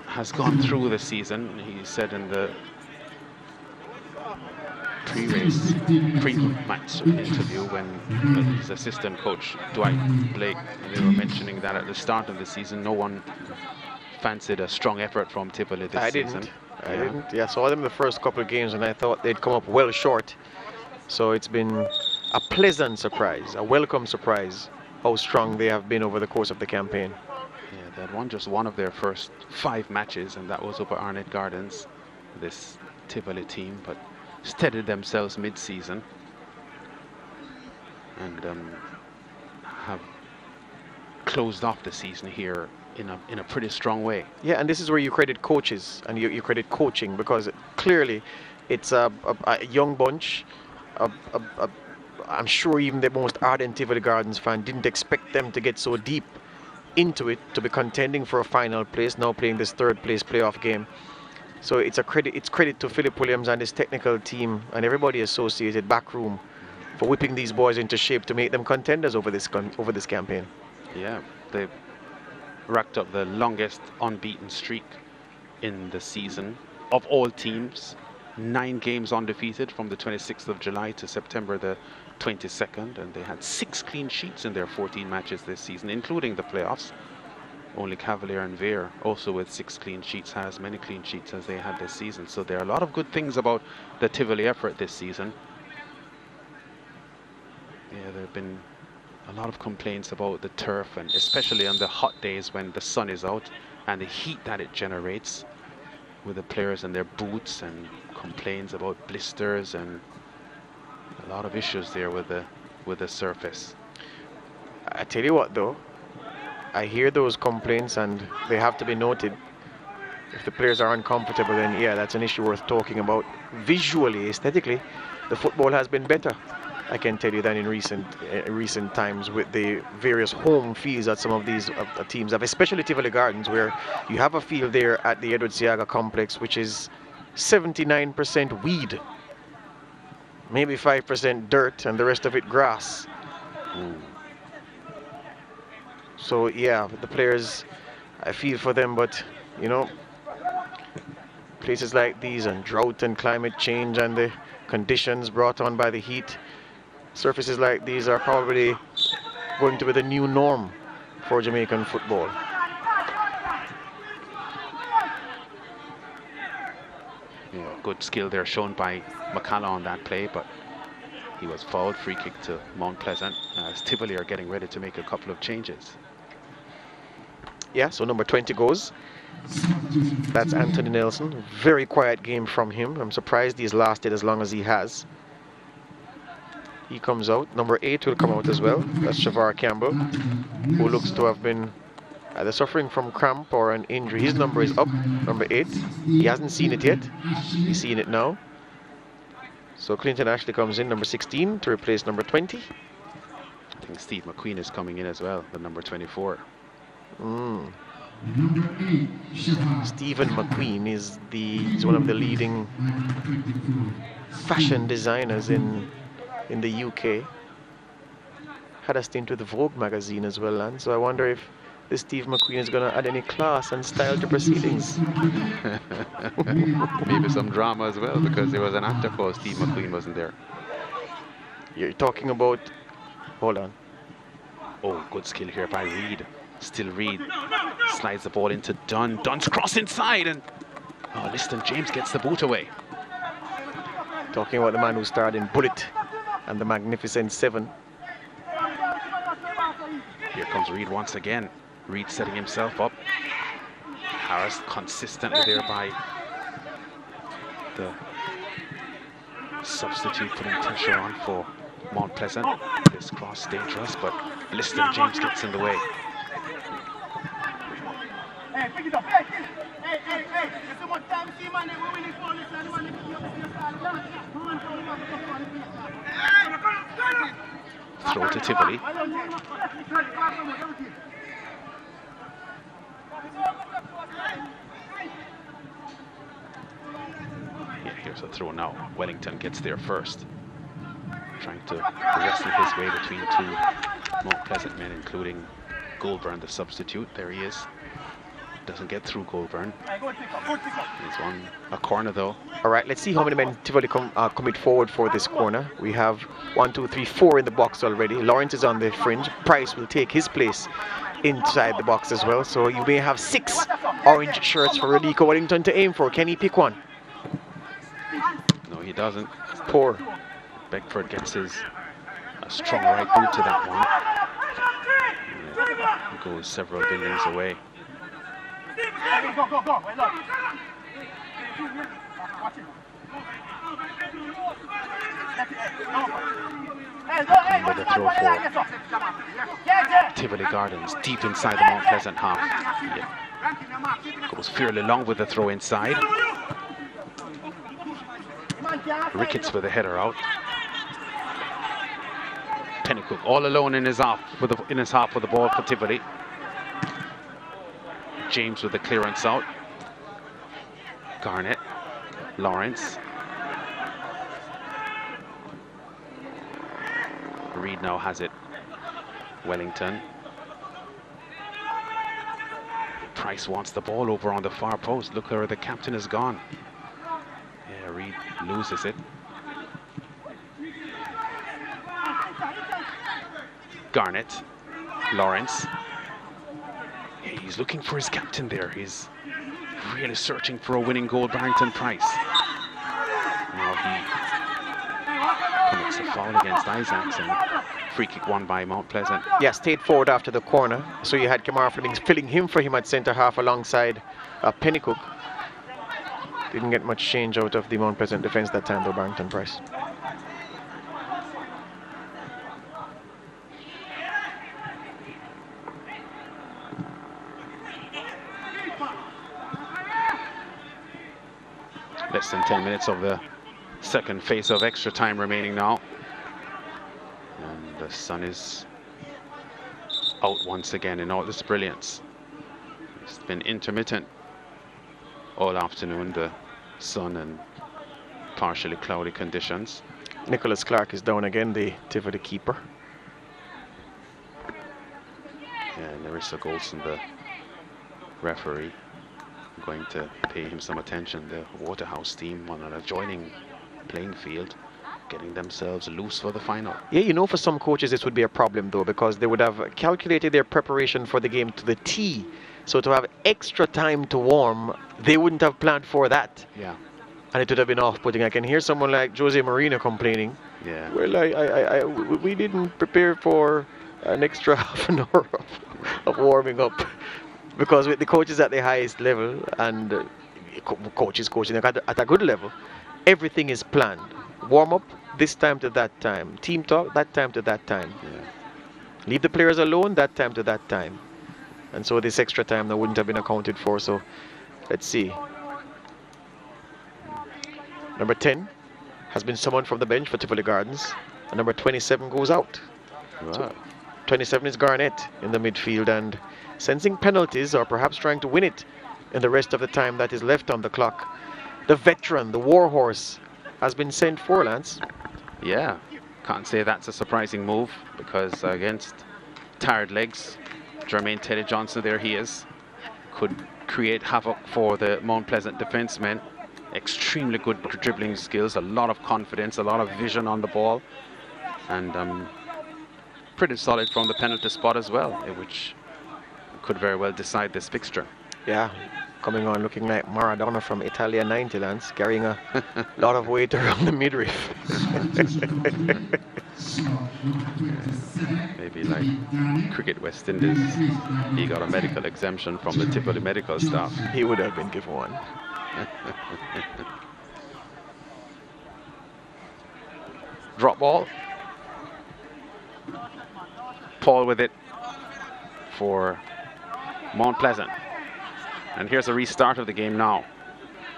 has gone through the season. He said in the pre-match interview when his assistant coach Dwight Blake, they were mentioning that at the start of the season no one fancied a strong effort from Tivoli this season. I didn't. Yeah, I saw them the first couple of games and I thought they'd come up well short. So it's been a pleasant surprise, a welcome surprise, how strong they have been over the course of the campaign. Yeah, they had won just one of their first 5 matches, and that was up at Arnett Gardens, this Tivoli team, but steadied themselves mid-season and have closed off the season here in a pretty strong way. Yeah, and this is where you credit coaches and you credit coaching, because clearly it's a young bunch. I'm sure even the most ardent Tivoli Gardens fan didn't expect them to get so deep into it, to be contending for a final place, now playing this 3rd place playoff game. So it's credit to Philip Williams and his technical team and everybody associated backroom for whipping these boys into shape to make them contenders over this campaign. Yeah, they racked up the longest unbeaten streak in the season of all teams. 9 games undefeated from the 26th of July to September the 22nd, and they had 6 clean sheets in their 14 matches this season, including the playoffs. Only Cavalier and Veer, also with 6 clean sheets, had as many clean sheets as they had this season. So there are a lot of good things about the Tivoli effort this season. Yeah, there have been a lot of complaints about the turf, and especially on the hot days when the sun is out and the heat that it generates with the players and their boots, and complaints about blisters and a lot of issues there with the surface. I tell you what though, I hear those complaints and they have to be noted. If the players are uncomfortable, then yeah, that's an issue worth talking about. Visually, aesthetically, the football has been better, I can tell you, than in recent times, with the various home fields that some of these teams have, especially Tivoli Gardens, where you have a field there at the Edward Siaga complex which is 79% weed, maybe 5% dirt, and the rest of it grass. So yeah, the players, I feel for them, but you know, places like these and drought and climate change and the conditions brought on by the heat, surfaces like these are probably going to be the new norm for Jamaican football. Yeah, good skill there shown by McCalla on that play, but he was fouled. Free kick to Mount Pleasant as Tivoli are getting ready to make a couple of changes. Yeah, so number 20 goes. That's Anthony Nelson. Very quiet game from him. I'm surprised he's lasted as long as he has. He comes out. Number 8 will come out as well. That's Shavar Campbell, who looks to have been either suffering from cramp or an injury. His number is up, number 8. He hasn't seen it yet. He's seeing it now. So Clinton Ashley comes in, number 16, to replace number 20. I think Steve McQueen is coming in as well, the number 24. Stephen McQueen is one of the leading fashion designers in the UK. Had a stint with the Vogue magazine as well, and so I wonder if this Steve McQueen is going to add any class and style to proceedings. Maybe some drama as well, because there was an actor called Steve McQueen wasn't there. You're talking about, hold on. Oh, good skill here by Reed. Still Reed slides the ball into Dunn. Dunn's cross inside, and Liston James gets the boot away. Talking about the man who starred in Bullet and the Magnificent Seven. Here comes Reed once again. Reed setting himself up. Harris consistently there by the substitute, putting pressure on for Mount Pleasant. This cross dangerous, but Liston James gets in the way. Throw to Tivoli. Yeah, here's a throw now. Wellington gets there first. Trying to wrestle his way between two Mount Pleasant men, including Goulburn, the substitute. There he is. Doesn't get through Goulburn. He's on a corner though. All right, let's see how many men Tivoli commit forward for this corner. We have 1, 2, 3, 4 in the box already. Lawrence is on the fringe. Price will take his place inside the box as well. So you may have 6 orange shirts for Radico Wellington to aim for. Can he pick one? No, he doesn't. Poor. Beckford gets a strong right boot to that one. It goes several buildings away. With a throw for Tivoli Gardens, deep inside the Mount Pleasant half. Yeah. Goes fairly long with the throw inside. Ricketts with a header out. Pennycook all alone in his half with the ball for Tivoli. James with the clearance out. Garnett, Lawrence. Reed now has it. Wellington. Price wants the ball over on the far post. Look where the captain has gone. Yeah, Reed loses it. Garnett, Lawrence. He's looking for his captain there. He's really searching for a winning goal, Barrington Price. Now he commits a foul against Isaacs, and free kick won by Mount Pleasant. Yeah, stayed forward after the corner. So you had Kamar Flemings filling him for him at centre half alongside Pennycook. Didn't get much change out of the Mount Pleasant defence that time though, Barrington Price. Less than 10 minutes of the second phase of extra time remaining now. And the sun is out once again in all its brilliance. It's been intermittent all afternoon, the sun and partially cloudy conditions. Nicholas Clark is down again, the Tivoli keeper. And Larissa Golson, the referee, going to pay him some attention. The Waterhouse team on an adjoining playing field, getting themselves loose for the final. Yeah, you know, for some coaches this would be a problem though, because they would have calculated their preparation for the game to the T. So to have extra time to warm, they wouldn't have planned for that. Yeah. And it would have been off-putting. I can hear someone like Jose Marino complaining. Yeah. Well, we didn't prepare for an extra half an hour of warming up. Because with the coaches at the highest level and coaches coaching at a good level, everything is planned. Warm up this time to that time. Team talk that time to that time. Yeah. Leave the players alone that time to that time. And so this extra time that wouldn't have been accounted for. So let's see. Number 10 has been summoned from the bench for Tivoli Gardens. And number 27 goes out. Wow. So 27 is Garnett in the midfield, and sensing penalties or perhaps trying to win it in the rest of the time that is left on the clock. The veteran, the warhorse, has been sent for, Lance. Yeah, can't say that's a surprising move, because against tired legs, Jermaine Teddy Johnson, there he is, could create havoc for the Mount Pleasant defensemen. Extremely good dribbling skills, a lot of confidence, a lot of vision on the ball, and pretty solid from the penalty spot as well, which could very well decide this fixture. Yeah, coming on looking like Maradona from Italia 90, Lance, carrying a lot of weight around the midriff. Maybe like Cricket West Indies, he got a medical exemption from the Tivoli medical staff. He would have been given one. Drop ball. Paul with it for Mount Pleasant. And here's a restart of the game now.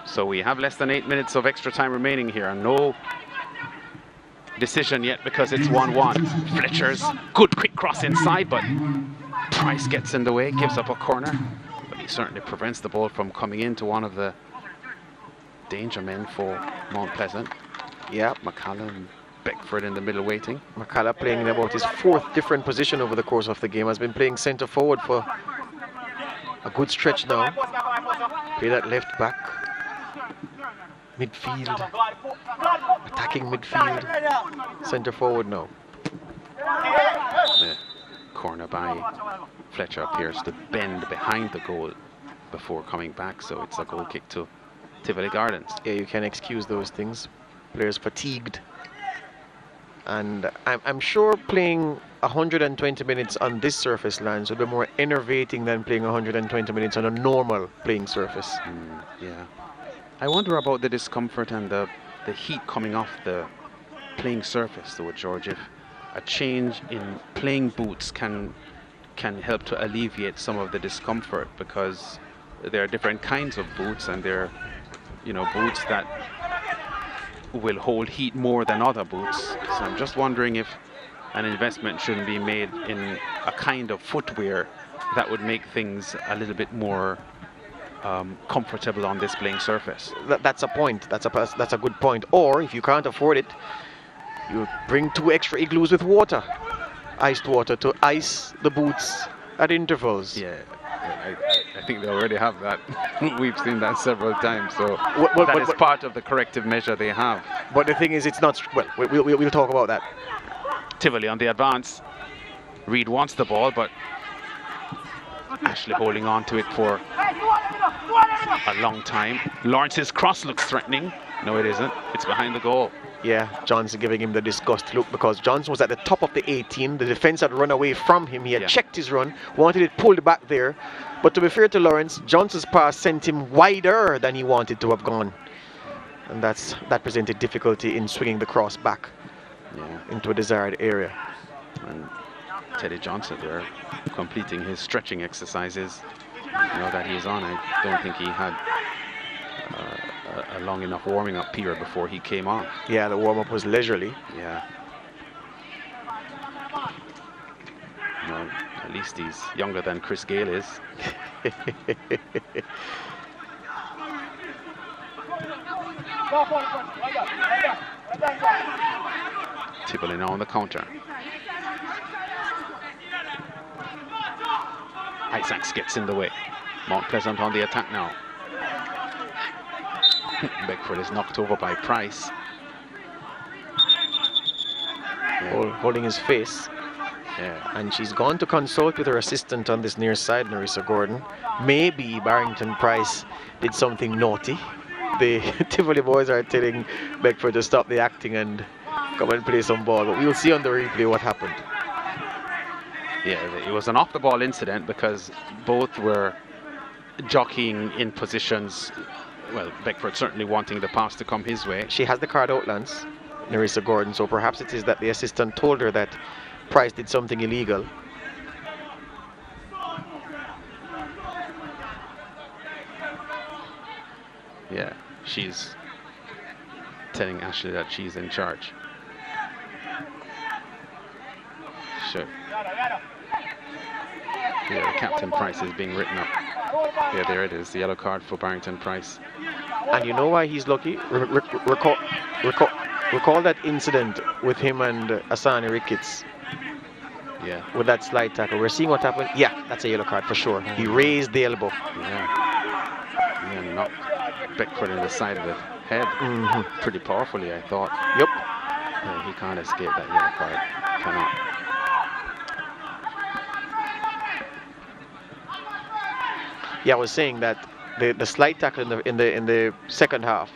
So we have less than 8 minutes of extra time remaining here, and no decision yet because it's 1-1. Fletcher's good quick cross inside, but Price gets in the way, gives up a corner. But he certainly prevents the ball from coming into one of the danger men for Mount Pleasant. Yeah, McCallum, Beckford in the middle waiting. McCullough playing in about his 4th different position over the course of the game. Has been playing centre forward for a good stretch now. Play that left back. Midfield. Attacking midfield. Centre forward now. The corner by Fletcher appears to bend behind the goal before coming back, so it's a goal kick to Tivoli Gardens. Yeah, you can excuse those things. Players fatigued. And I'm sure playing 120 minutes on this surface lands would be more enervating than playing 120 minutes on a normal playing surface. Yeah. I wonder about the discomfort and the heat coming off the playing surface, though, George. If a change in playing boots can help to alleviate some of the discomfort, because there are different kinds of boots, and they're, boots that will hold heat more than other boots. So I'm just wondering if an investment shouldn't be made in a kind of footwear that would make things a little bit more comfortable on this playing surface. That's a point. That's a good point. Or if you can't afford it, you bring 2 extra igloos with water, iced water, to ice the boots at intervals. Yeah, I think they already have that. We've seen that several times, so that is part of the corrective measure they have. But the thing is, it's not. Well, we'll talk about that. Tivoli on the advance. Reed wants the ball, but Ashley holding on to it for a long time. Lawrence's cross looks threatening. No, it isn't. It's behind the goal. Yeah, Johnson giving him the disgust look, because Johnson was at the top of the 18. The defense had run away from him. He had checked his run, wanted it pulled back there. But to be fair to Lawrence, Johnson's pass sent him wider than he wanted to have gone. And that presented difficulty in swinging the cross back into a desired area. And Teddy Johnson there completing his stretching exercises that he's on. I don't think he had a long enough warming up period before he came on. Yeah, the warm up was leisurely. Yeah. At least he's younger than Chris Gale is. Tivoli now on the counter. Isaacs gets in the way. Mount Pleasant on the attack now. Beckford is knocked over by Price. Holding his face. Yeah. And she's gone to consult with her assistant on this near side, Narissa Gordon. Maybe Barrington Price did something naughty. The Tivoli boys are telling Beckford to stop the acting and come and play some ball. But we'll see on the replay what happened. Yeah, it was an off-the-ball incident because both were jockeying in positions. Well, Beckford certainly wanting the pass to come his way. She has the card out, Lance, Narissa Gordon, so perhaps it is that the assistant told her that Price did something illegal. Yeah, she's telling Ashley that she's in charge. Sure. Yeah, Captain Price is being written up. Yeah, there it is, the yellow card for Barrington Price. And you know why he's lucky? Recall that incident with him and Asani Ricketts. Yeah. With that slide tackle. We're seeing what happened. Yeah, that's a yellow card for sure. He raised the elbow. Yeah, knocked Beckford in the side of the head. Pretty powerfully, I thought. Yep. Yeah, he can't escape that yellow card. Cannot. Yeah, I was saying that the slide tackle in the second half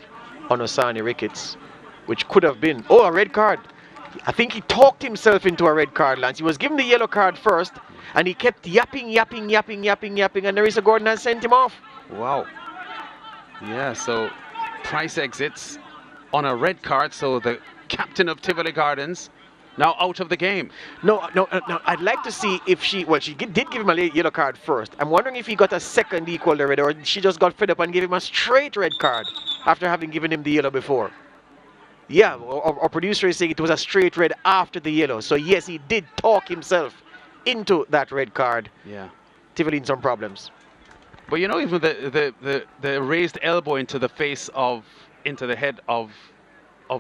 on Osani Ricketts, which could have been a red card. I think he talked himself into a red card, Lance. He was given the yellow card first, and he kept yapping, and Narissa Gordon has sent him off. Wow. Yeah, so Price exits on a red card, so the captain of Tivoli Gardens now out of the game. No. I'd like to see if she did give him a yellow card first. I'm wondering if he got a second equal red, or she just got fed up and gave him a straight red card after having given him the yellow before. Yeah, our producer is saying it was a straight red after the yellow. So yes, he did talk himself into that red card. Yeah. Tivoli in some problems. But you know, even the raised elbow into the head of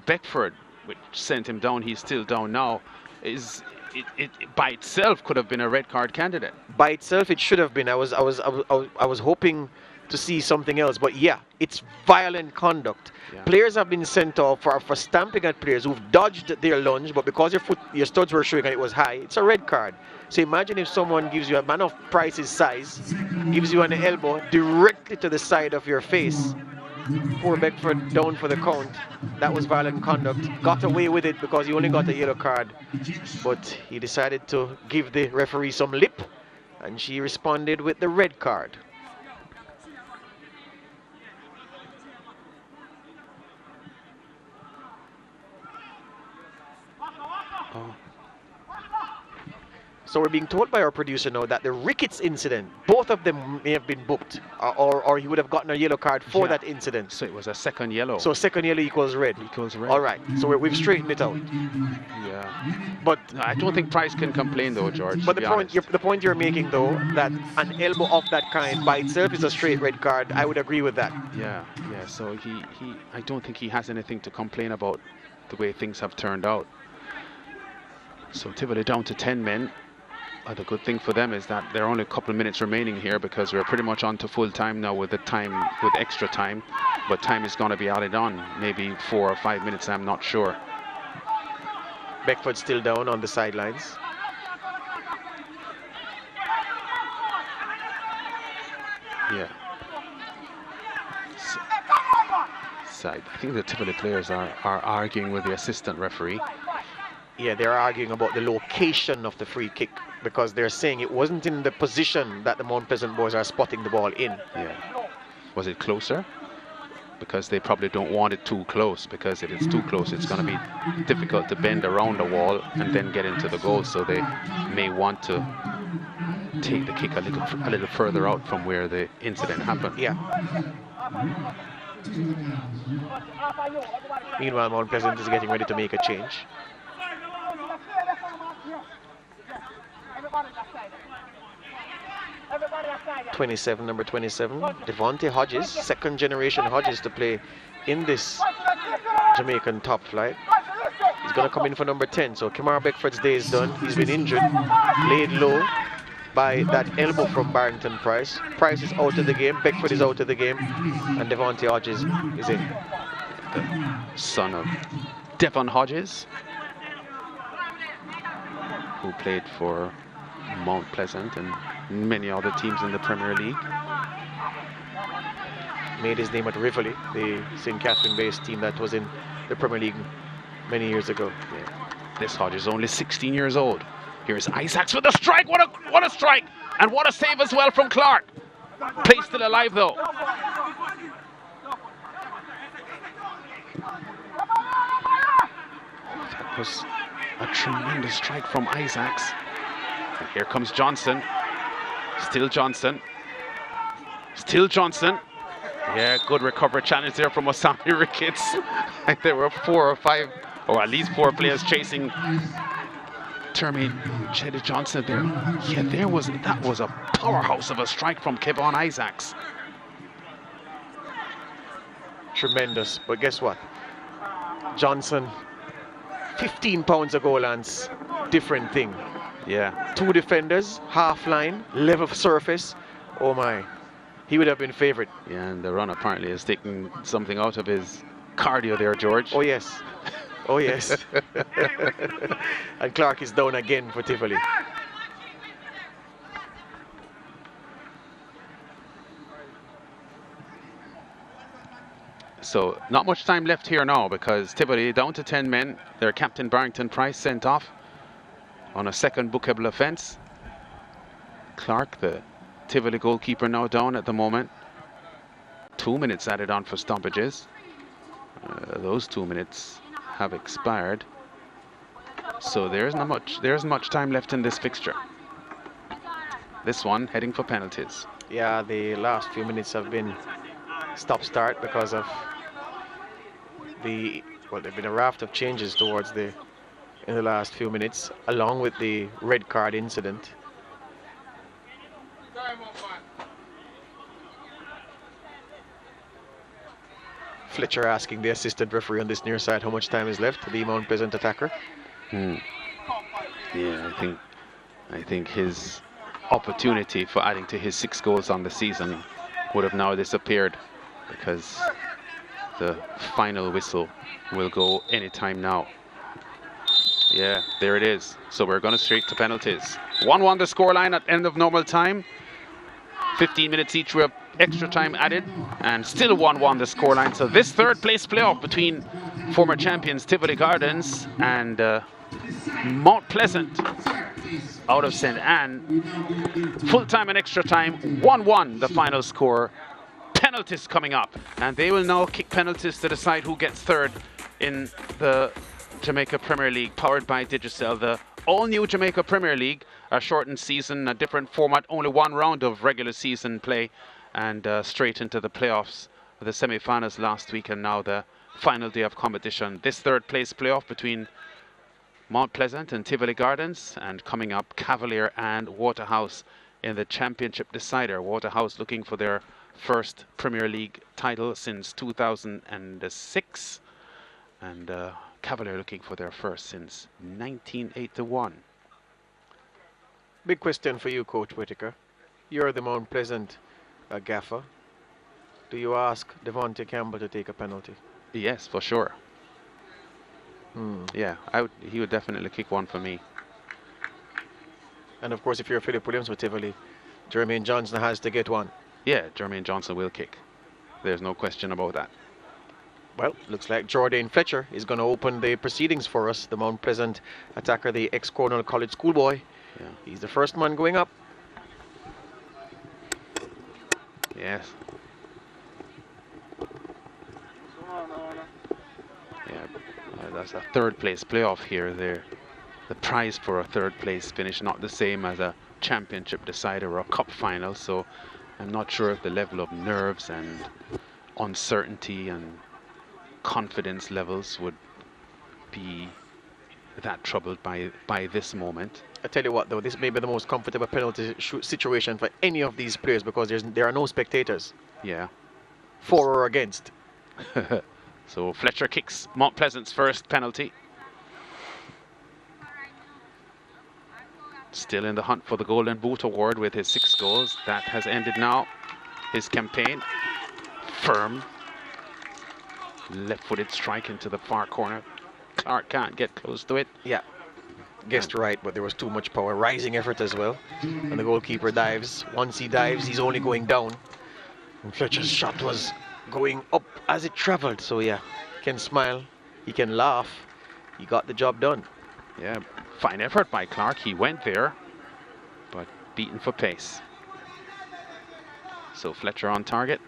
Beckford, which sent him down. He's still down now. It by itself could have been a red card candidate. By itself, it should have been. I was hoping to see something else, but yeah, it's violent conduct. Yeah. Players have been sent off for stamping at players who've dodged their lunge, but because your studs were showing and it was high, it's a red card. So imagine if someone gives you a man of Price's size, gives you an elbow directly to the side of your face. Poor Beckford down for the count. That was violent conduct. Got away with it because he only got a yellow card, but he decided to give the referee some lip, and she responded with the red card. Oh. So we're being told by our producer now that the Ricketts incident, both of them may have been booked, or he would have gotten a yellow card for that incident. So it was a second yellow. So second yellow equals red. Equals red. All right. So we've straightened it out. Yeah. But I don't think Price can complain though, George. But the point you're making though, that an elbow of that kind by itself is a straight red card, I would agree with that. Yeah. So I don't think he has anything to complain about the way things have turned out. So Tivoli down to 10 men. The good thing for them is that there are only a couple of minutes remaining here because we're pretty much on to full time now with extra time. But time is going to be added on, maybe 4 or 5 minutes, I'm not sure. Beckford still down on the sidelines. Yeah. So I think the Tivoli players are arguing with the assistant referee. Yeah, they're arguing about the location of the free kick because they're saying it wasn't in the position that the Mount Pleasant boys are spotting the ball in. Yeah. Was it closer? Because they probably don't want it too close, because if it's too close, it's going to be difficult to bend around the wall and then get into the goal. So they may want to take the kick a little further out from where the incident happened. Yeah. Meanwhile, Mount Pleasant is getting ready to make a change. Number 27, Devontae Hodges, second generation Hodges to play in this Jamaican top flight. He's going to come in for number 10. So Kamar Beckford's day is done. He's been injured, laid low by that elbow from Barrington Price. Price is out of the game, Beckford is out of the game, and Devontae Hodges is in. The son of Devon Hodges, who played for Mount Pleasant and many other teams in the Premier League. Made his name at Rivoli, the St. Catherine-based team that was in the Premier League many years ago. Yeah. This Hodge is only 16 years old. Here's Isaacs with a strike. What a strike! And what a save as well from Clark. Play still alive though. That was a tremendous strike from Isaacs. And here comes Johnson. Still Johnson. Yeah, good recovery challenge there from Osami Ricketts. There were 4 or 5, or at least 4 players chasing Termy Cheddy Johnson there. Yeah, that was a powerhouse of a strike from Kevon Isaacs. Tremendous, but guess what? Johnson, 15 pounds of goal, Lance. Different thing. Yeah. 2 defenders, half line, level surface. Oh my, he would have been favourite. Yeah, and the run apparently is taking something out of his cardio there, George. Oh yes. Oh yes. And Clark is down again for Tivoli. So not much time left here now because Tivoli down to 10 men. Their captain Barrington Price sent off on a second bookable offence. Clark, the Tivoli goalkeeper, now down at the moment. 2 minutes added on for stoppages. Those 2 minutes have expired. So there's much time left in this fixture. This one heading for penalties. Yeah, the last few minutes have been stop-start because of there've been a raft of changes in the last few minutes, along with the red card incident. Fletcher asking the assistant referee on this near side how much time is left, the Mount Pleasant attacker. Yeah, I think his opportunity for adding to his 6 goals on the season would have now disappeared, because the final whistle will go anytime now. Yeah, there it is. So we're going straight to penalties. 1-1 the scoreline at end of normal time. 15 minutes each with extra time added, and still 1-1 the scoreline. So this third place playoff between former champions Tivoli Gardens and Mount Pleasant out of St. Anne. Full time and extra time, 1-1 the final score. Penalties coming up, and they will now kick penalties to decide who gets third in the Jamaica Premier League, powered by Digicel. The all-new Jamaica Premier League, a shortened season, a different format, only 1 round of regular season play, and straight into the playoffs. The semi-finals last week, and now the final day of competition. This third place playoff between Mount Pleasant and Tivoli Gardens, and coming up Cavalier and Waterhouse in the championship decider. Waterhouse looking for their first Premier League title since 2006, and Cavalier looking for their first since 1981. Big question for you, Coach Whitaker. You're the Mount Pleasant gaffer. Do you ask Devontae Campbell to take a penalty? Yes, for sure. Yeah, he would definitely kick one for me. And of course, if you're Philip Williams with Tivoli, Jermaine Johnson has to get one. Yeah, Jermaine Johnson will kick. There's no question about that. Well, looks like Jordan Fletcher is going to open the proceedings for us. The Mount Pleasant attacker, the ex-Cornell College schoolboy. Yeah. He's the first man going up. Yes. Yeah, that's a third place playoff here. The prize for a third place finish not the same as a championship decider or a cup final, so I'm not sure if the level of nerves and uncertainty and confidence levels would be that troubled by this moment. I tell you what, though, this may be the most comfortable penalty situation for any of these players, because there are no spectators. Yeah. For or against. So Fletcher kicks Mount Pleasant's first penalty. Still in the hunt for the Golden Boot Award with his 6 goals. That has ended now. His campaign. Firm. Left-footed strike into the far corner. Clark can't get close to it. Yeah. Guessed right, but there was too much power. Rising effort as well. And the goalkeeper dives. Once he dives, he's only going down. And Fletcher's shot was going up as it traveled. So yeah, he can smile. He can laugh. He got the job done. Yeah, fine effort by Clark. He went there, but beaten for pace. So Fletcher on target.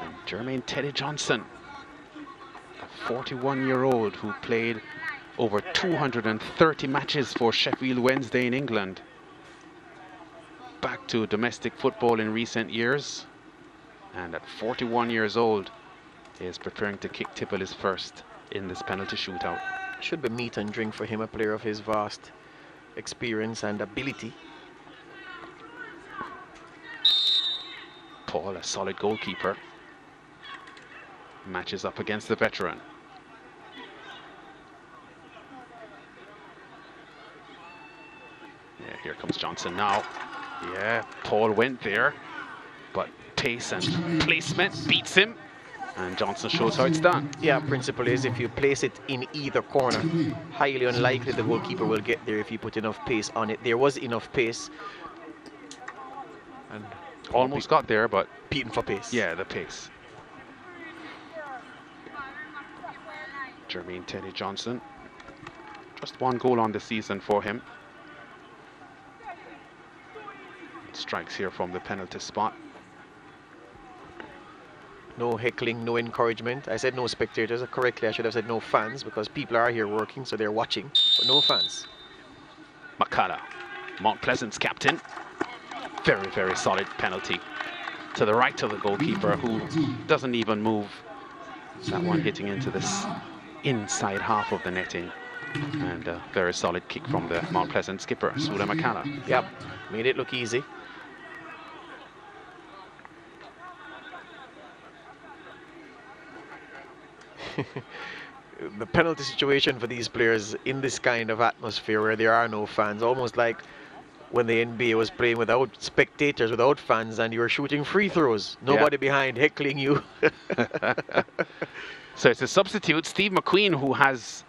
And Jermaine Teddy Johnson, a 41-year-old who played over 230 matches for Sheffield Wednesday in England. Back to domestic football in recent years. And at 41 years old, is preparing to kick Tivoli's first in this penalty shootout. Should be meat and drink for him, a player of his vast experience and ability. Paul, a solid goalkeeper, matches up against the veteran. Yeah, here comes Johnson now. Yeah, Paul went there, but pace and placement beats him, and Johnson shows how it's done. Yeah, principle is if you place it in either corner, highly unlikely the goalkeeper will get there if you put enough pace on it. There was enough pace. And almost got there, but beaten for pace. Yeah, the pace. Jermaine Teddy Johnson, just 1 goal on the season for him. Strikes here from the penalty spot. No heckling, no encouragement. I said no spectators. Correctly, I should have said no fans, because people are here working, so they're watching, but no fans. Makala, Mount Pleasant's captain. Very, very solid penalty to the right of the goalkeeper, who doesn't even move. That one hitting into this inside half of the netting. And a very solid kick from the Mount Pleasant skipper, Sula Makala. Yep, made it look easy. the penalty situation for these players in this kind of atmosphere where there are no fans, almost like when the NBA was playing without spectators, without fans, and you were shooting free throws. Nobody behind heckling you. So it's a substitute, Steve McQueen, who has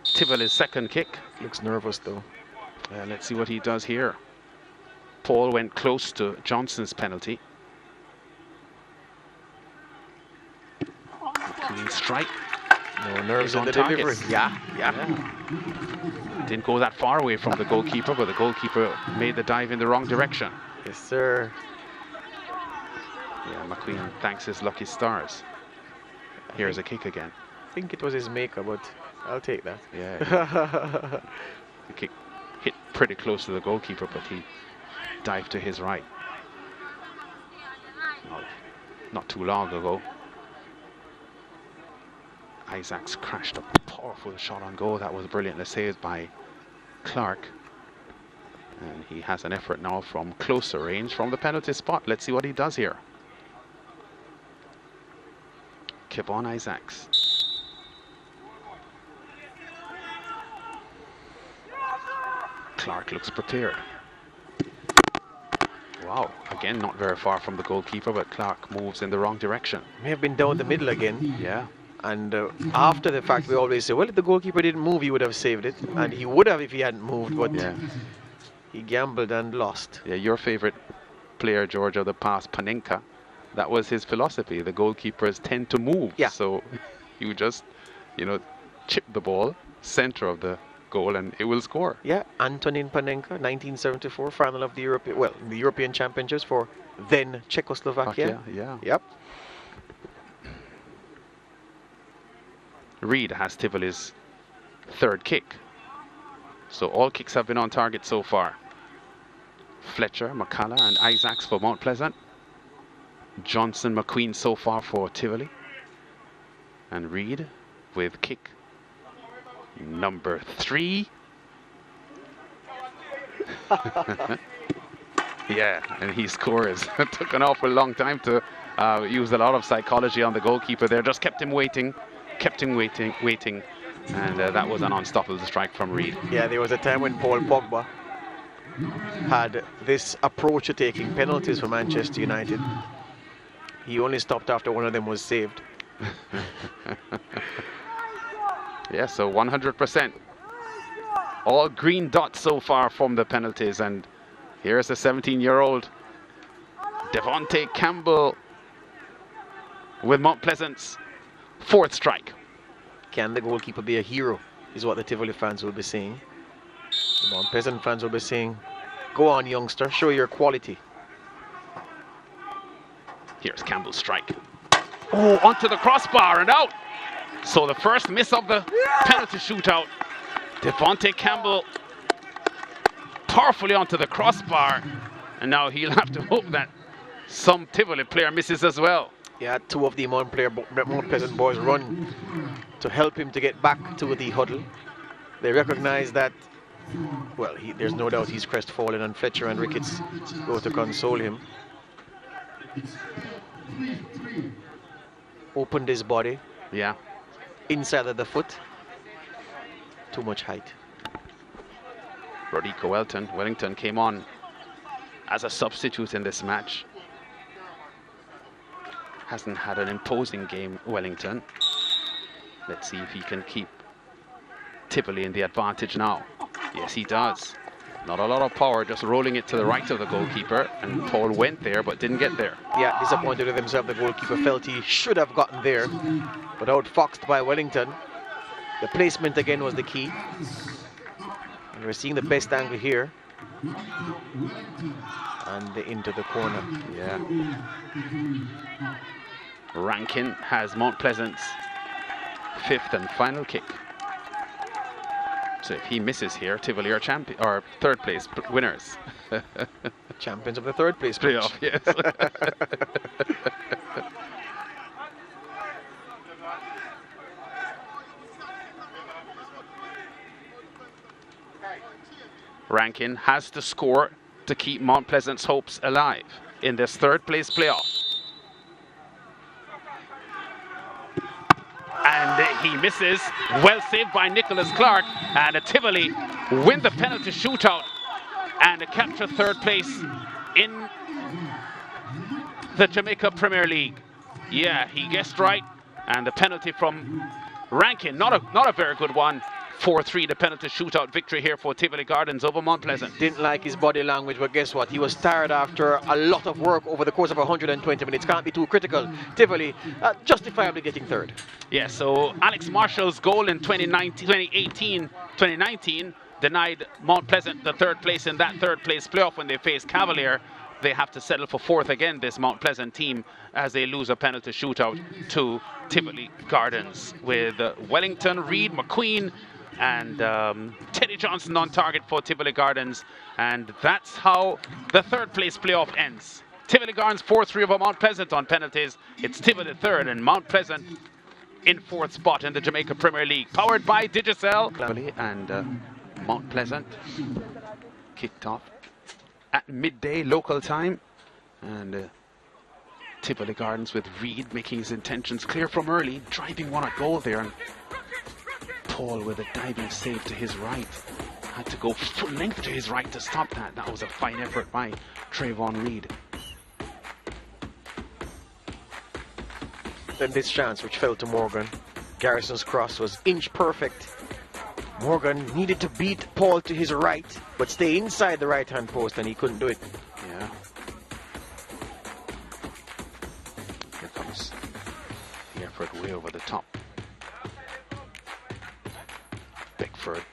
Tivoli's second kick. Looks nervous though. Let's see what he does here. Paul went close to Johnson's penalty. McQueen strike. No nerves on in the target. delivery. Yeah. Didn't go that far away from the goalkeeper, but the goalkeeper made the dive in the wrong direction. Yes, sir. Yeah, McQueen thanks his lucky stars. Here's a kick again. I think it was his maker, but I'll take that. Yeah. The kick hit pretty close to the goalkeeper, but he dived to his right. Not too long ago, Isaacs crashed a powerful shot on goal. That was brilliantly saved by Clark. And he has an effort now from closer range from the penalty spot. Let's see what he does here. Kevon Isaacs. Clark looks prepared. Wow, again not very far from the goalkeeper, but Clark moves in the wrong direction. May have been down the middle again. Yeah. And after the fact, we always say, well, if the goalkeeper didn't move, he would have saved it. And he would have if he hadn't moved, but he gambled and lost. Yeah, your favorite player, George, of the past, Panenka, that was his philosophy. The goalkeepers tend to move. Yeah. So you just, chip the ball, center of the goal, and it will score. Yeah, Antonin Panenka, 1974, final of the European Championships for then Czechoslovakia. Yeah. Yep. Reed has Tivoli's third kick. So all kicks have been on target so far. Fletcher, McCullough, and Isaacs for Mount Pleasant. Johnson, McQueen so far for Tivoli. And Reed with kick number 3. Yeah, and he scores. It took an awful long time to use a lot of psychology on the goalkeeper there. Just kept him waiting. And that was an unstoppable strike from Reed. Yeah, there was a time when Paul Pogba had this approach to taking penalties for Manchester United. He only stopped after one of them was saved. Yeah, so 100%. All green dots so far from the penalties. And here's the 17-year-old Devontae Campbell with Mount Pleasant's 4th strike. Can the goalkeeper be a hero, is what the Tivoli fans will be saying. The Mount Pleasant fans will be saying, go on, youngster, show your quality. Here's Campbell's strike. Oh, onto the crossbar and out. So the first miss of the penalty shootout. Devontae Campbell powerfully onto the crossbar. And now he'll have to hope that some Tivoli player misses as well. Yeah, 2 of the Mount Pleasant boys run to help him to get back to the huddle. They recognize that, well, there's no doubt he's crestfallen, and Fletcher and Ricketts go to console him. Opened his body. Yeah. Inside of the foot. Too much height. Rodico Wellington came on as a substitute in this match. Hasn't had an imposing game, Wellington. Let's see if he can keep Tivoli in the advantage now. Yes, he does. Not a lot of power, just rolling it to the right of the goalkeeper. And Paul went there, but didn't get there. Yeah, disappointed with himself. The goalkeeper felt he should have gotten there, but outfoxed by Wellington. The placement again was the key. And we're seeing the best angle here. And into the corner. Yeah. Rankin has Mount Pleasant's 5th and final kick. So if he misses here, Tivoli are champion or 3rd place winners. Champions of the 3rd place playoff. Yes. Rankin has to score to keep Mount Pleasant's hopes alive in this 3rd place playoff. He misses. Well saved by Nicholas Clark. And Tivoli win the penalty shootout and capture third place in the Jamaica Premier League. Yeah, he guessed right. And the penalty from Rankin, not a very good one. 4-3, the penalty shootout victory here for Tivoli Gardens over Mount Pleasant. Didn't like his body language, but guess what? He was tired after a lot of work over the course of 120 minutes. Can't be too critical. Tivoli justifiably getting third. Yeah, so Alex Marshall's goal in 2019 denied Mount Pleasant the third place in that third place playoff when they faced Cavalier. They have to settle for fourth again, this Mount Pleasant team, as they lose a penalty shootout to Tivoli Gardens with Wellington, Reed, McQueen, and Teddy Johnson on target for Tivoli Gardens. And that's how the third place playoff ends. Tivoli Gardens 4-3 over Mount Pleasant on penalties. It's Tivoli third and Mount Pleasant in fourth spot in the Jamaica Premier League. Powered by Digicel. And Mount Pleasant kicked off at midday local time. And Tivoli Gardens with Reed making his intentions clear from early, driving one at goal there. And Paul with a diving save to his right. Had to go full length to his right to stop that. That was a fine effort by Trayvon Reed. Then this chance which fell to Morgan. Garrison's cross was inch perfect. Morgan needed to beat Paul to his right, but stay inside the right hand post, and he couldn't do it. Yeah. Here comes the effort way over the top. Beckford,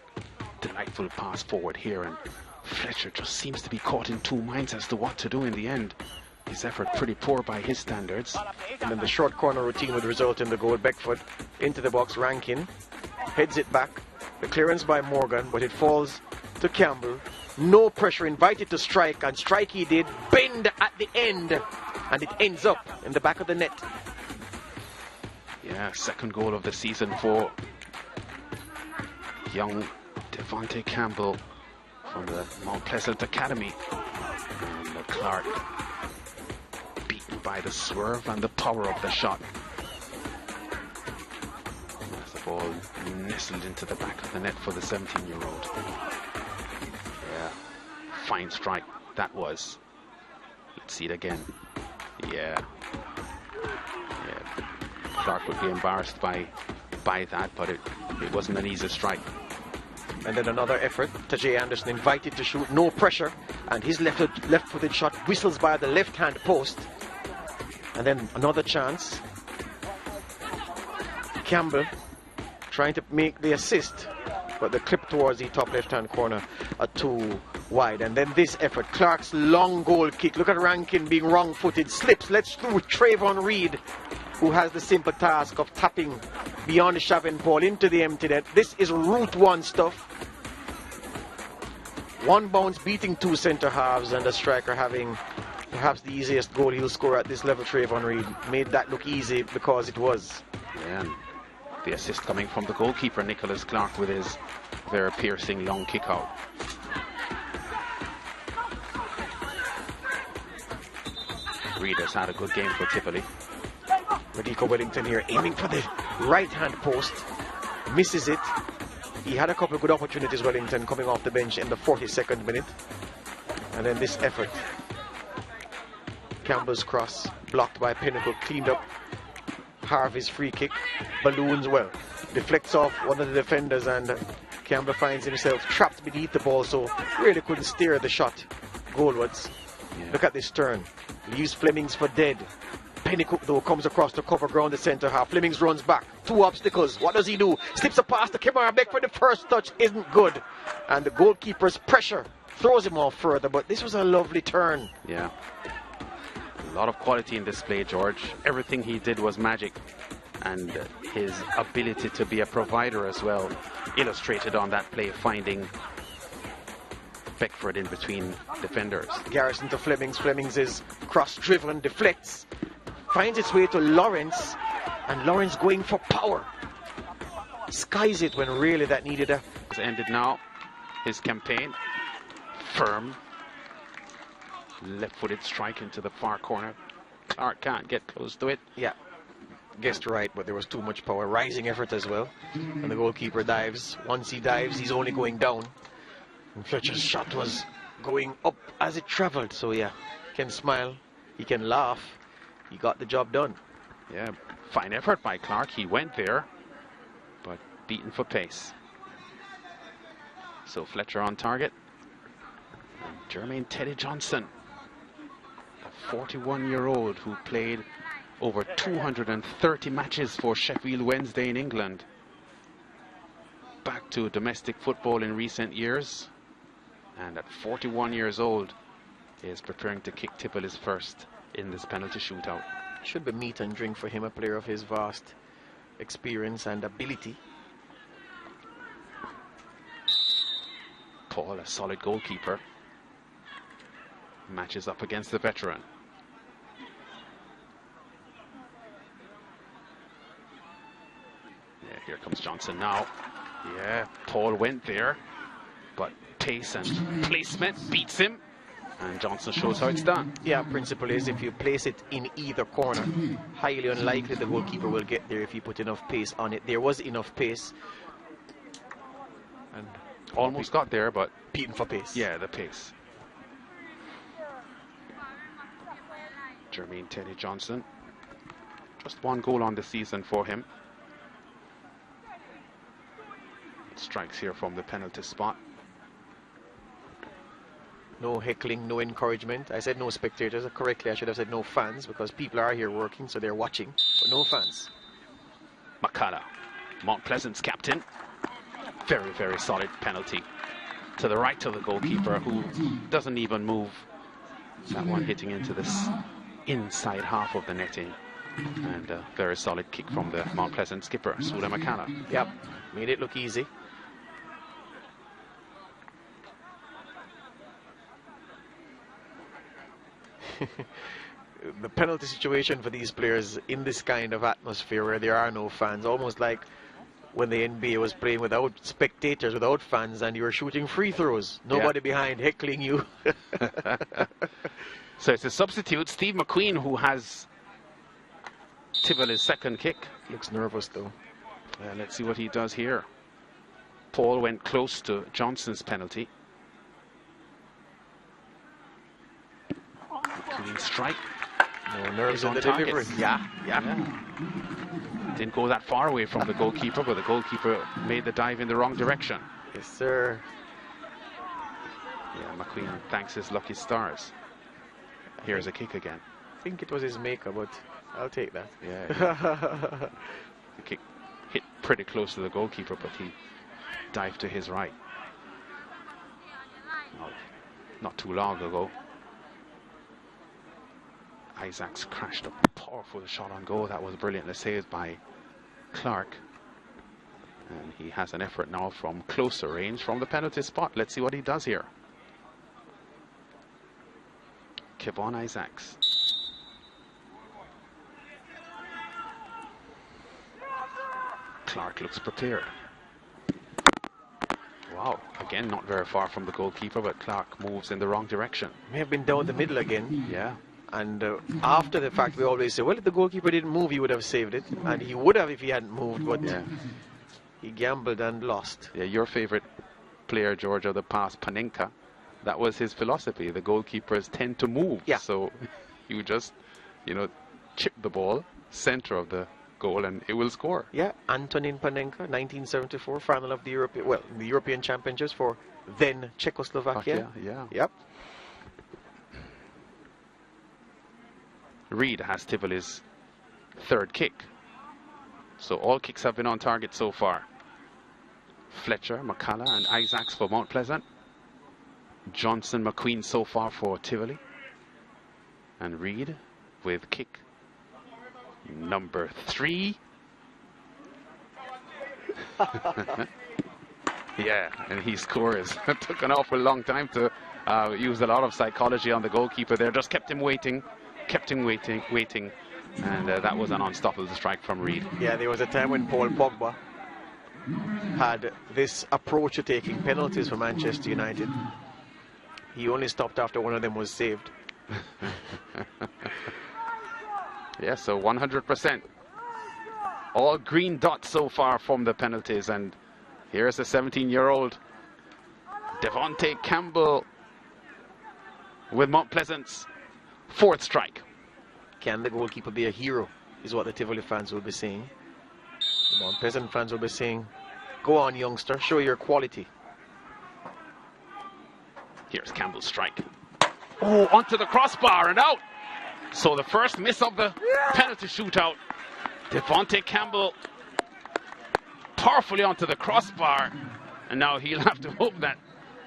delightful pass forward here, and Fletcher just seems to be caught in two minds as to what to do in the end. His effort pretty poor by his standards. And then the short corner routine would result in the goal. Beckford into the box, Rankin heads it back. The clearance by Morgan, but it falls to Campbell. No pressure, invited to strike, and strike he did. Bend at the end, and it ends up in the back of the net. Yeah, second goal of the season for young Devontae Campbell from the Mount Pleasant Academy. And Clark beaten by the swerve and the power of the shot. As the ball nestled into the back of the net for the 17-year-old. Yeah, fine strike that was. Let's see it again. Yeah. Clark would be embarrassed by that, but it wasn't an easy strike. And then another effort. Tajay Anderson invited to shoot, no pressure, and his left-footed shot whistles by the left-hand post. And then another chance. Campbell trying to make the assist, but the clip towards the top left-hand corner are too wide. And then this effort, Clark's long goal kick. Look at Rankin being wrong-footed, slips, lets through Trayvon Reed, who has the simple task of tapping beyond the shoving ball into the empty net. This is Route 1 stuff. One bounce beating two centre halves, and the striker having perhaps the easiest goal he'll score at this level. Trayvon Reed made that look easy because it was. Yeah, and the assist coming from the goalkeeper Nicholas Clark with his very piercing long kick out. Reed has had a good game for Tivoli. Medico Wellington here aiming for the right hand post, misses it. He had a couple of good opportunities, Wellington, coming off the bench in the 42nd minute. And then this effort, Campbell's cross blocked by Pinnacle, cleaned up. Harvey's free kick balloons, well, deflects off one of the defenders, and Campbell finds himself trapped beneath the ball, so really couldn't steer the shot goalwards. Yeah. Look at this turn, leaves Flemings for dead. Pennycook though comes across the cover ground, the centre half. Flemings runs back, two obstacles. What does he do? Slips a pass to Kimara Beck for the first touch, isn't good. And the goalkeeper's pressure throws him off further, but this was a lovely turn. Yeah. A lot of quality in this play, George. Everything he did was magic. And his ability to be a provider as well, illustrated on that play, finding Beckford in between defenders. Garrison to Flemings. Flemings is cross-driven, deflects, finds its way to Lawrence, and Lawrence going for power. Skies it when really that needed a... It's ended now, his campaign. Firm. Left-footed strike into the far corner. Clark can't get close to it. Yeah. guessed right, but there was too much power. Rising effort as well. And the goalkeeper dives. Once he dives, he's only going down. And Fletcher's shot was going up as it traveled. So yeah, he can smile, he can laugh. He got the job done. Yeah, fine effort by Clark. He went there, but beaten for pace. So Fletcher on target. And Jermaine Teddy Johnson, a 41-year-old who played over 230 matches for Sheffield Wednesday in England. Back to domestic football in recent years. And at 41 years old, is preparing to kick Tivoli's first in this penalty shootout. Should be meat and drink for him, a player of his vast experience and ability. Paul, a solid goalkeeper, matches up against the veteran. Yeah, here comes Johnson now. Yeah, Paul went there, but pace and placement beats him, and Johnson shows how it's done. Yeah, principle is if you place it in either corner, highly unlikely the goalkeeper will get there if you put enough pace on it. There was enough pace. And almost got there, but beaten for pace. Yeah, the pace. Jermaine Teddy Johnson, just one goal on the season for him. Strikes here from the penalty spot. No heckling, no encouragement. I said no spectators. Correctly, I should have said no fans, because people are here working, so they're watching, but no fans. Makala, Mount Pleasant's captain. Very, very solid penalty to the right of the goalkeeper, who doesn't even move. That one hitting into this inside half of the netting. And a very solid kick from the Mount Pleasant skipper, Sula Makala. Yep, made it look easy. The penalty situation for these players in this kind of atmosphere where there are no fans, almost like when the NBA was playing without spectators, without fans, and you were shooting free throws. Nobody behind heckling you. So it's a substitute, Steve McQueen, who has Tivoli's second kick. Looks nervous though. Let's see what he does here. Paul went close to Johnson's penalty. McQueen strike. No nerves on the delivery. Yeah. Didn't go that far away from the goalkeeper, but the goalkeeper made the dive in the wrong direction. Yes, sir. Yeah, McQueen thanks his lucky stars. Here's a kick again. I think it was his maker, but I'll take that. Yeah. The kick hit pretty close to the goalkeeper, but he dived to his right. Not too long ago, Isaacs crashed a powerful shot on goal. That was brilliantly saved by Clark. And he has an effort now from closer range from the penalty spot. Let's see what he does here. Kevon Isaacs. Clark looks prepared. Wow, again not very far from the goalkeeper, but Clark moves in the wrong direction. May have been down the middle again. Yeah. And after the fact, we always say, well, if the goalkeeper didn't move, he would have saved it. And he would have if he hadn't moved, but he gambled and lost. Yeah, your favorite player, George, of the past, Panenka, that was his philosophy. The goalkeepers tend to move. Yeah. So you just, chip the ball, center of the goal, and it will score. Yeah, Antonin Panenka, 1974, final of the European Championships for then Czechoslovakia. Yeah. Yep. Reed has Tivoli's third kick. So all kicks have been on target so far. Fletcher, McCullough and Isaacs for Mount Pleasant. Johnson, McQueen so far for Tivoli. And Reed with kick number 3. Yeah, and he scores. It took an awful long time to use a lot of psychology on the goalkeeper there. Just kept him waiting. And that was an unstoppable strike from Reed. Yeah, there was a time when Paul Pogba had this approach to taking penalties for Manchester United. He only stopped after one of them was saved. Yeah, so 100%. All green dots so far from the penalties, and here's the 17-year-old Devontae Campbell with Mount Pleasant's 4th strike. Can the goalkeeper be a hero, is what the Tivoli fans will be saying. The Mount Pleasant fans will be saying, go on, youngster, show your quality. Here's Campbell's strike. Oh, onto the crossbar and out. So the first miss of the penalty shootout. Devontae Campbell powerfully onto the crossbar, and now he'll have to hope that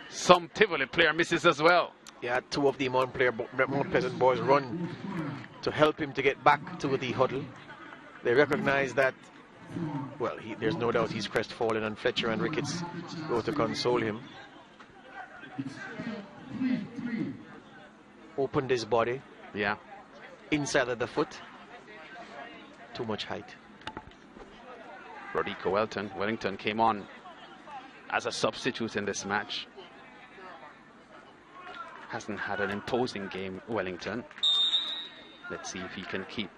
some Tivoli player misses as well. Yeah, 2 of the Mount Pleasant boys run to help him to get back to the huddle. They recognize that, well, there's no doubt he's crestfallen, and Fletcher and Ricketts go to console him. Opened his body. Yeah. Inside of the foot. Too much height. Rodico Wellington came on as a substitute in this match. Hasn't had an imposing game, Wellington. Let's see if he can keep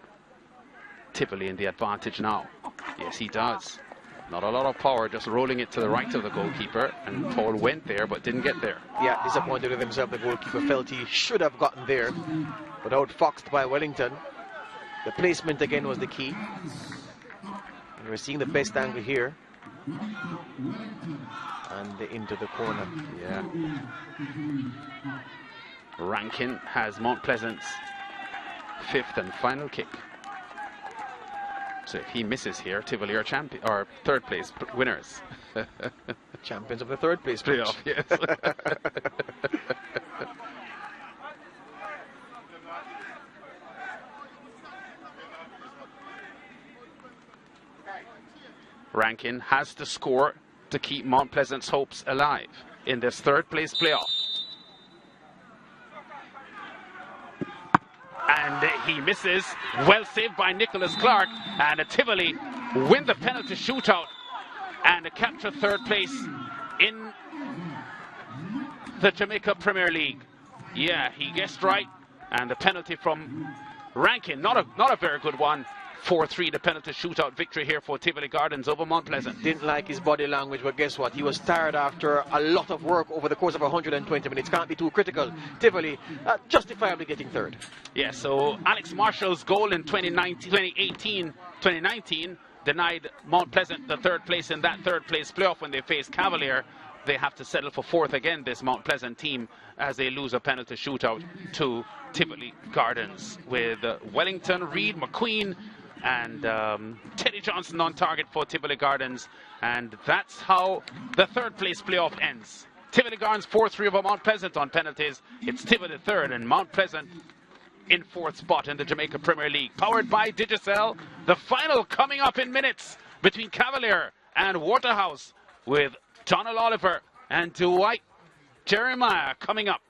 Tivoli in the advantage now. Yes, he does. Not a lot of power, just rolling it to the right of the goalkeeper, and Paul went there but didn't get there. Yeah, disappointed with himself. The goalkeeper felt he should have gotten there, but outfoxed by Wellington. The placement again was the key. And we're seeing the best angle here. And into the corner. Yeah. Rankin has Mount Pleasant's 5th and final kick. So if he misses here, Tivoli are champion or 3rd place winners. Champions of the 3rd place playoff. Yes. Rankin has to score to keep Mount Pleasant's hopes alive in this 3rd place playoff. And he misses. Well saved by Nicholas Clark. And Tivoli win the penalty shootout and capture 3rd place in the Jamaica Premier League. Yeah, he guessed right. And the penalty from Rankin, not a very good one. 4-3, the penalty shootout victory here for Tivoli Gardens over Mount Pleasant. Didn't like his body language, but guess what? He was tired after a lot of work over the course of 120 minutes. Can't be too critical. Tivoli justifiably getting 3rd. Yeah, so Alex Marshall's goal in 2019 denied Mount Pleasant the 3rd place in that 3rd place playoff when they faced Cavalier. They have to settle for 4th again, this Mount Pleasant team, as they lose a penalty shootout to Tivoli Gardens with Wellington, Reed, McQueen, and Teddy Johnson on target for Tivoli Gardens. And that's how the 3rd place playoff ends. Tivoli Gardens 4-3 over Mount Pleasant on penalties. It's Tivoli 3rd and Mount Pleasant in 4th spot in the Jamaica Premier League. Powered by Digicel. The final coming up in minutes between Cavalier and Waterhouse, with Donald Oliver and Dwight Jeremiah coming up.